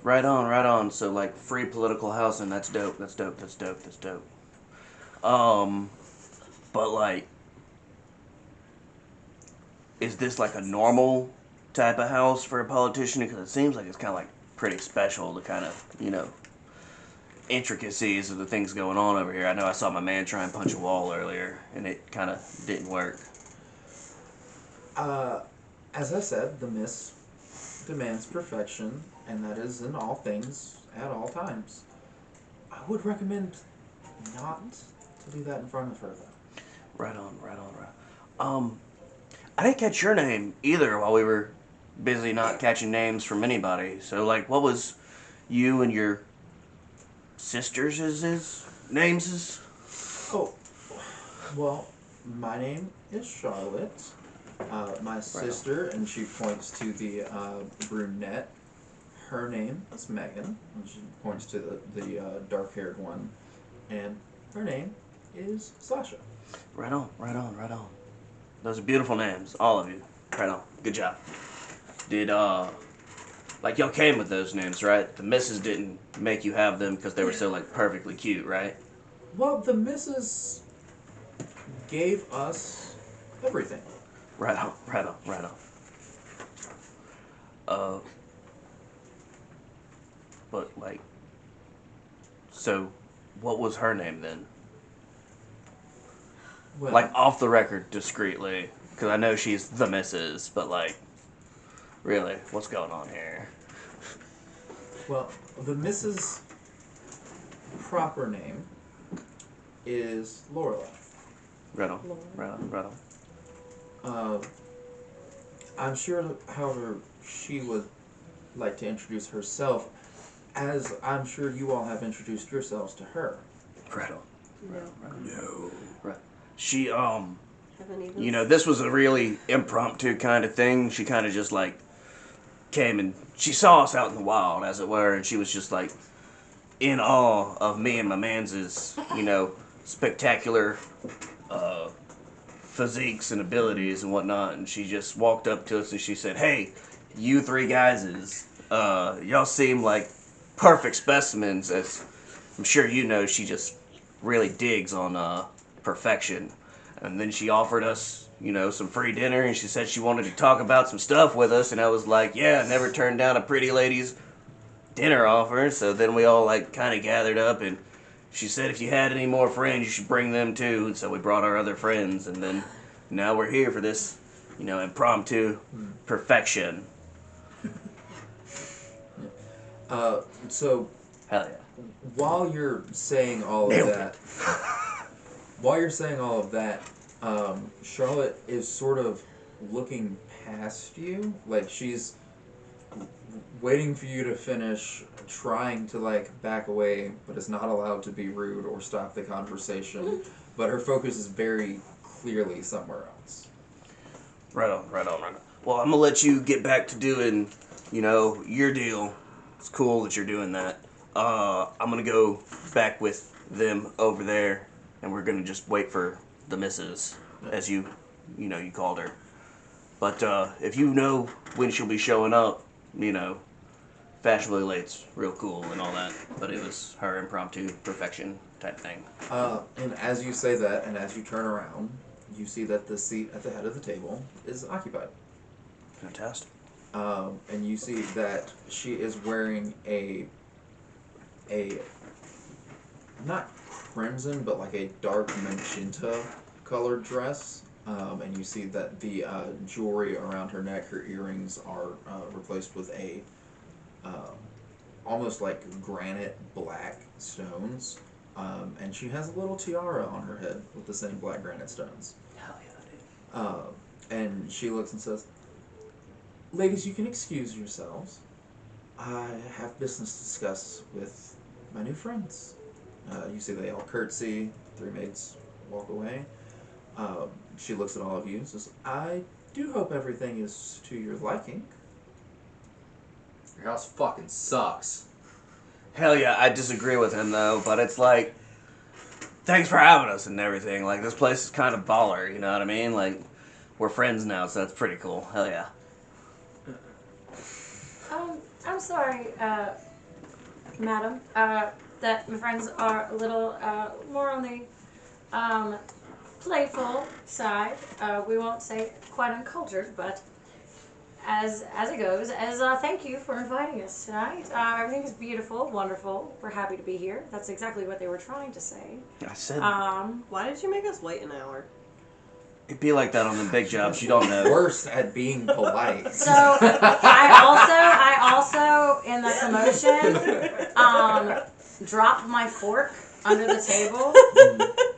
Right on. So like free political housing, that's dope. But like, is this like a normal type of house for a politician? Because it seems like it's kind of like pretty special, the kind of, you know, intricacies of the things going on over here. I know I saw my man try and punch a wall earlier, and it kind of didn't work. As I said, the Miss demands perfection, and that is in all things at all times. I would recommend not to do that in front of her, though. Right on. I didn't catch your name either while we were busy not catching names from anybody. So like, what was you and your sisters' names? Oh, well, my name is Charlotte. My sister, and she points to the brunette, her name is Megan, and she points to the dark-haired one, and her name is Sasha. Right on. Those are beautiful names, all of you. Right on. Good job. Did, like, y'all came with those names, right? The missus didn't make you have them because they were so, like, perfectly cute, right? Well, the missus gave us everything. Right on. But, like, so, what was her name then? Well, Like, off the record, discreetly. Because I know she's the missus, but, like, really, what's going on here? well, the missus' proper name is Lorelei. Right on. I'm sure, however, she would like to introduce herself, as I'm sure you all have introduced yourselves to her. Right on. No. Right. She, Haven't even. you know, this was a really impromptu kind of thing. She kind of just, like, came and she saw us out in the wild, as it were, and she was just like in awe of me and my man's, spectacular physiques and abilities and whatnot. And she just walked up to us and she said, "Hey, you three guys, y'all seem like perfect specimens." As I'm sure you know, she just really digs on perfection. And then she offered us, some free dinner, and she said she wanted to talk about some stuff with us. And I was like, yeah, never turned down a pretty lady's dinner offer. So then we all kind of gathered up, and she said if you had any more friends, you should bring them too. And so we brought our other friends, and then now we're here for this, impromptu perfection. So Hell yeah. while you're saying all of Nailed that, Charlotte is sort of looking past you, like she's waiting for you to finish, trying to back away, but is not allowed to be rude or stop the conversation. But her focus is very clearly somewhere else. Right on. Well, I'm gonna let you get back to doing, your deal. It's cool that you're doing that. I'm gonna go back with them over there, and we're gonna just wait for the missus, as you called her. But if you know when she'll be showing up, fashionably late's real cool and all that. But it was her impromptu perfection type thing. And as you say that, and as you turn around, you see that the seat at the head of the table is occupied. Fantastic. And you see that she is wearing a not crimson, but like a dark magenta colored dress. And you see that the jewelry around her neck, her earrings, are replaced with a almost like granite black stones. And she has a little tiara on her head with the same black granite stones. Hell yeah, dude. And she looks and says, "Ladies, you can excuse yourselves. I have business to discuss with my new friends." You see they all curtsy, three maids walk away. She looks at all of you and says, "I do hope everything is to your liking." Your house fucking sucks. Hell yeah, I disagree with him though, but it's like, thanks for having us and everything. Like, this place is kind of baller, you know what I mean? Like, we're friends now, so that's pretty cool. Hell yeah. I'm sorry, madam, that my friends are a little more on the playful side. We won't say quite uncultured, but as it goes, thank you for inviting us tonight. Everything is beautiful, wonderful. We're happy to be here. That's exactly what they were trying to say. I said Why did you make us wait an hour? it'd be like that on the big jobs, you don't know. Worst at being polite. So I also in the commotion dropped my fork under the table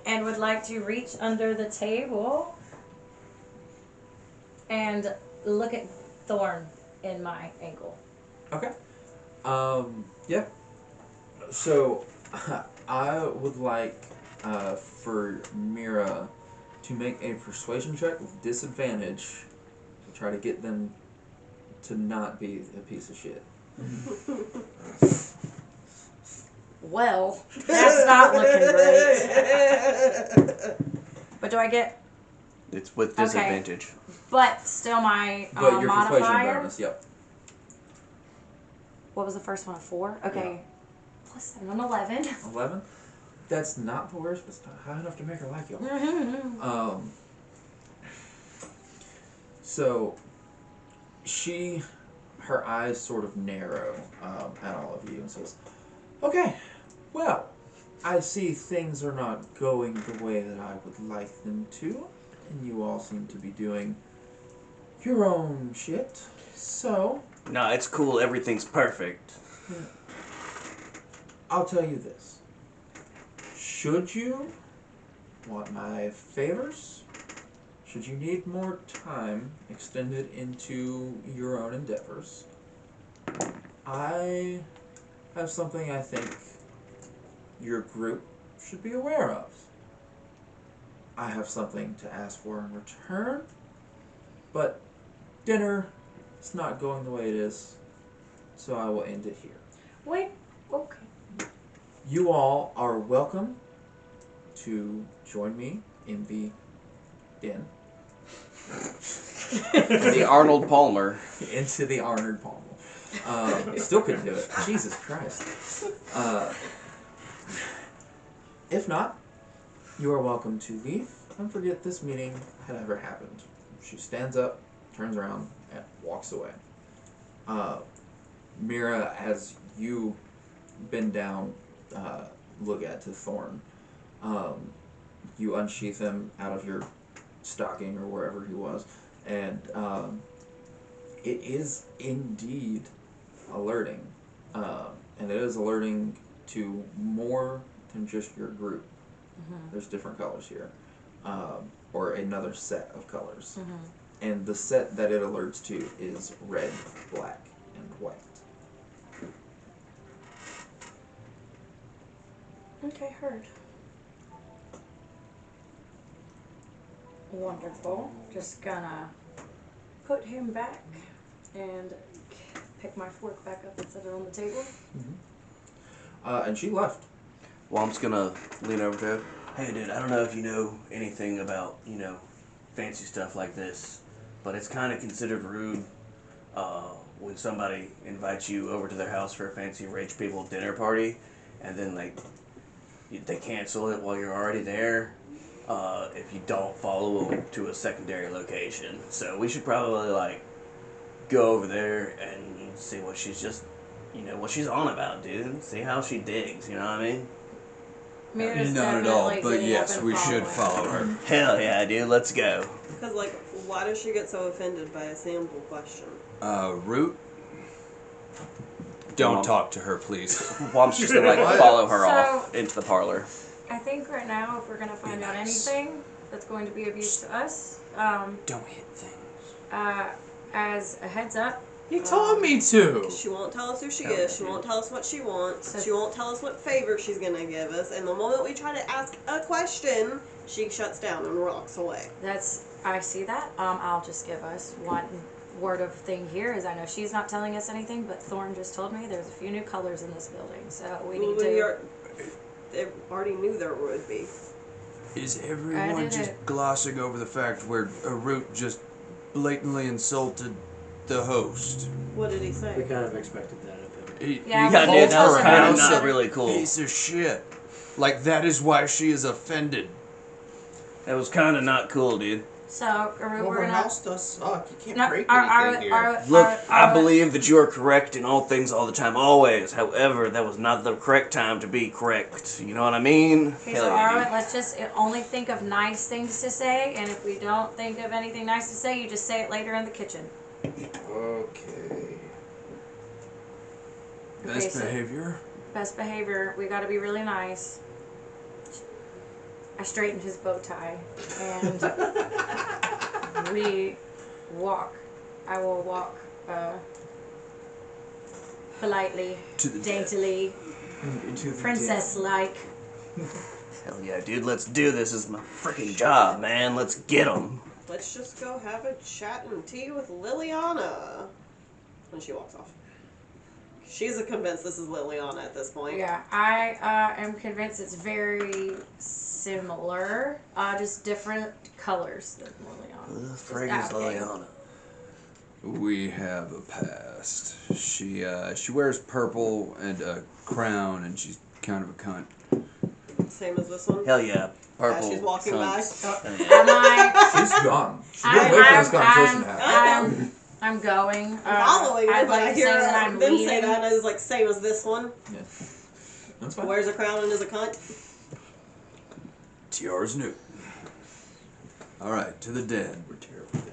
and would like to reach under the table and look at Thorn in my ankle. Okay. Yeah. So, I would like for Mira to make a persuasion check with disadvantage to try to get them to not be a piece of shit. Well, that's not looking great. But do I get? It's with disadvantage. But still my But your persuasion modifier. bonus, yep. What was the first one? A 4? Okay. Plus 7, I'm 11. 11? That's not the worst, but it's not high enough to make her like you. So, her eyes sort of narrow at all of you and says, "Okay, well, I see things are not going the way that I would like them to, and you all seem to be doing your own shit, so No, it's cool. Everything's perfect. I'll tell you this. Should you want my favors, should you need more time extended into your own endeavors, I have something I think your group should be aware of. I have something to ask for in return, but dinner it's not going the way it is, so I will end it here. Wait. Okay. You all are welcome to join me in the den. The Arnold Palmer. Into the Arnold Palmer. Still couldn't do it. Jesus Christ. If not, you are welcome to leave and forget this meeting had ever happened. She stands up, turns around, and walks away. Mira, as you bend down, look at to Thorn, you unsheath him out of your stocking or wherever he was, and it is indeed alerting, and it is alerting to more than just your group. There's different colors here, or another set of colors, and the set that it alerts to is red, black, and white. Okay, heard. Wonderful. Just gonna put him back and pick my fork back up and set it on the table. And she left. Well, I'm just gonna lean over to him. Hey, dude, I don't know if you know anything about, fancy stuff like this, but it's kind of considered rude when somebody invites you over to their house for a fancy rich people dinner party, and then, they cancel it while you're already there if you don't follow them to a secondary location. So we should probably, go over there and see what she's what she's on about, dude. See how she digs, you know what I mean? Mira's Not at all, definitely but getting yes, up and we should following. follow her. Hell yeah, dude, let's go. Because, why does she get so offended by a simple question? Root? Don't talk to her, please. Well, I'm just gonna follow her So- off into the parlor. I think right now, if we're gonna find out nice. anything that's going to be of use to us, Don't hit things. as a heads up, You told me to. She won't tell us who she Hell is. yeah, She won't tell us what she wants. So- She won't tell us what favor she's gonna give us. And the moment we try to ask a question, she shuts down and walks away. I see that. I'll just give us one word of thing here is I know she's not telling us anything, but Thorn just told me there's a few new colors in this building, so we need to. They already knew there would be. Is I everyone did just it. glossing over the fact where Root just blatantly insulted the host? What did he We say? kind of expected that of him. He Yeah, Yeah, we dude, that was told kind her of that. not really cool. Piece of shit. That is why she is offended. That was kind of not cool, dude. So Well, we're her gonna. house does suck. You can't No, break anything here. Look, I believe that you are correct in all things all the time, always. However, that was not the correct time to be correct. You know what I mean? Okay, Hell so yeah, Arwen, dude. let's just only think of nice things to say, and if we don't think of anything nice to say, you just say it later in the kitchen. Okay. Best so- behavior. Best behavior, we gotta be really nice. I straightened his bow tie, and we walk. I will walk politely, To the daintily, Into the princess-like. Hell yeah, dude. Let's do this. This is my freaking job, man. Let's get them. Let's just go have a chat and tea with Liliana. And she walks off. She's convinced this is Liliana at this point. Yeah, I am convinced it's very similar, just different colors than Liliana. Who the Just frig is that big. Liliana? We have a past. She wears purple and a crown, and she's kind of a cunt. Same as this one. Hell yeah. Purple. she's walking cunts. by. Hell yeah. Am I? She's gone. She didn't wait for this conversation to happen. I'm going. Following her, I'd but like I to hear say that I'm them leading. say that as same as this one. Yeah. That's fine. Wears a crown and is a cunt. Tiara's new. All right, to the den. We're terrible there.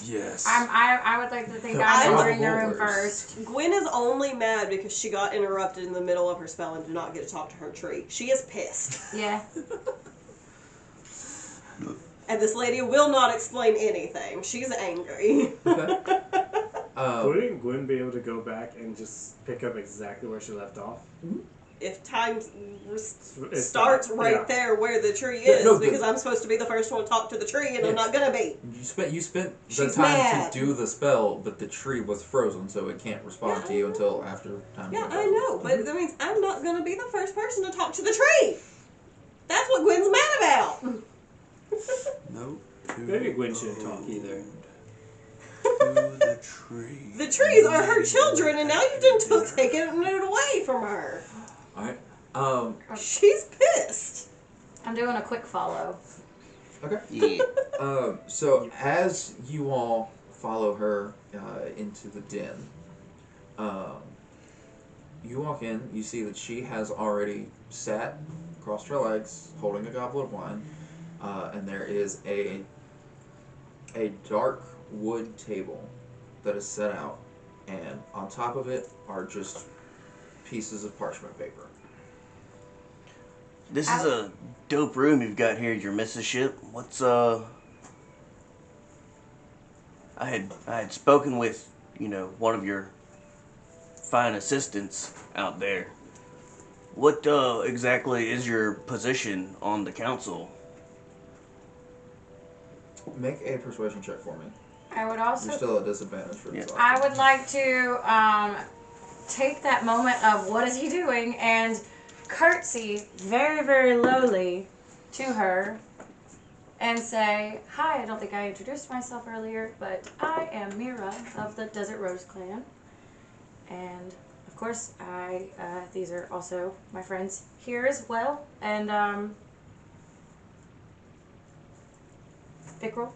Yes. I would like to think I I'm would- entering the room first. Gwen is only mad because she got interrupted in the middle of her spell and did not get to talk to her tree. She is pissed. Yeah. And this lady will not explain anything. She's angry. Okay. Wouldn't Gwen be able to go back and just pick up exactly where she left off? if time It's starts not- right yeah. there where the tree Yeah, is, no, because I'm supposed to be the first one to talk to the tree, and I'm Yeah. not gonna be. You spent the She's time mad. to do the spell, but the tree was frozen, so it can't respond Yeah, to you I until after time. Yeah, goes I by. know, but that means I'm not gonna be the first person to talk to the tree. That's what Gwen's mad about. Nope. Maybe Gwen shouldn't talk either. To the tree. The trees are her children, and now you've done taken it away from her. All right. She's pissed. I'm doing a quick follow. Okay. Yeah. So as you all follow her into the den, you walk in. You see that she has already sat, crossed her legs, holding a goblet of wine, and there is a dark wood table that is set out, and on top of it are just pieces of parchment paper. This is a dope room you've got here, your missusship. What's I had spoken with, one of your fine assistants out there. What exactly is your position on the council? Make a persuasion check for me. I would You're also. still at disadvantage for this. I would like to take that moment of what is he doing and curtsy very, very lowly to her and say, "Hi, I don't think I introduced myself earlier, but I am Mira of the Desert Rose Clan. And of course, these are also my friends here as well. And, Pickerel,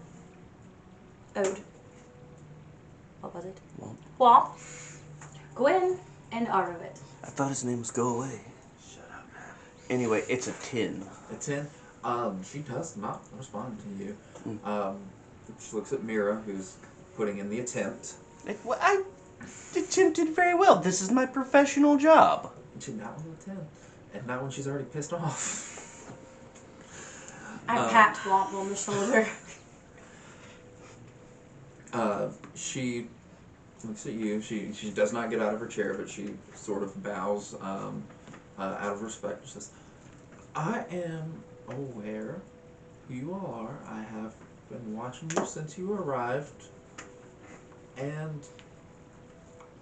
Ode. What was it? Womp. Gwen, and Arrowit. I thought his name was Go Away. Shut up, man. Anyway, it's a 10. A 10. She does not respond to you. She looks at Mira, who's putting in the attempt. I attempted very well. This is my professional job. And she not with a 10. And not when she's already pissed off. I pat Womp on the shoulder. She looks at you. She does not get out of her chair, but she sort of bows out of respect. She says, "I am aware who you all are. I have been watching you since you arrived. And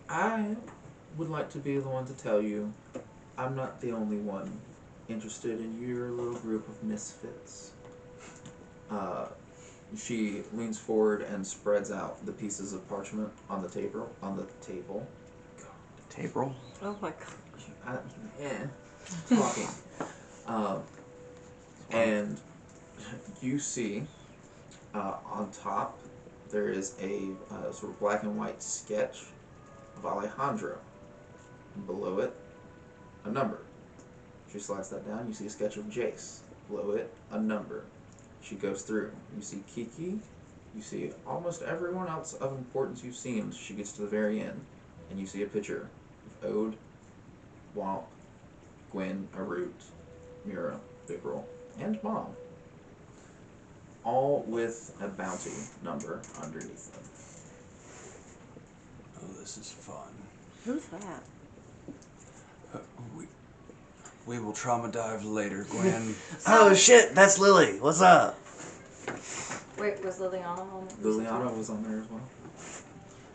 I would like to be the one to tell you I'm not the only one interested in your little group of misfits." She leans forward and spreads out the pieces of parchment on the table. Table? Oh my god. Talking. And you see on top there is a sort of black and white sketch of Alejandro. And below it, a number. She slides that down. You see a sketch of Jace. Below it, a number. She goes through. You see Kiki. You see almost everyone else of importance you've seen. She gets to the very end, and you see a picture of Ode, Womp, Gwen, Arut, Mira, Pickerel, and Mom. All with a bounty number underneath them. Oh, this is fun. Who's that? We will trauma dive later, Gwen. Oh shit, that's Lily. What's up? Wait, was Liliana on it? Liliana was on there as well.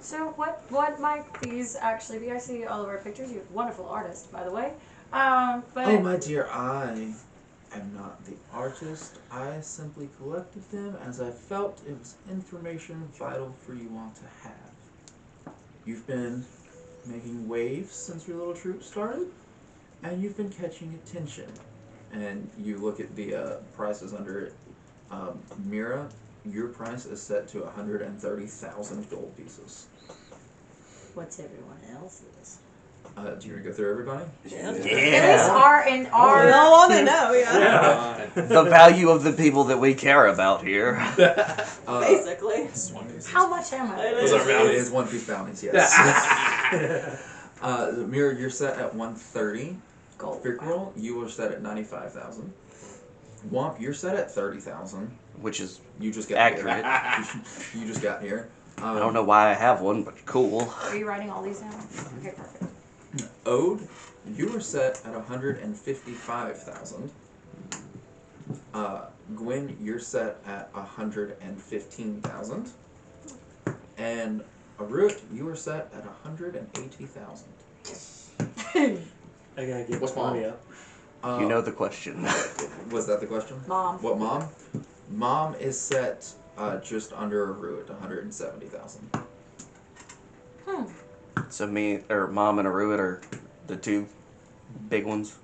So what might these actually be? I see all of our pictures. You're a wonderful artist, by the way. But Oh, my dear, I am not the artist. I simply collected them as I felt it was information vital for you all to have. You've been making waves since your little troop started, and you've been catching attention. And you look at the prices under it. Mira, your price is set to 130,000 gold pieces. what's everyone else's? Do you want to go through everybody? At least Yeah. our We all want to know, yeah. The value of the people that we care about here. Basically. How much am I? It It is One Piece bounties, yes. Mira, you're set at 130. Gold. Pickerel, you were set at 95,000. Womp, you're set at 30,000. Which is, You just got Accurate. here. You just got here. I don't know why I have one, but cool. Are you writing all these down? Okay, perfect. Ode, you are set at 155,000. Gwyn, you're set at 115,000. And Arut, you are set at 180,000. I gotta get What's my money mom? up. You know the question. Was that the question? Mom. What mom? Mom is set just under Arut, 170,000. So me or Mom and Aruit are the two big ones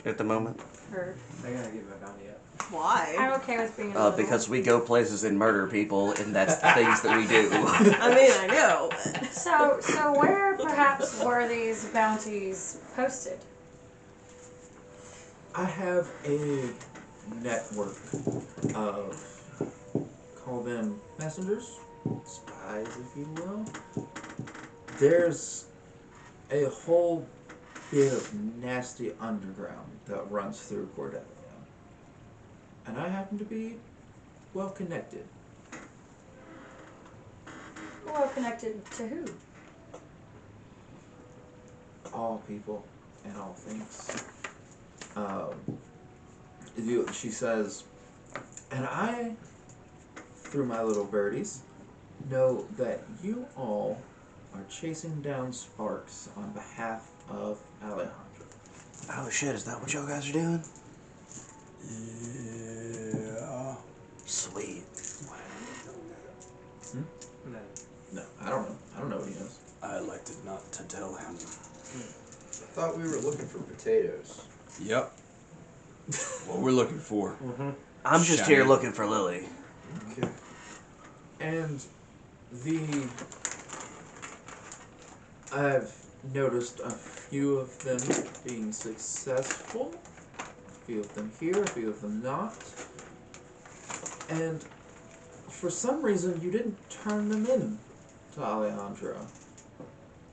at the moment. Or, I gotta get my bounty up. Why? I'm okay with being a little. Because we go places and murder people, and that's the things that we do. I mean, I know, but So where perhaps were these bounties posted? I have a network of, call them messengers, spies, if you will. There's a whole bit of nasty underground that runs through Cordelia. And I happen to be well connected. Well connected to who? All people and all things. She says, and I, through my little birdies, know that you all are chasing down Sparks on behalf of Alejandro. Oh shit, is that what y'all guys are doing? Yeah. Sweet. No. No, I don't know. I don't know what he knows. I elected not to tell him. I thought we were looking for potatoes. Yep. What we're looking for. I'm just Shiny. here looking for Lily. Okay. And I've noticed a few of them being successful, a few of them here, a few of them not. And for some reason, you didn't turn them in to Alejandro,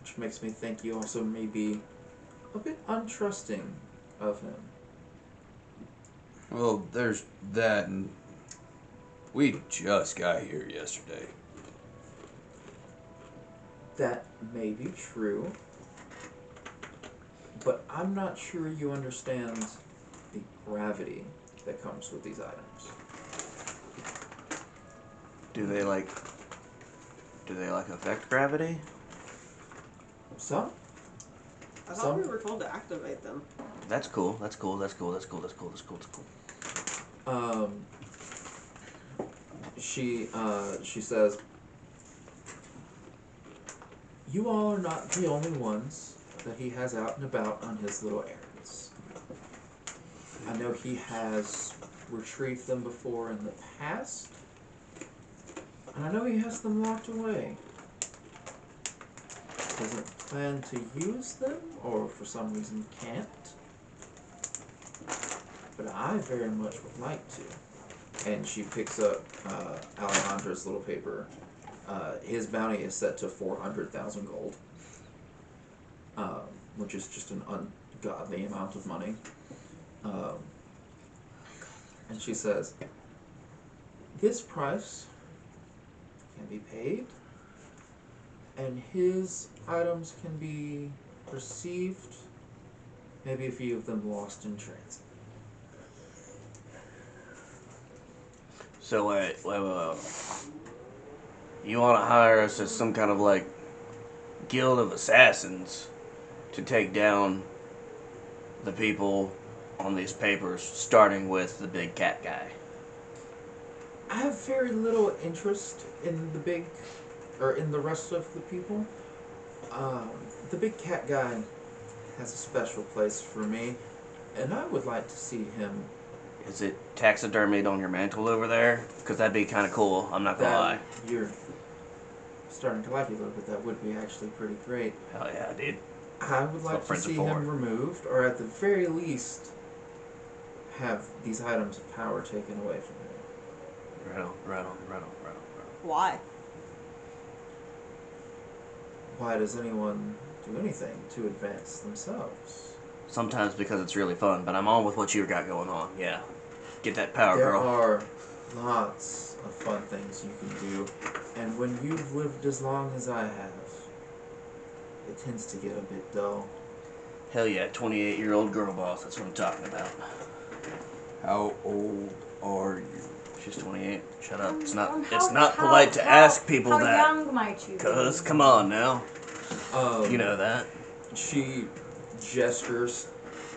which makes me think you also may be a bit untrusting of him. Well, there's that, and we just got here yesterday. That may be true, but I'm not sure you understand the gravity that comes with these items. Do they like affect gravity? Some? I thought Some- we were told to activate them. That's cool. That's cool. That's cool. That's cool. That's cool. That's cool. That's cool. She says, you all are not the only ones that he has out and about on his little errands. I know he has retrieved them before in the past, and I know he has them locked away. Doesn't plan to use them, or for some reason can't. But I very much would like to. And she picks up Alejandro's little paper. His bounty is set to 400,000 gold, which is just an ungodly amount of money. And she says, this price can be paid, and his items can be received, maybe a few of them lost in transit. So wait. You want to hire us as some kind of like guild of assassins to take down the people on these papers, starting with the big cat guy? I have very little interest in in the rest of the people. The big cat guy has a special place for me, and I would like to see him. Is it taxidermied on your mantle over there? Because that'd be kind of cool. I'm not gonna lie. You're starting to like it a little bit. That would be actually pretty great. Hell yeah, dude. I would like to friends are see for. him removed, or at the very least, have these items of power taken away from him. Right on. Why? Why does anyone do anything to advance themselves? Sometimes because it's really fun, but I'm on with what you got going on. Yeah. Get that power, There girl. are lots of fun things you can do, and when you've lived as long as I have, it tends to get a bit dull. Hell yeah, 28-year-old girl boss. That's what I'm talking about. How old are you? She's 28. Shut up. It's How- not how- polite to how- ask people how that. young might you be? Cuz, come on now. You know that. She gestures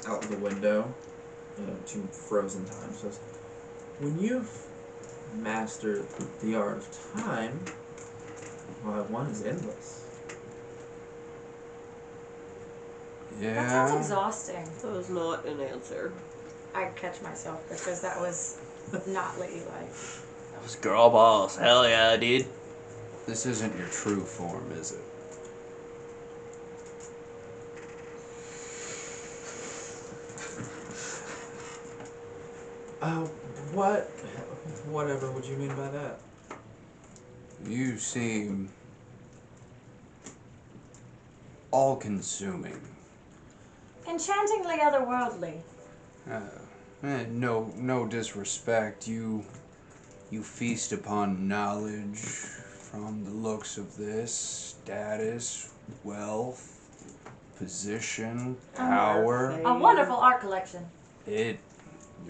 out the window to frozen time. Says, "When you've mastered the art of time, why one is endless." That sounds Yeah. exhausting. That was not an answer. I catch myself because that was not ladylike. That was girl boss. Hell yeah, dude. This isn't your true form, is it? What? Whatever would you mean by that? You seem all-consuming. Enchantingly otherworldly. No disrespect. You feast upon knowledge from the looks of this, status, wealth, position, power. Fame. A wonderful art collection. It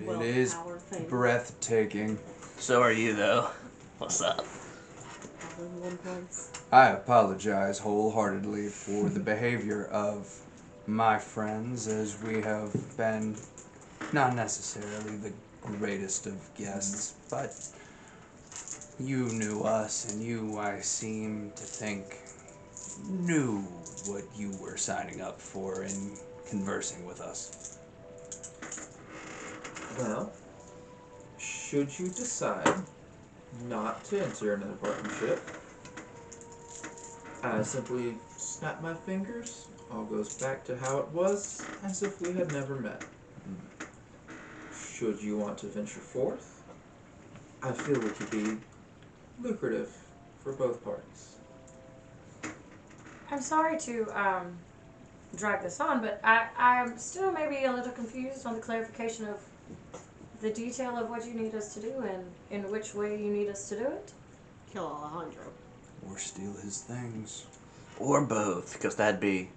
Wealth, is power, fame. breathtaking. So are you, though. What's up? All in one place. I apologize wholeheartedly for the behavior of my friends, as we have been not necessarily the greatest of guests, but you knew us, and you, I seem to think, knew what you were signing up for in conversing with us. Well, should you decide not to enter into the partnership, I simply snap my fingers, all goes back to how it was, as if we had never met. Should you want to venture forth, I feel it could be lucrative for both parties. I'm sorry to drag this on, but I'm still maybe a little confused on the clarification of the detail of what you need us to do and in which way you need us to do it. Kill Alejandro. Or steal his things. Or both, because that'd be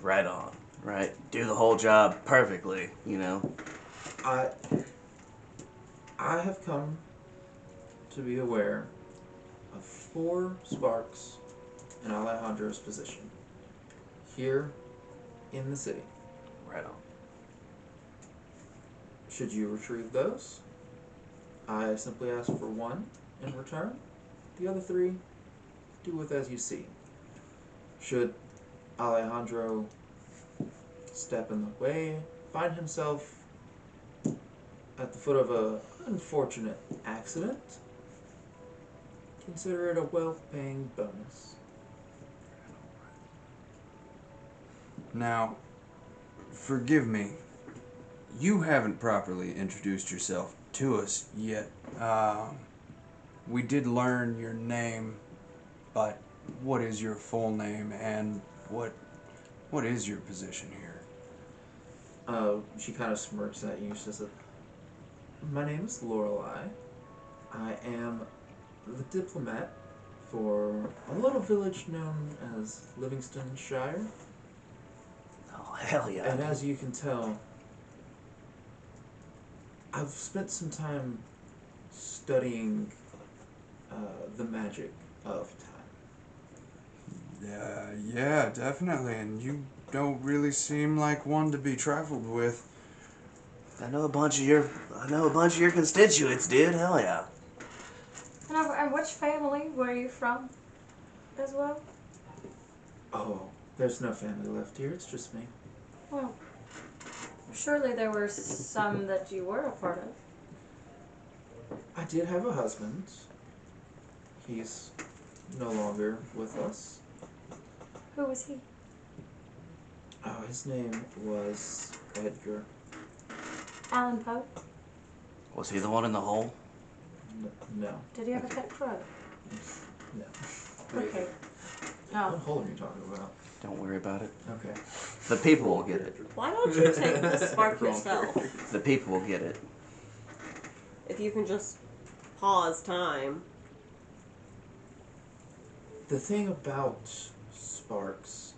right on, right? Do the whole job perfectly, you know? I have come to be aware of 4 sparks in Alejandro's position here in the city. Right on. Should you retrieve those, I simply ask for 1 in return. The other 3, do with as you see. Should Alejandro step in the way, find himself at the foot of an unfortunate accident, consider it a well-paying bonus. Now, forgive me. You haven't properly introduced yourself to us yet. We did learn your name, but what is your full name and what is your position here? She kind of smirks at you. She says, "My name is Lorelei. I am the diplomat for a little village known as Livingstonshire. Oh, hell yeah. And as you can tell, I've spent some time studying the magic of time." Yeah, definitely. And you don't really seem like one to be trifled with. I know a bunch of your constituents, dude. Hell yeah. And which family were you from as well? Oh, there's no family left here. It's just me. Well, surely there were some that you were a part of. I did have a husband. He's no longer with us. Who was he? Oh, his name was Edgar. Alan Poe? Was he the one in the hole? No. Did he have a pet crow? No. Okay. What Oh. hole are you talking about? Don't worry about it. Okay. The people will get it. Why don't you take the spark yourself? The people will get it. If you can just pause time. The thing about sparks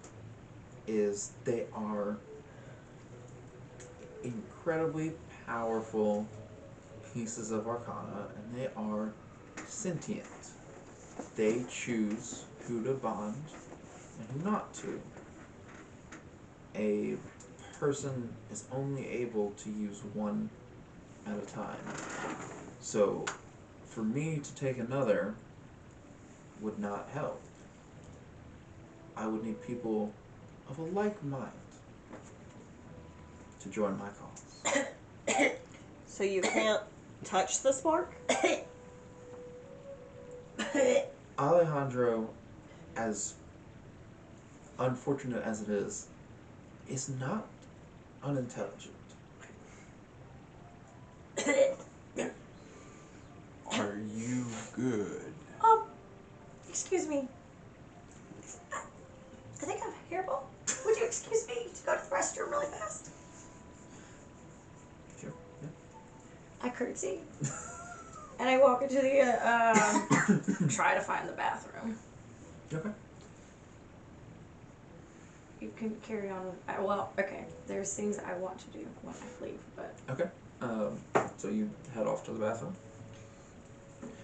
is they are incredibly powerful pieces of arcana, and they are sentient. They choose who to bond and who not to. A person is only able to use one at a time. So, for me to take another would not help. I would need people of a like mind to join my cause. So you can't touch the spark? Alejandro, as unfortunate as it is not unintelligent. Are you good? Excuse me. I think I'm a hairball. Would you excuse me to go to the restroom really fast? Sure. I curtsy. And I walk into the, try to find the bathroom. Okay. You can carry on with, well, okay, there's things I want to do when I leave, but Okay. So you head off to the bathroom.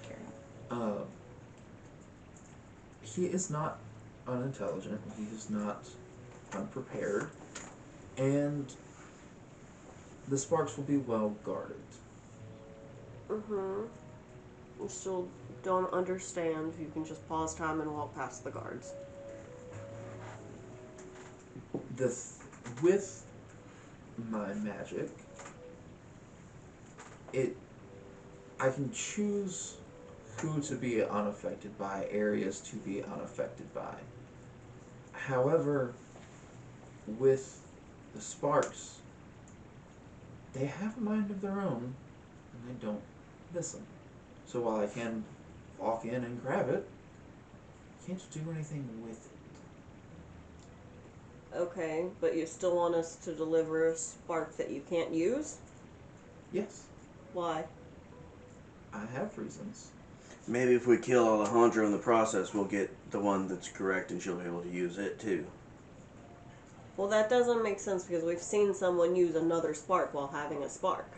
carry on. He is not unintelligent. He is not unprepared, and the sparks will be well guarded. Mm-hmm. I still don't understand if you can just pause time and walk past the guards. With my magic, I can choose who to be unaffected by, areas to be unaffected by. However, with the sparks, they have a mind of their own, and they don't listen. So while I can walk in and grab it, I can't do anything with it. Okay, but you still want us to deliver a spark that you can't use? Yes, Why? I have reasons. Maybe if we kill Alejandro in the process, we'll get the one that's correct and she'll be able to use it too. Well, that doesn't make sense because we've seen someone use another spark while having a spark.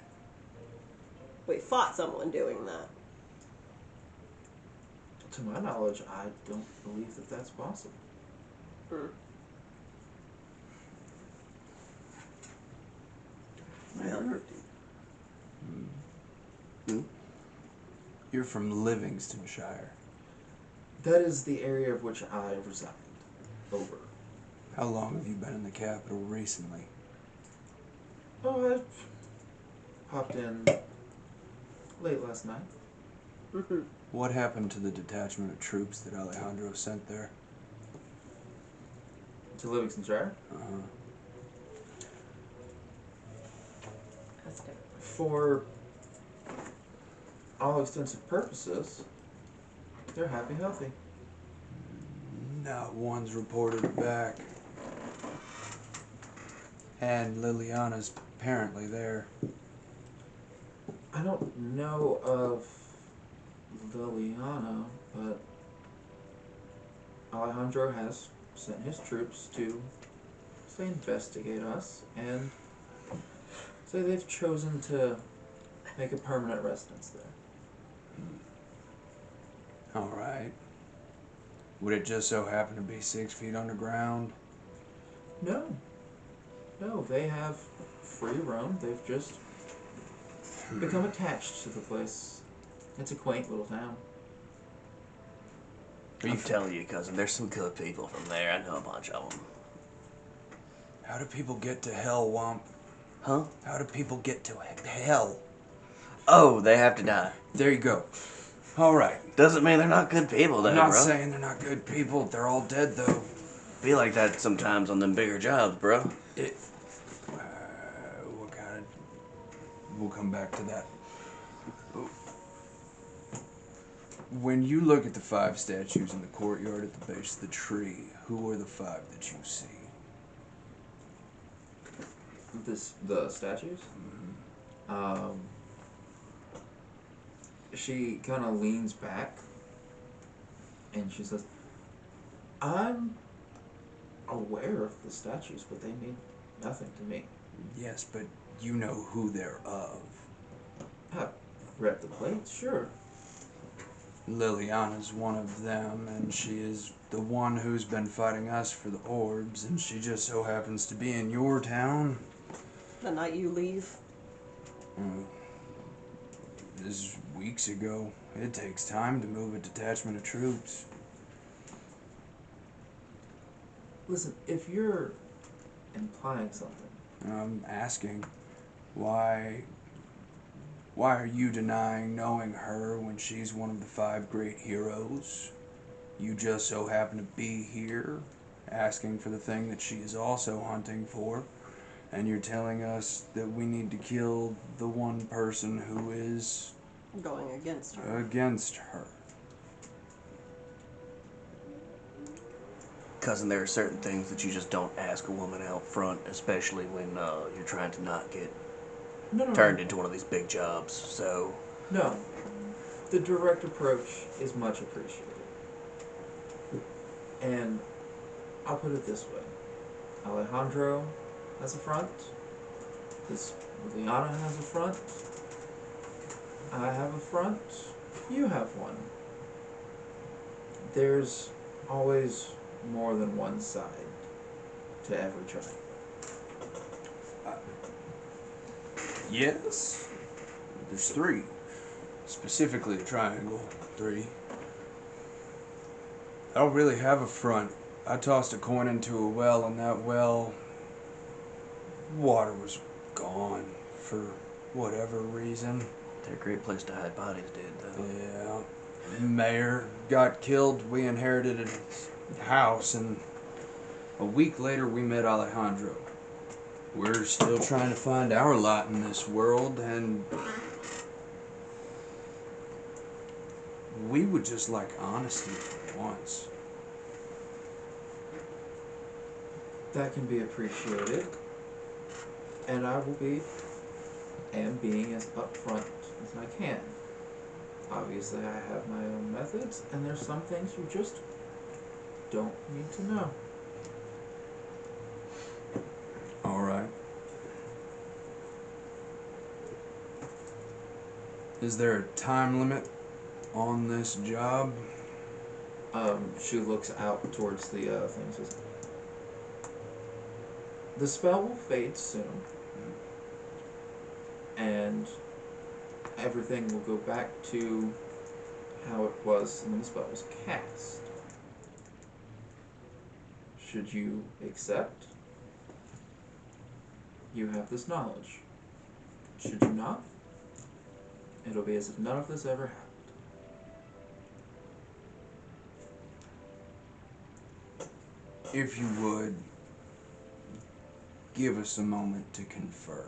We fought someone doing that. To my knowledge, I don't believe that that's possible. Hmm. You're from Livingstonshire. That is the area of which I reside. Over. How long have you been in the capital recently? Oh, I popped in late last night. Mm-hmm. What happened to the detachment of troops that Alejandro sent there? To Livingstonshire. Uh-huh. That's good. For all extensive purposes, they're happy, healthy. Not one's reported back. And Liliana's apparently there. I don't know of Liliana, but Alejandro has sent his troops to investigate us and say they've chosen to make a permanent residence there. Alright. Would it just so happen to be 6 feet underground? No. No, they have free roam. They've just become attached to the place. It's a quaint little town. I'm telling you, cousin, there's some good people from there. I know a bunch of them. How do people get to hell, Womp? Huh? How do people get to hell? Oh, they have to die. There you go. Alright. Doesn't mean they're not good people, though, I'm not bro. saying they're not good people. They're all dead, though. Be like that sometimes on them bigger jobs, bro. What kind of... We'll come back to that. When you look at the 5 statues in the courtyard at the base of the tree, who are the 5 that you see? The statues? Mm-hmm. She kind of leans back and she says, I'm aware of the statues, but they mean nothing to me. Yes, but you know who they're of. I've read the plates, sure. Liliana's one of them, and she is the one who's been fighting us for the orbs, and she just so happens to be in your town. The night you leave. This is weeks ago. It takes time to move a detachment of troops. Listen, if you're implying something, I'm asking, why are you denying knowing her when she's one of the 5 great heroes? You just so happen to be here, asking for the thing that she is also hunting for, and you're telling us that we need to kill the one person who is Going against her. against her. Cousin, there are certain things that you just don't ask a woman out front, especially when you're trying to not get no, turned into one of these big jobs. So, no. The direct approach is much appreciated. And I'll put it this way. Alejandro has a front. This Liliana has a front. I have a front. You have one. There's always more than one side to every tribe. Yes. There's 3. Specifically a triangle. 3. I don't really have a front. I tossed a coin into a well, and that well, water was gone for whatever reason. they're a great place to hide bodies, dude, though. Yeah. Mayor got killed. We inherited a house, and a week later we met Alejandro. We're still trying to find our lot in this world, and we would just like honesty for once. That can be appreciated. And I will am being as upfront as I can. Obviously I have my own methods, and there's some things you just don't need to know. All right. Is there a time limit on this job? She looks out towards the thing and says, the spell will fade soon, and everything will go back to how it was when the spell was cast. Should you accept, you have this knowledge. Should you not, it'll be as if none of this ever happened. If you would, give us a moment to confer.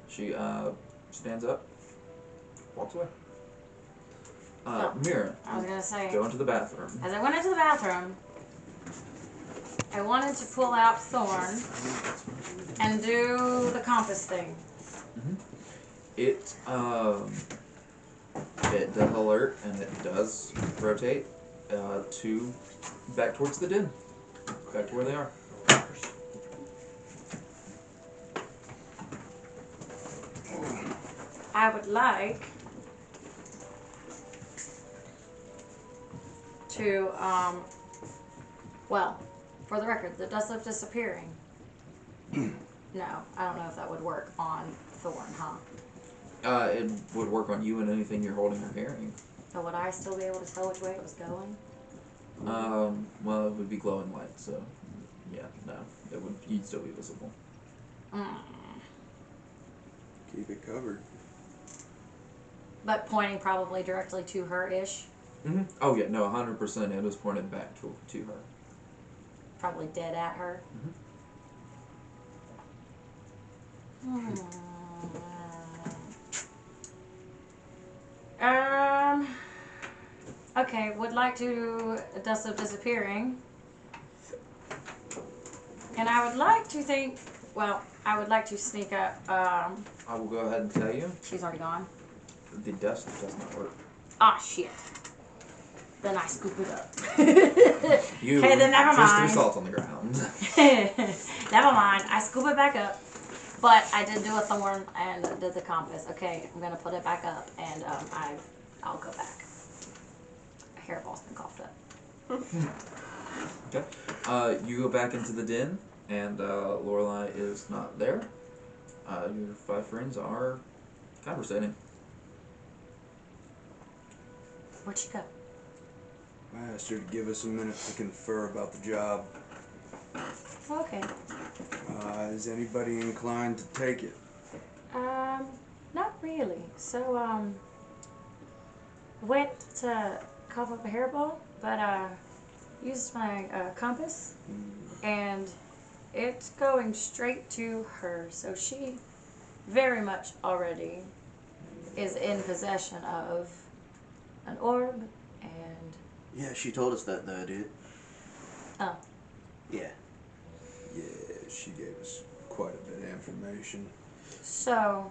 She stands up, walks away. Oh. Mira, I was gonna say, go into the bathroom. as I went into the bathroom, I wanted to pull out Thorn and do the compass thing. It does alert, and it does rotate to back towards the den, back to where they are. I would like to, well, for the record, the dust of disappearing. No, I don't know if that would work on Thorn, huh? It would work on you and anything you're holding or carrying. So would I still be able to tell which way it was going? Well, it would be glowing light, so yeah, no, it would. You'd still be visible. Keep it covered. But pointing probably directly to her-ish. Oh yeah, no, 100%. It was pointed back to her. Probably dead at her. Okay, would like to dust of disappearing. And I would like to think, well, I would like to sneak up, I will go ahead and tell you, she's already gone. the dust does not work. Ah, shit. then I scoop it up. You Okay, then never just mind. threw salt on the ground. Never mind. I scoop it back up. But I did do a thorn and did the compass. Okay, I'm gonna put it back up and I'll go back. A hairball's been coughed up. Okay. You go back into the den, and Lorelai is not there. Your 5 friends are conversating. Where'd she go? I asked her to give us a minute to confer about the job. Okay. Is anybody inclined to take it? Not really. So, went to cough up a hairball, but, used my, compass, and it's going straight to her. So she very much already is in possession of an orb, and, Yeah, she told us that though, dude. oh, Yeah. Yeah, she gave us quite a bit of information. so,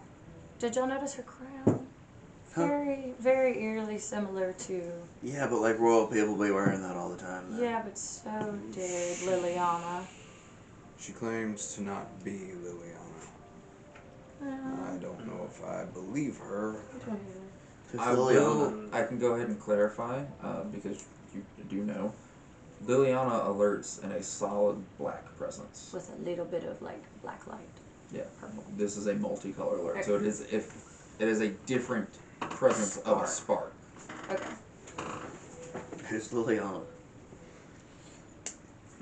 did y'all notice her crown? Huh? Very, very eerily similar to, Yeah, but like royal people be wearing that all the time. Though. yeah, but so did Liliana. She claims to not be Liliana. I don't know if I believe her. Who's I Liliana? I can go ahead and clarify, because you do know. Liliana alerts in a solid black presence. With a little bit of like black light. Yeah. Purple. This is a multicolor alert, so it is a different presence of a spark. Okay. Who's Liliana?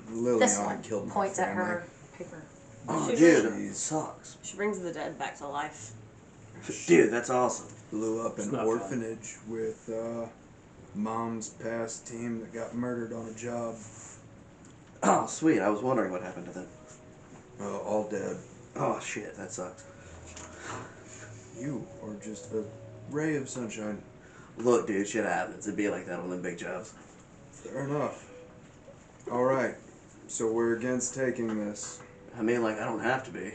This Liliana one killed my points at family. her paper. Oh, She dude, really- that sucks. She brings the dead back to life. Dude, that's awesome. Blew up It's an not fun. orphanage with mom's past team that got murdered on a job. Oh, sweet. I was wondering what happened to them. All dead. Oh, shit. That sucks. You are just a ray of sunshine. Look, dude, shit happens. It'd be like that on them big jobs. Fair enough. All right. So we're against taking this. I mean, like, I don't have to be.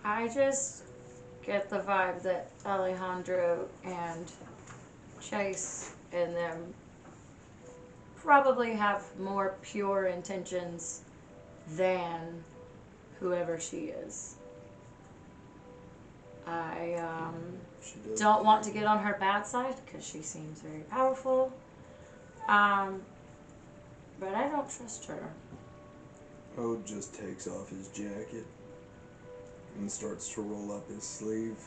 I just get the vibe that Alejandro and Chase and them probably have more pure intentions than whoever she is. I She does. don't want to get on her bad side because she seems very powerful. But I don't trust her. Ode just takes off his jacket and starts to roll up his sleeve.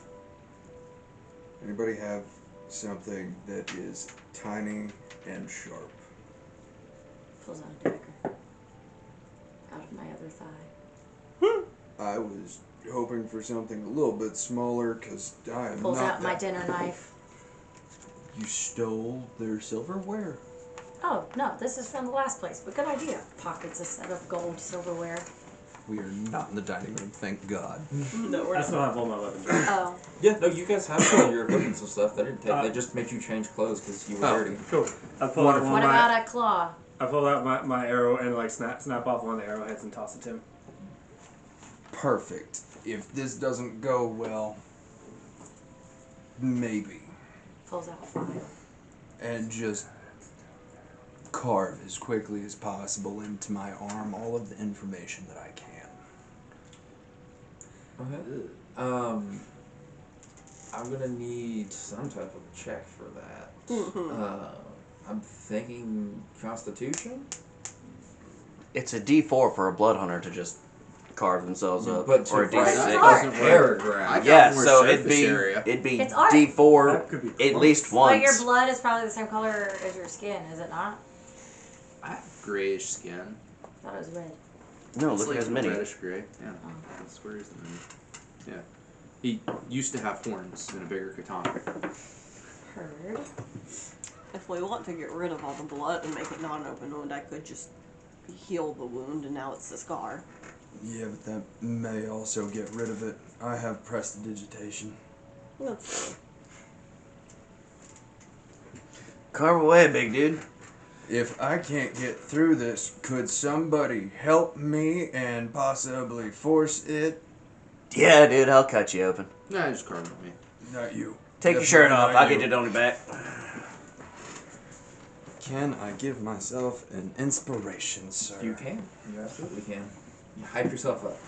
Anybody have something that is tiny and sharp? Pulls out a dagger out of my other thigh. I was hoping for something a little bit smaller because I am Pulls not out my that- dinner knife. You stole their silverware? Oh, no, this is from the last place, but good idea. Pockets a set of gold silverware. We are not in the dining room, thank God. No, we're I not. still have all my weapons. Oh, Yeah, no, you guys have all your equipment and stuff. They didn't take. They just made you change clothes because you were dirty. Cool. I pull out one what of my, about a claw? I pull out my arrow and like snap off one of the arrowheads and toss it to him. Perfect. If this doesn't go well, maybe. Pulls out a file. And just carve as quickly as possible into my arm all of the information that I can. Okay. I'm gonna need some type of check for that. I'm thinking Constitution, It's a D4 for a blood hunter to just carve themselves up, but to or a write It's D6. art. I paragraph. got Yeah, more so surface it'd area. be It's art. D4 That could be at close. least But once. your blood is probably the same color as your skin, is it not? I have grayish skin. I thought it was red. No, It's look like at his mini. reddish gray. Yeah, that's where he's the mini. Yeah, he used to have horns and a bigger katana. Heard. If we want to get rid of all the blood and make it not an open wound, I could just heal the wound and now it's the scar. Yeah, but that may also get rid of it. I have prestidigitation. That's fine. Carve away, big dude. If I can't get through this, could somebody help me and possibly force it? Yeah, dude, I'll cut you open. Nah, just carve it me. Not you. Take your Definitely shirt off. not I'll you. get it on your back. Can I give myself an inspiration, sir? You can. You absolutely can. You hype yourself up.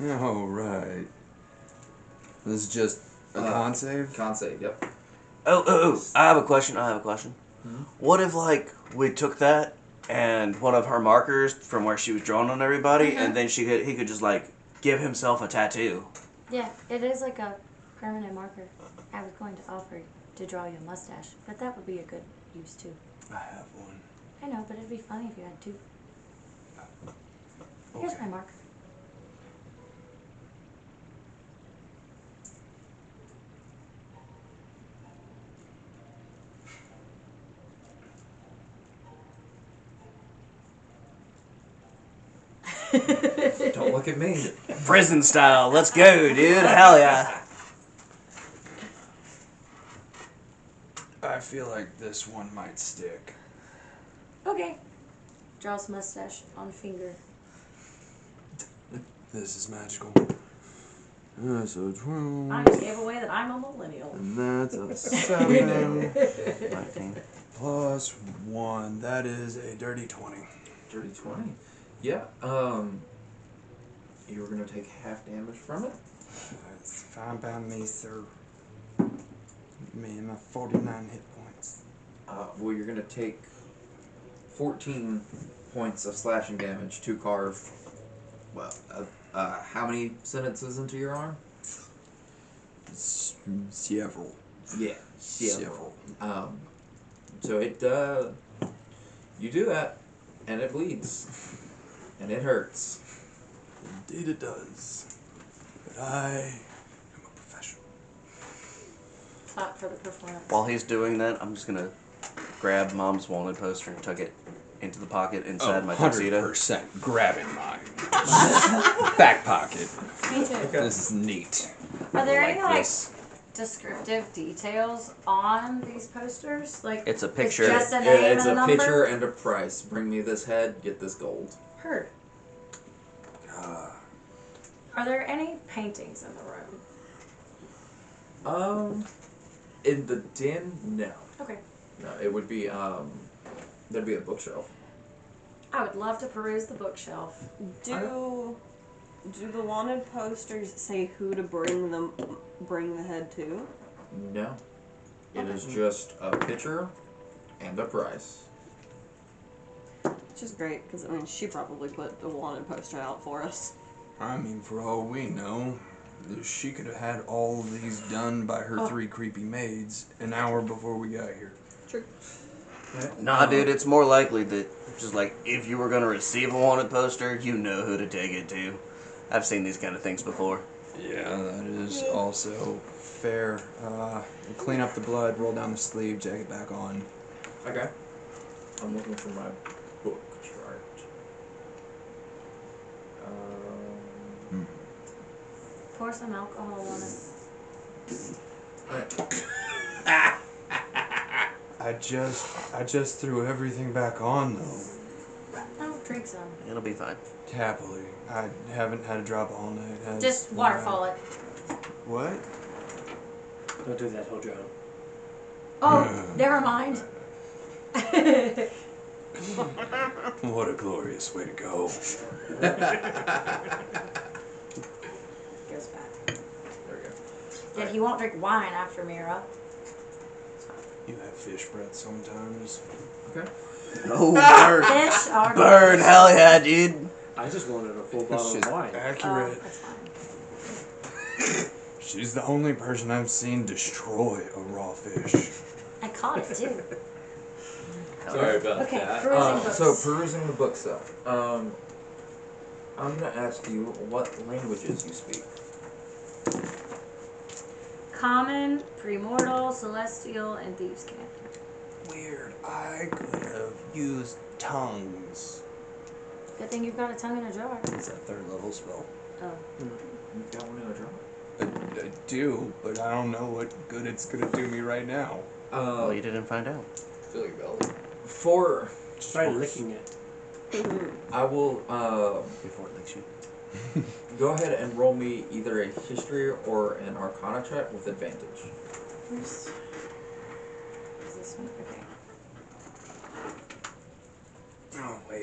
All right. This is just a con save? Con save, yep. Oh, I have a question. Hmm? What if, like, we took that and one of her markers from where she was drawing on everybody, and then he could just, like, give himself a tattoo? Yeah, it is like a permanent marker. I was going to offer to draw you a mustache, but that would be a good use too. I have one. I know, but it'd be funny if you had two. Here's Okay. my marker. Don't look at me. Prison style. Let's go, dude. Hell yeah. I feel like this one might stick. Okay. Draws mustache on finger. This is magical. So 12. I just gave away that I'm a millennial. And that's a 7 19. plus 1. That is a dirty 20. Dirty 20. Yeah, you were gonna take half damage from it. That's fine by me, sir. Me and my 49 hit points. Well, you're gonna take 14 points of slashing damage to carve. Well, how many sentences into your arm? Several. Yeah, Several. So it, you do that, and it bleeds, and it hurts. Indeed it does. But I am a professional. Clap for the performance. While he's doing that, I'm just gonna grab Mom's wanted poster and tuck it into the pocket inside my tuxedo. 100% grabbing mine. Back pocket. Me too. This is neat. Are there any like this. descriptive details on these posters? Like It's a picture. just a name It's and a number. picture and a price. Bring me this head, get this gold. Heard. Are there any paintings in the room? In the den, no. Okay. No, it would be, there'd be a bookshelf. I would love to peruse the bookshelf. Do the wanted posters say who to bring the head to? No. It is just a picture and a price. Which is great, because, I mean, she probably put the wanted poster out for us. I mean, for all we know, she could have had all of these done by her 3 creepy maids an hour before we got here. True. Nah, dude, it's more likely that just like if you were gonna receive a wanted poster, you know who to take it to. I've seen these kind of things before. Yeah, that is also fair. Clean up the blood, roll down the sleeve, jack it back on. Okay. I'm looking for my book chart. Pour some alcohol on it. I just threw everything back on though. Oh, drink some. It'll be fine. Happily. I haven't had a drop all night. Just waterfall it. What? Don't do that, he'll drown. Oh, never mind. What a glorious way to go. Goes back. There we go. Yeah, he won't drink wine after Mira. You have fish breath sometimes. Okay. Oh, bird. Fish are Bird, hell yeah, dude. I just wanted a full bottle She's of wine. Oh, accurate. that's fine. She's the only person I've seen destroy a raw fish. I caught it too. Sorry about Okay, that. perusing books. So perusing the book stuff. I'm gonna ask you what languages you speak. Common, Premortal, Celestial, and Thieves' Cant. Weird. I could have used tongues. Good thing you've got a tongue in a jar. It's a 3rd level spell. Oh. You've got one in a jar. I do, but I don't know what good it's gonna do me right now. Well, you didn't find out. Fill your belly. For Try licking it. I will Before it licks you. go ahead and roll me either a history or an arcana check with advantage. Where's... Is this one? Okay.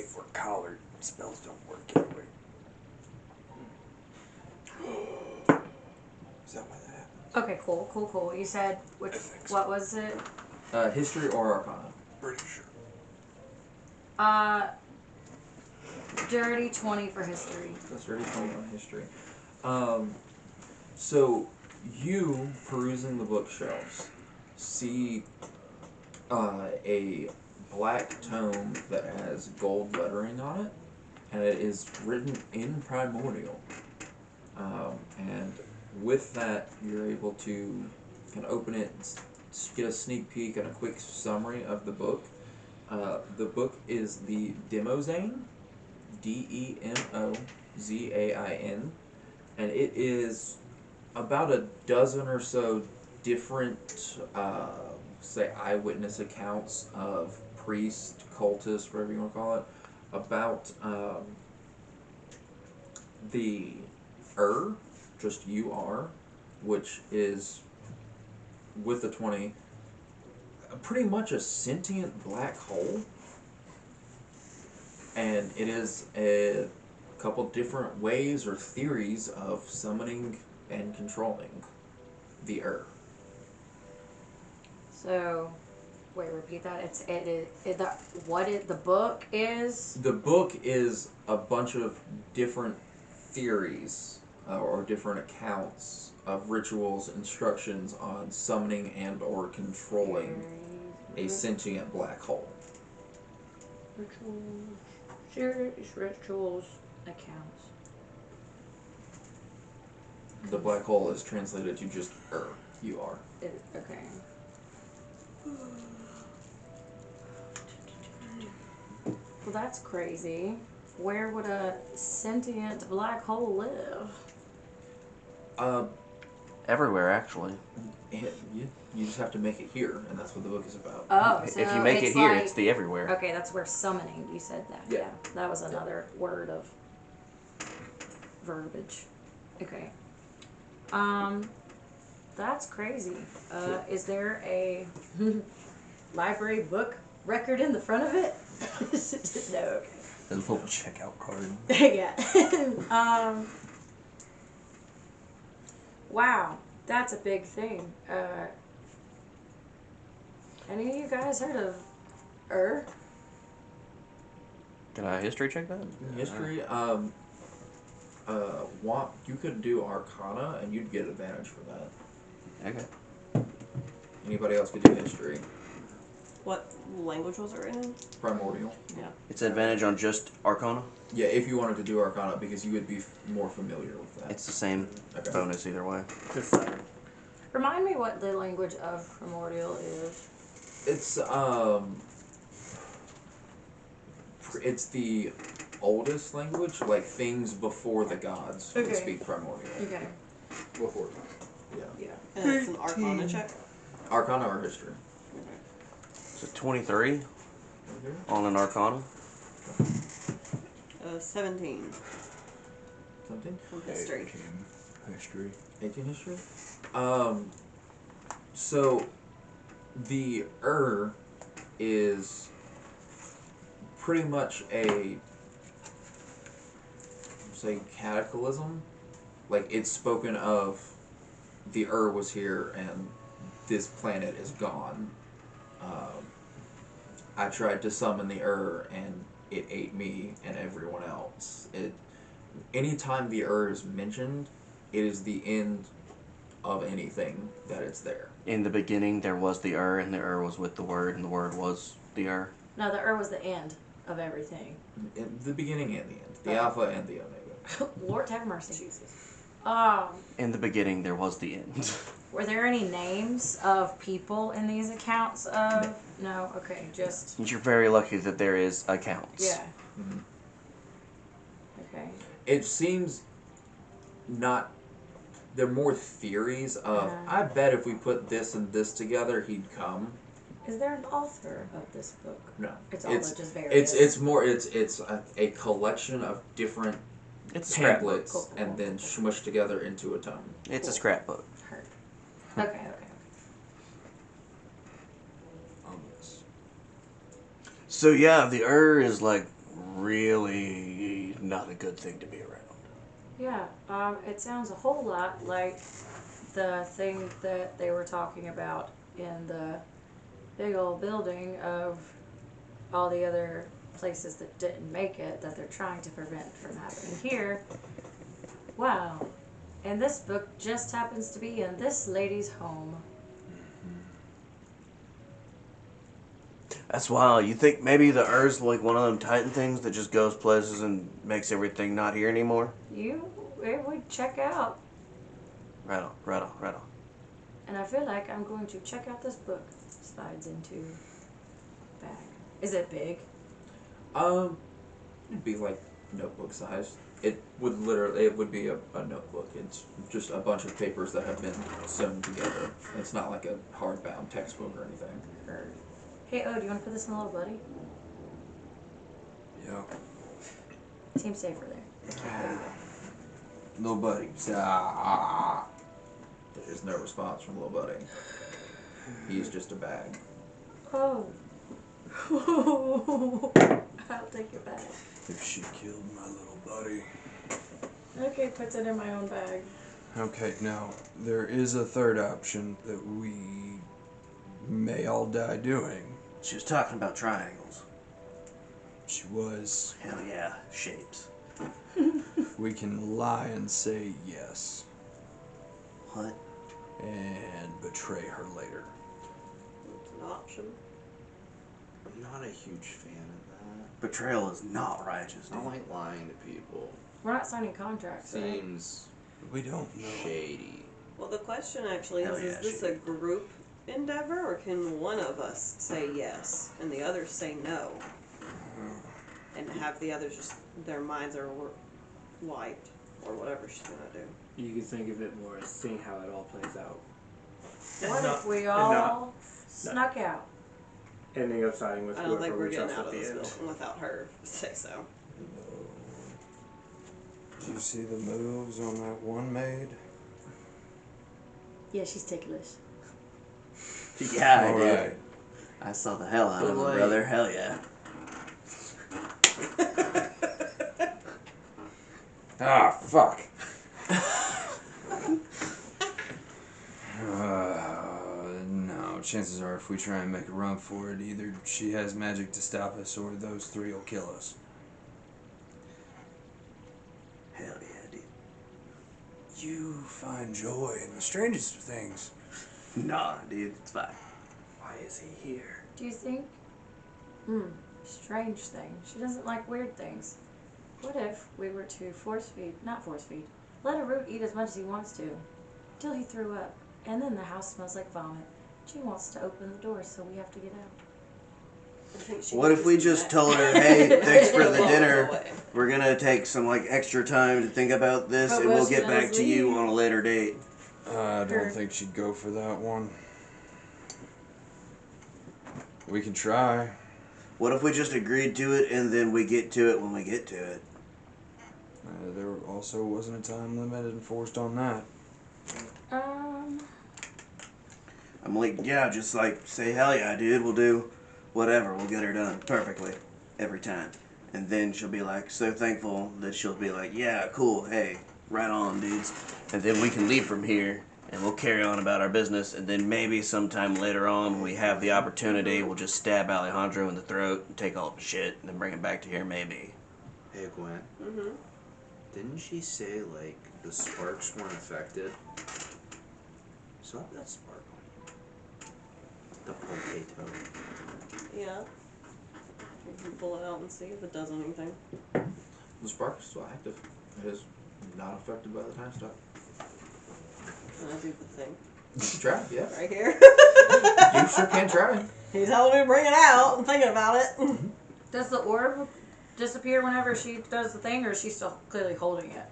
safe where collar spells don't work anyway. Is that why that happened? Okay, cool. You said which? I think so. What was it? History or Arcana? Pretty sure. Dirty 20 for history. That's dirty 20 on history. So you perusing the bookshelves see a black tome that has gold lettering on it, and it is written in primordial. And with that, you're able to kind of open it, get a sneak peek and a quick summary of the book. The book is the Demozane, Demozain, and it is about a dozen or so different, say, eyewitness accounts of priests, cultists, whatever you want to call it, about the just UR, which is, with the 20, pretty much a sentient black hole. And it is a couple different ways or theories of summoning and controlling the So, wait, repeat that. The book is. The book is a bunch of different theories or different accounts of rituals, instructions on summoning and or controlling a sentient black hole. Rituals. Serious rituals accounts. The black hole is translated to just UR. Okay. Well, that's crazy. Where would a sentient black hole live? Everywhere, actually. You just have to make it here, and that's what the book is about. Oh, so If you make it it's here, like, it's the everywhere. Okay, that's where summoning. You said that. Yeah. That was another word of verbiage. Okay. That's crazy. Is there a library book record in the front of it? No. Okay. A little checkout card. Yeah. Wow, that's a big thing. Any of you guys heard of Can I history check that? History, you could do Arcana, and you'd get advantage for that. Okay. Anybody else could do History. What language was it written in? Primordial. Yeah. It's advantage on just Arcana? Yeah, if you wanted to do Arcana, because you would be more familiar with that. It's the same Okay. bonus either way. Just 7. Remind me what the language of primordial is. It's the oldest language, like things before the gods would Okay. speak primordial. Okay. Before. Yeah. And it's an Arcana check. Arcana or History? So 23 on an Arcana. 17 Something? from history. History. 18 History? So the is pretty much a, say, cataclysm. Like, it's spoken of, the was here and this planet is gone. I tried to summon the and it ate me and everyone else. Anytime the is mentioned, it is the end of anything that it's there. In the beginning, there was the and the was with the Word, and the Word was the No, the was the end of everything. In the beginning and the end. The Alpha and the Omega. Lord have mercy. Jesus. In the beginning, there was the end. Were there any names of people in these accounts of? No, okay, just. You're very lucky that there is accounts. Yeah. Mm-hmm. Okay. It seems not. They're more theories of, Yeah. I bet if we put this and this together, he'd come. Is there an author of this book? No. It's all just various. It's a collection of different It's a scrapbook. pamphlets Cool. and then smushed together into a tome. It's a Cool. scrapbook. Heard. Okay. Ominous. So yeah, the is like really not a good thing to be around. Yeah, it sounds a whole lot like the thing that they were talking about in the big old building of all the other places that didn't make it that they're trying to prevent from happening here. Wow. And this book just happens to be in this lady's home. That's wild. You think maybe the Earth's like one of them Titan things that just goes places and makes everything not here anymore? It would check out. Right on. And I feel like I'm going to check out this book. Slides into bag. Is it big? It'd be like notebook size. It would be a notebook. It's just a bunch of papers that have been sewn together. It's not like a hardbound textbook or anything. Heard. Hey, do you want to put this in a little buddy? Yeah. Team safer there. Little buddy. There's no response from Little Buddy. He's just a bag. Oh. I'll take it back. If she killed my little buddy. Okay, puts it in my own bag. Okay, now, there is a third option that we may all die doing. She was talking about triangles. She was. Hell yeah, shapes. We can lie and say yes. What? And betray her later. It's an option. I'm not a huge fan of that. Betrayal is not righteous, I dude. don't like lying to people. We're not signing contracts, right? Seems We don't know. shady. Well, the question actually Hell is yeah, this a group endeavor, or can one of us say yes and the others say no? And have the others just, their minds are wiped, or whatever she's gonna do. You can think of it more as seeing how it all plays out. What not- if we and all not- snuck out? Ending up siding with I don't think whoever we're we getting trust out at of the this end. building without her say so. Did you see the moves on that one maid? Yeah, she's ticklish. Yeah, I All did. right. I saw the hell out of him, Like- brother. Hell yeah. Ah, fuck. No, chances are if we try and make a run for it, either she has magic to stop us or those three will kill us. Hell yeah, dude. You find joy in the strangest of things. Nah, dude, it's fine. Why is he here? Do you think? Strange thing. She doesn't like weird things. What if we were to not force feed, let a root eat as much as he wants to, till he threw up, and then the house smells like vomit. She wants to open the door, so we have to get out. I think she What could if we do just that. told her, hey, thanks for the Walk dinner. away. We're gonna take some like extra time to think about this, But and what we'll if she get back does to you leave? on a later date. I Sure. don't think she'd go for that one. We can try. What if we just agreed to it and then we get to it when we get to it? There also wasn't a time limit enforced on that. I'm like, yeah, just like say hell yeah, dude. We'll do whatever. We'll get her done perfectly every time. And then she'll be like so thankful that she'll be like, yeah, cool, hey, right on, dudes. And then we can leave from here and we'll carry on about our business. And then maybe sometime later on, when we have the opportunity, we'll just stab Alejandro in the throat and take all of his shit and then bring him back to here, maybe. Hey Gwen, Mm-hmm. didn't she say like the sparks weren't affected? So that spark on the potato. Yeah. You can pull it out and see if it does anything. The spark is still active. It is not affected by the time stop. And I do the thing. You can try, yeah. Right here. You sure can try. He's telling me to bring it out. I'm thinking about it. Does the orb disappear whenever she does the thing, or is she still clearly holding it?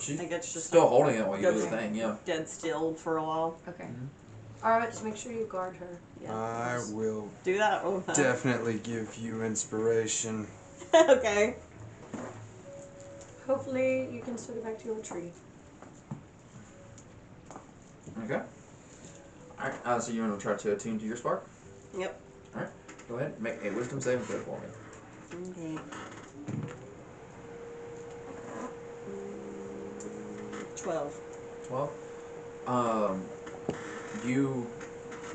She's I think it's just still holding it while you do the Okay. thing, yeah. dead still for a while. Okay. Alright, just make sure you guard her. Yeah. I just will do that all the time. definitely give you inspiration. Okay. Hopefully you can still get back to your tree. Okay. Alright, so you want to try to attune to your spark? Yep. Alright. Go ahead, make a wisdom saving throw for me. Okay. 12. 12. You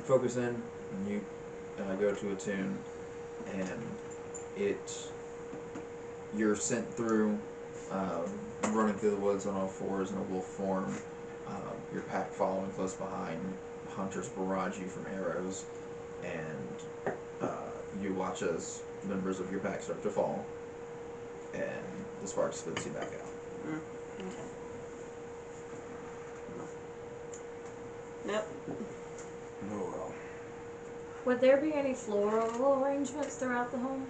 focus in and you go to a tune, and you're sent through, running through the woods on all fours in a wolf form. Your pack following close behind. Hunters barrage you from arrows, and you watch as members of your pack start to fall, and the spark spits you back out. Okay. Nope. Oh well. Would there be any floral arrangements throughout the home?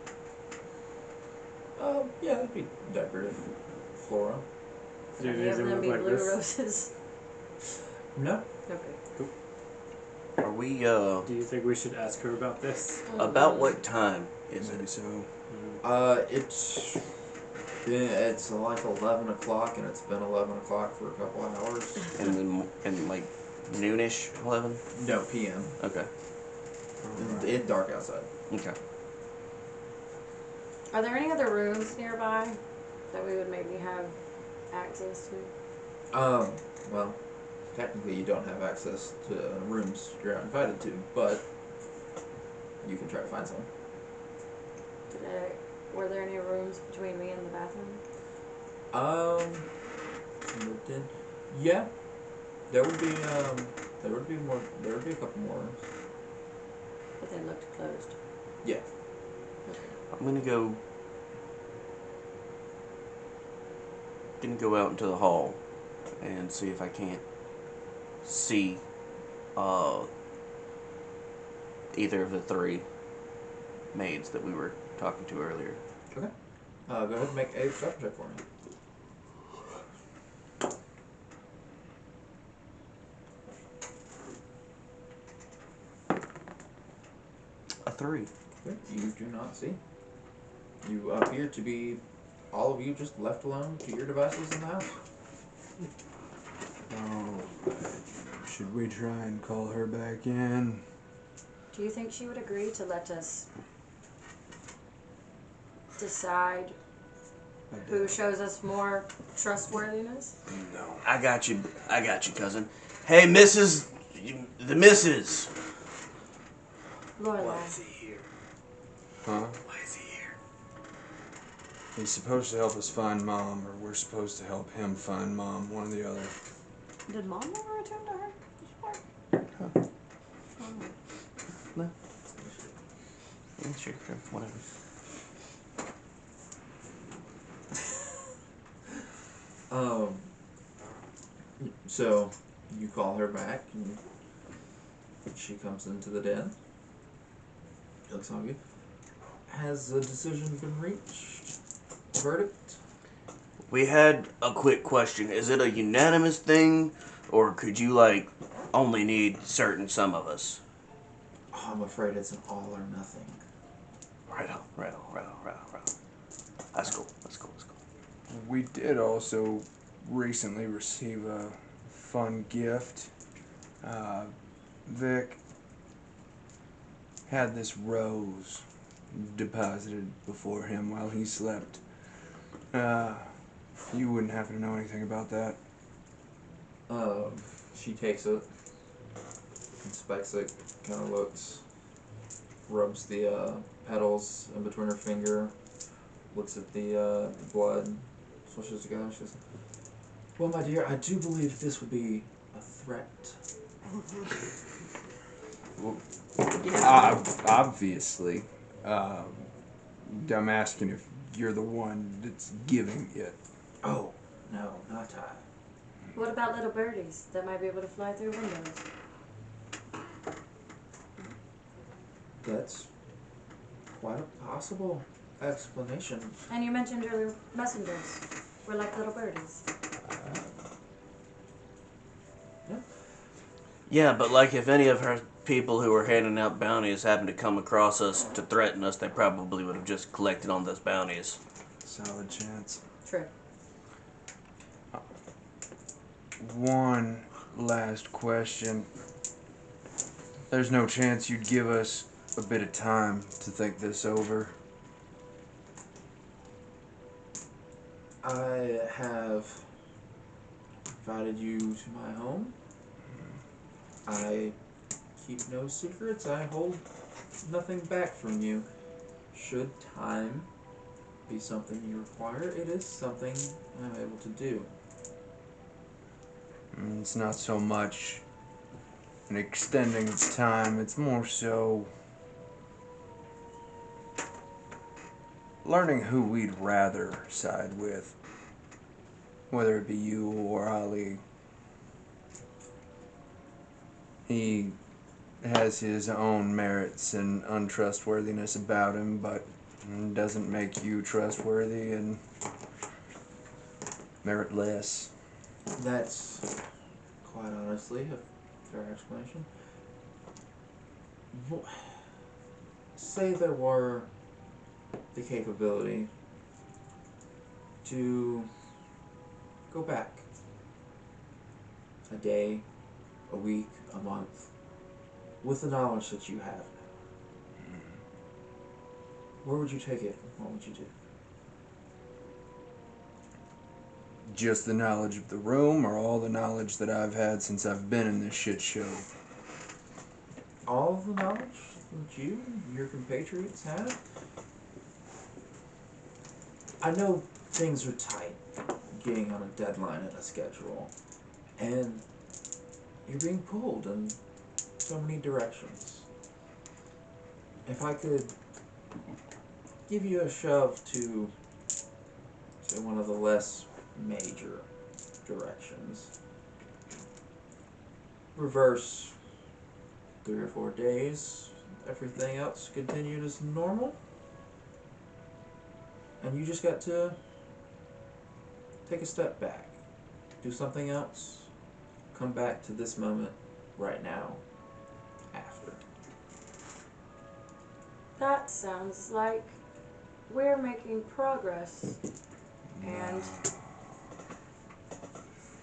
Yeah, it'd be decorative flora. Do Any they of them look be like blue this? roses? No. Okay. Are we Do you think we should ask her about this? about what time is Maybe it? so. It's like 11 o'clock, and it's been 11 o'clock for a couple of hours. And like noonish, 11. No, PM. Okay. It's dark outside. Okay. Are there any other rooms nearby that we would maybe have access to? Well, technically you don't have access to rooms you're not invited to, but you can try to find some. Were there any rooms between me and the bathroom? Moved in. Yeah, there would be more. There would be a couple more rooms. But they looked closed. Yeah. I'm gonna go out into the hall and see if I can't see either of the three maids that we were talking to earlier. Okay. Go ahead and make a perception check for me. A 3. Okay. You do not see. You appear to be, all of you, just left alone to your devices in the house. Alright. Should we try and call her back in? Do you think she would agree to let us decide who shows us more trustworthiness? No. I got you, cousin. Hey, Mrs. The Missus. Lorelai. he here? Huh? Why is he here? He's supposed to help us find Mom, or we're supposed to help him find Mom, one or the other. Did Mom never attune to her? No. Yeah, sure, whatever. So you call her back, and she comes into the den. Looks on you. Has a decision been reached? Verdict? We had a quick question. Is it a unanimous thing, or could you, like, only need certain some of us? Oh, I'm afraid it's an all or nothing. Right on. That's cool. We did also recently receive a fun gift. Vic had this rose deposited before him while he slept. You wouldn't happen to know anything about that? She takes it, inspects it, kind of looks, rubs the petals in between her finger, looks at the blood, swishes together, and she says, "Well, my dear, I do believe this would be a threat." Well, obviously. I'm asking if you're the one that's giving it. Oh, no, not I. What about little birdies that might be able to fly through windows? That's quite a possible explanation. And you mentioned earlier messengers were like little birdies. Yeah, but like if any of her people who were handing out bounties happened to come across us to threaten us, they probably would have just collected on those bounties. Solid chance. True. One last question. There's no chance you'd give us a bit of time to think this over? I have invited you to my home. I keep no secrets. I hold nothing back from you. Should time be something you require, it is something I'm able to do. It's not so much an extending of time, it's more so learning who we'd rather side with, whether it be you or Ali. He has his own merits and untrustworthiness about him, but doesn't make you trustworthy and meritless. That's quite honestly a fair explanation. Say there were the capability to go back a day, a week, a month, with the knowledge that you have now. Where would you take it? What would you do? Just the knowledge of the room, or all the knowledge that I've had since I've been in this shit show? All of the knowledge that you and your compatriots have? I know things are tight, getting on a deadline and a schedule, and you're being pulled in so many directions. If I could give you a shove to, say, one of the less major directions, reverse 3 or 4 days, everything else continued as normal, and you just got to take a step back, do something else, come back to this moment right now, after. That sounds like we're making progress. And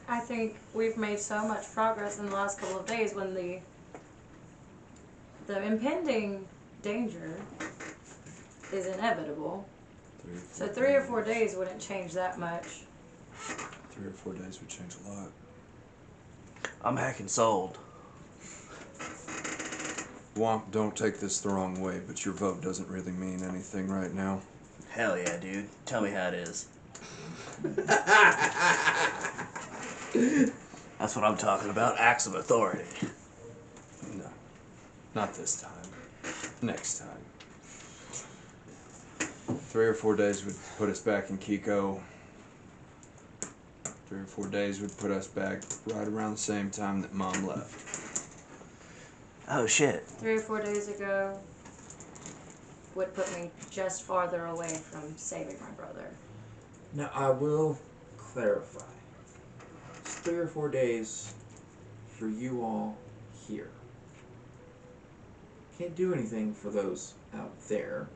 I think we've made so much progress in the last couple of days when the impending danger is inevitable. So 3 or 4 days wouldn't change that much. 3 or 4 days would change a lot. I'm hacking sold. Womp, don't take this the wrong way, but your vote doesn't really mean anything right now. Hell yeah, dude. Tell me how it is. That's what I'm talking about. Acts of authority. No. Not this time. Next time. 3 or 4 days would put us back in Kiko. 3 or 4 days would put us back right around the same time that Mom left. Oh shit. 3 or 4 days ago would put me just farther away from saving my brother. Now, I will clarify. It's 3 or 4 days for you all here. Can't do anything for those out there,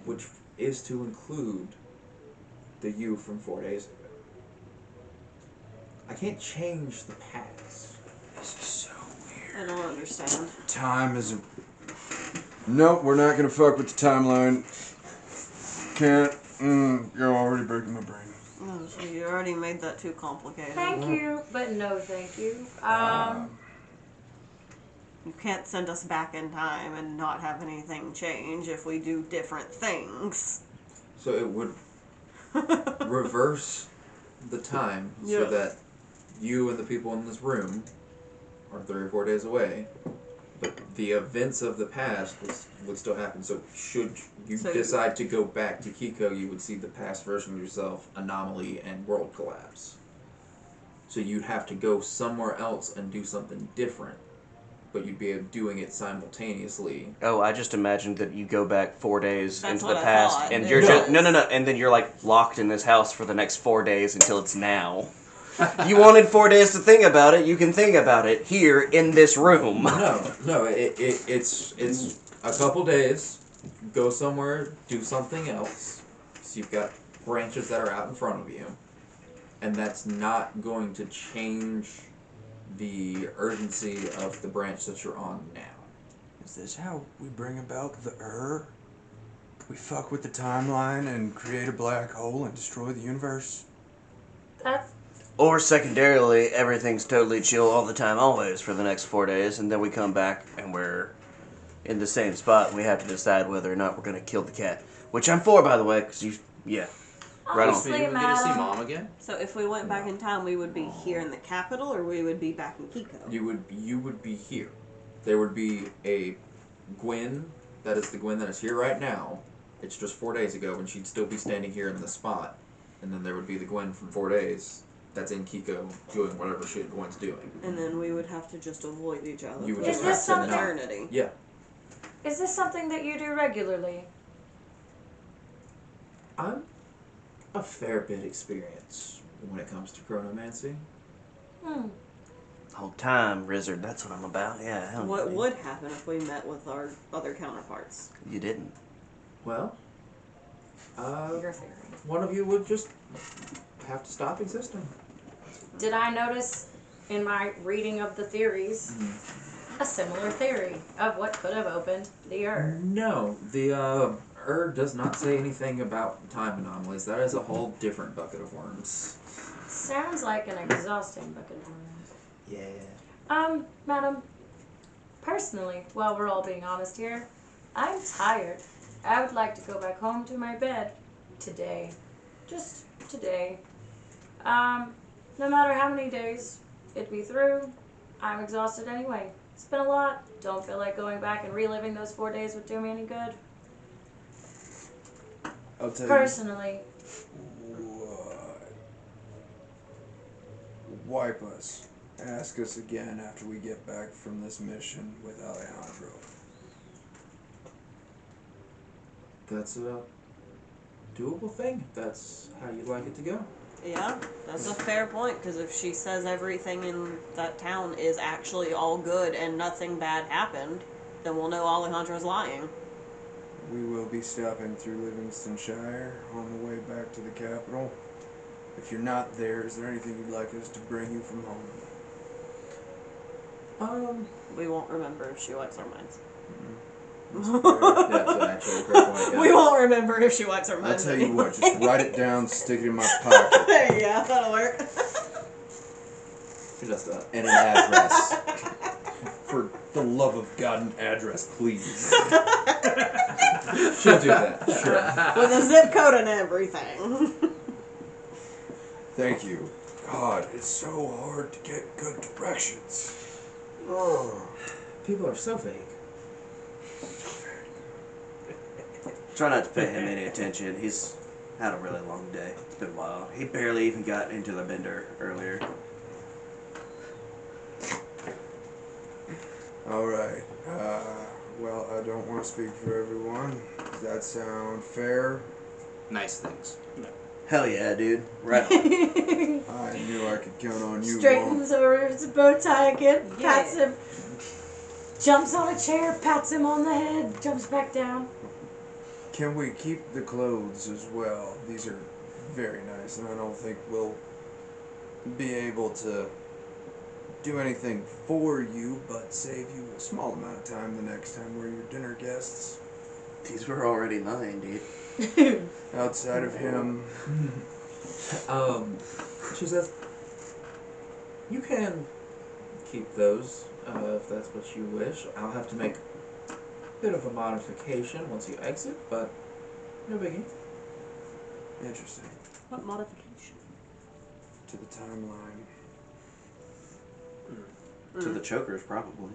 which is to include the you from 4 days ago. I can't change the past. This is so weird. I don't understand. Time isn't... Nope, we're not gonna fuck with the timeline. Can't. You're already breaking my brain. Oh, so you already made that too complicated. Thank you, but no thank you. You can't send us back in time and not have anything change if we do different things. So it would reverse the time so Yes. that you and the people in this room are 3 or 4 days away, but the events of the past would still happen. So should you So decide to go back to Kiko, you would see the past version of yourself, anomaly, and world collapse. So you'd have to go somewhere else and do something different, but you'd be doing it simultaneously. Oh, I just imagined that you go back 4 days That's into what the I past, thought. and It you're just was. no, and then you're like locked in this house for the next 4 days until it's now. You wanted 4 days to think about it. You can think about it here in this room. No, it's a couple days, go somewhere, do something else. So you've got branches that are out in front of you, and that's not going to change the urgency of the branch that you're on now. Is this how we bring about the We fuck with the timeline and create a black hole and destroy the universe? That's Or secondarily, everything's totally chill all the time, always, for the next 4 days, and then we come back and we're in the same spot, and we have to decide whether or not we're gonna kill the cat. Which I'm for, by the way, because yeah. Right on. honestly, So you get to see madam. mom again? So if we went back in time, we would be here in the capital, or we would be back in Kiko. You would be here. There would be a Gwen. That is the Gwen that is here right now. It's just 4 days ago, and she'd still be standing here in the spot. And then there would be the Gwen from 4 days that's in Kiko doing whatever shit Gwen's doing. And then we would have to just avoid each other You would for just the have rest to of not- eternity. Yeah. Is this something that you do regularly? I'm a fair bit experienced when it comes to chronomancy. Hmm. Whole time, Rizzard, that's what I'm about. Yeah, hell What yeah. would happen if we met with our other counterparts? You didn't. Well, Your theory. one of you would just have to stop existing. Did I notice in my reading of the theories a similar theory of what could have opened the Ur? No, the does not say anything about time anomalies. That is a whole different bucket of worms. Sounds like an exhausting bucket of worms. Yeah. Madam, personally, while we're all being honest here, I'm tired. I would like to go back home to my bed today. Just today. No matter how many days it'd be through, I'm exhausted anyway. It's been a lot. Don't feel like going back and reliving those 4 days would do me any good. I'll tell Personally. you what. Wipe us. Ask us again after we get back from this mission with Alejandro. That's a doable thing. If that's how you'd like it to go. Yeah, that's a fair point, because if she says everything in that town is actually all good and nothing bad happened, then we'll know Alejandro's lying. We will be stopping through Livingstonshire on the way back to the capital. If you're not there, is there anything you'd like us to bring you from home? We won't remember if she wipes our minds. That's actually a great point. Yeah. We won't remember if she wipes our I'll minds. tell you what, just write it down, stick it in my pocket, There you go, that'll work. Who does that? and an address. For the love of God, an address, please. She'll do that. Sure. With a zip code and everything. Thank you. God, it's so hard to get good directions. People are so vague. Try not to pay him any attention. He's had a really long day. It's been a while. He barely even got into the bender earlier. Alright, well, I don't want to speak for everyone. Does that sound fair? Nice things. Hell yeah, dude. Right on. I knew I could count on you, Mom. Straightens over his bow tie again, Yeah. pats him, jumps on a chair, pats him on the head, jumps back down. Can we keep the clothes as well? These are very nice, and I don't think we'll be able to do anything for you, but save you a small amount of time the next time we're your dinner guests. These were already mine, dude. Outside of him, She says, you can keep those if that's what you wish. I'll have to make a bit of a modification once you exit, but no biggie. interesting. What modification? To the timeline, To the chokers, probably.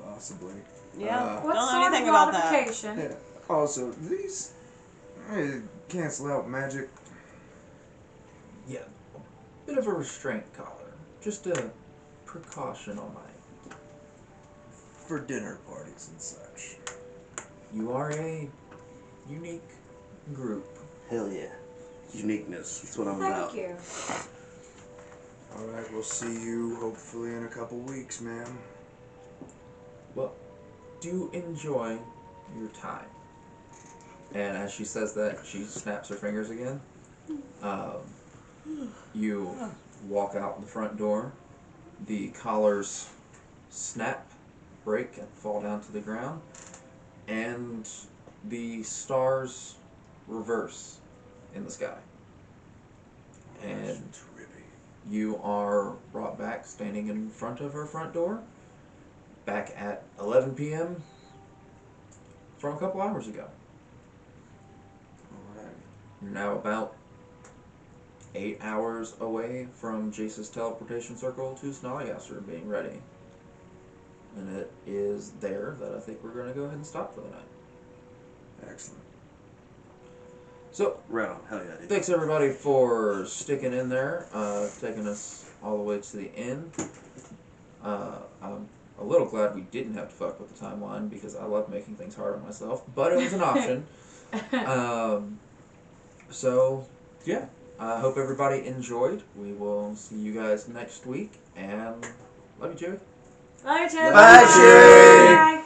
possibly. Yeah, What don't know sort anything of about that. modification? Yeah. Also, these cancel out magic. Yeah, a bit of a restraint collar. Just a precaution on my end. For dinner parties and such. You are a unique group. Hell yeah. Uniqueness. That's what I'm about. Thank you. Alright, we'll see you hopefully in a couple weeks, ma'am. Well, do enjoy your time. And as she says that, she snaps her fingers again. You walk out the front door. The collars snap, break, and fall down to the ground. And the stars reverse in the sky. And you are brought back standing in front of her front door, back at 11 p.m. from a couple hours ago. Alright. You're now about 8 hours away from Jace's teleportation circle to Snallygaster being ready. And it is there that I think we're going to go ahead and stop for the night. Excellent. So, Right on. Hell yeah, dude. thanks everybody for sticking in there, taking us all the way to the end. I'm a little glad we didn't have to fuck with the timeline because I love making things hard on myself, but it was an option. So, yeah, I hope everybody enjoyed. We will see you guys next week, and love you, Joey. Bye, Joey. Bye, Joey. Bye.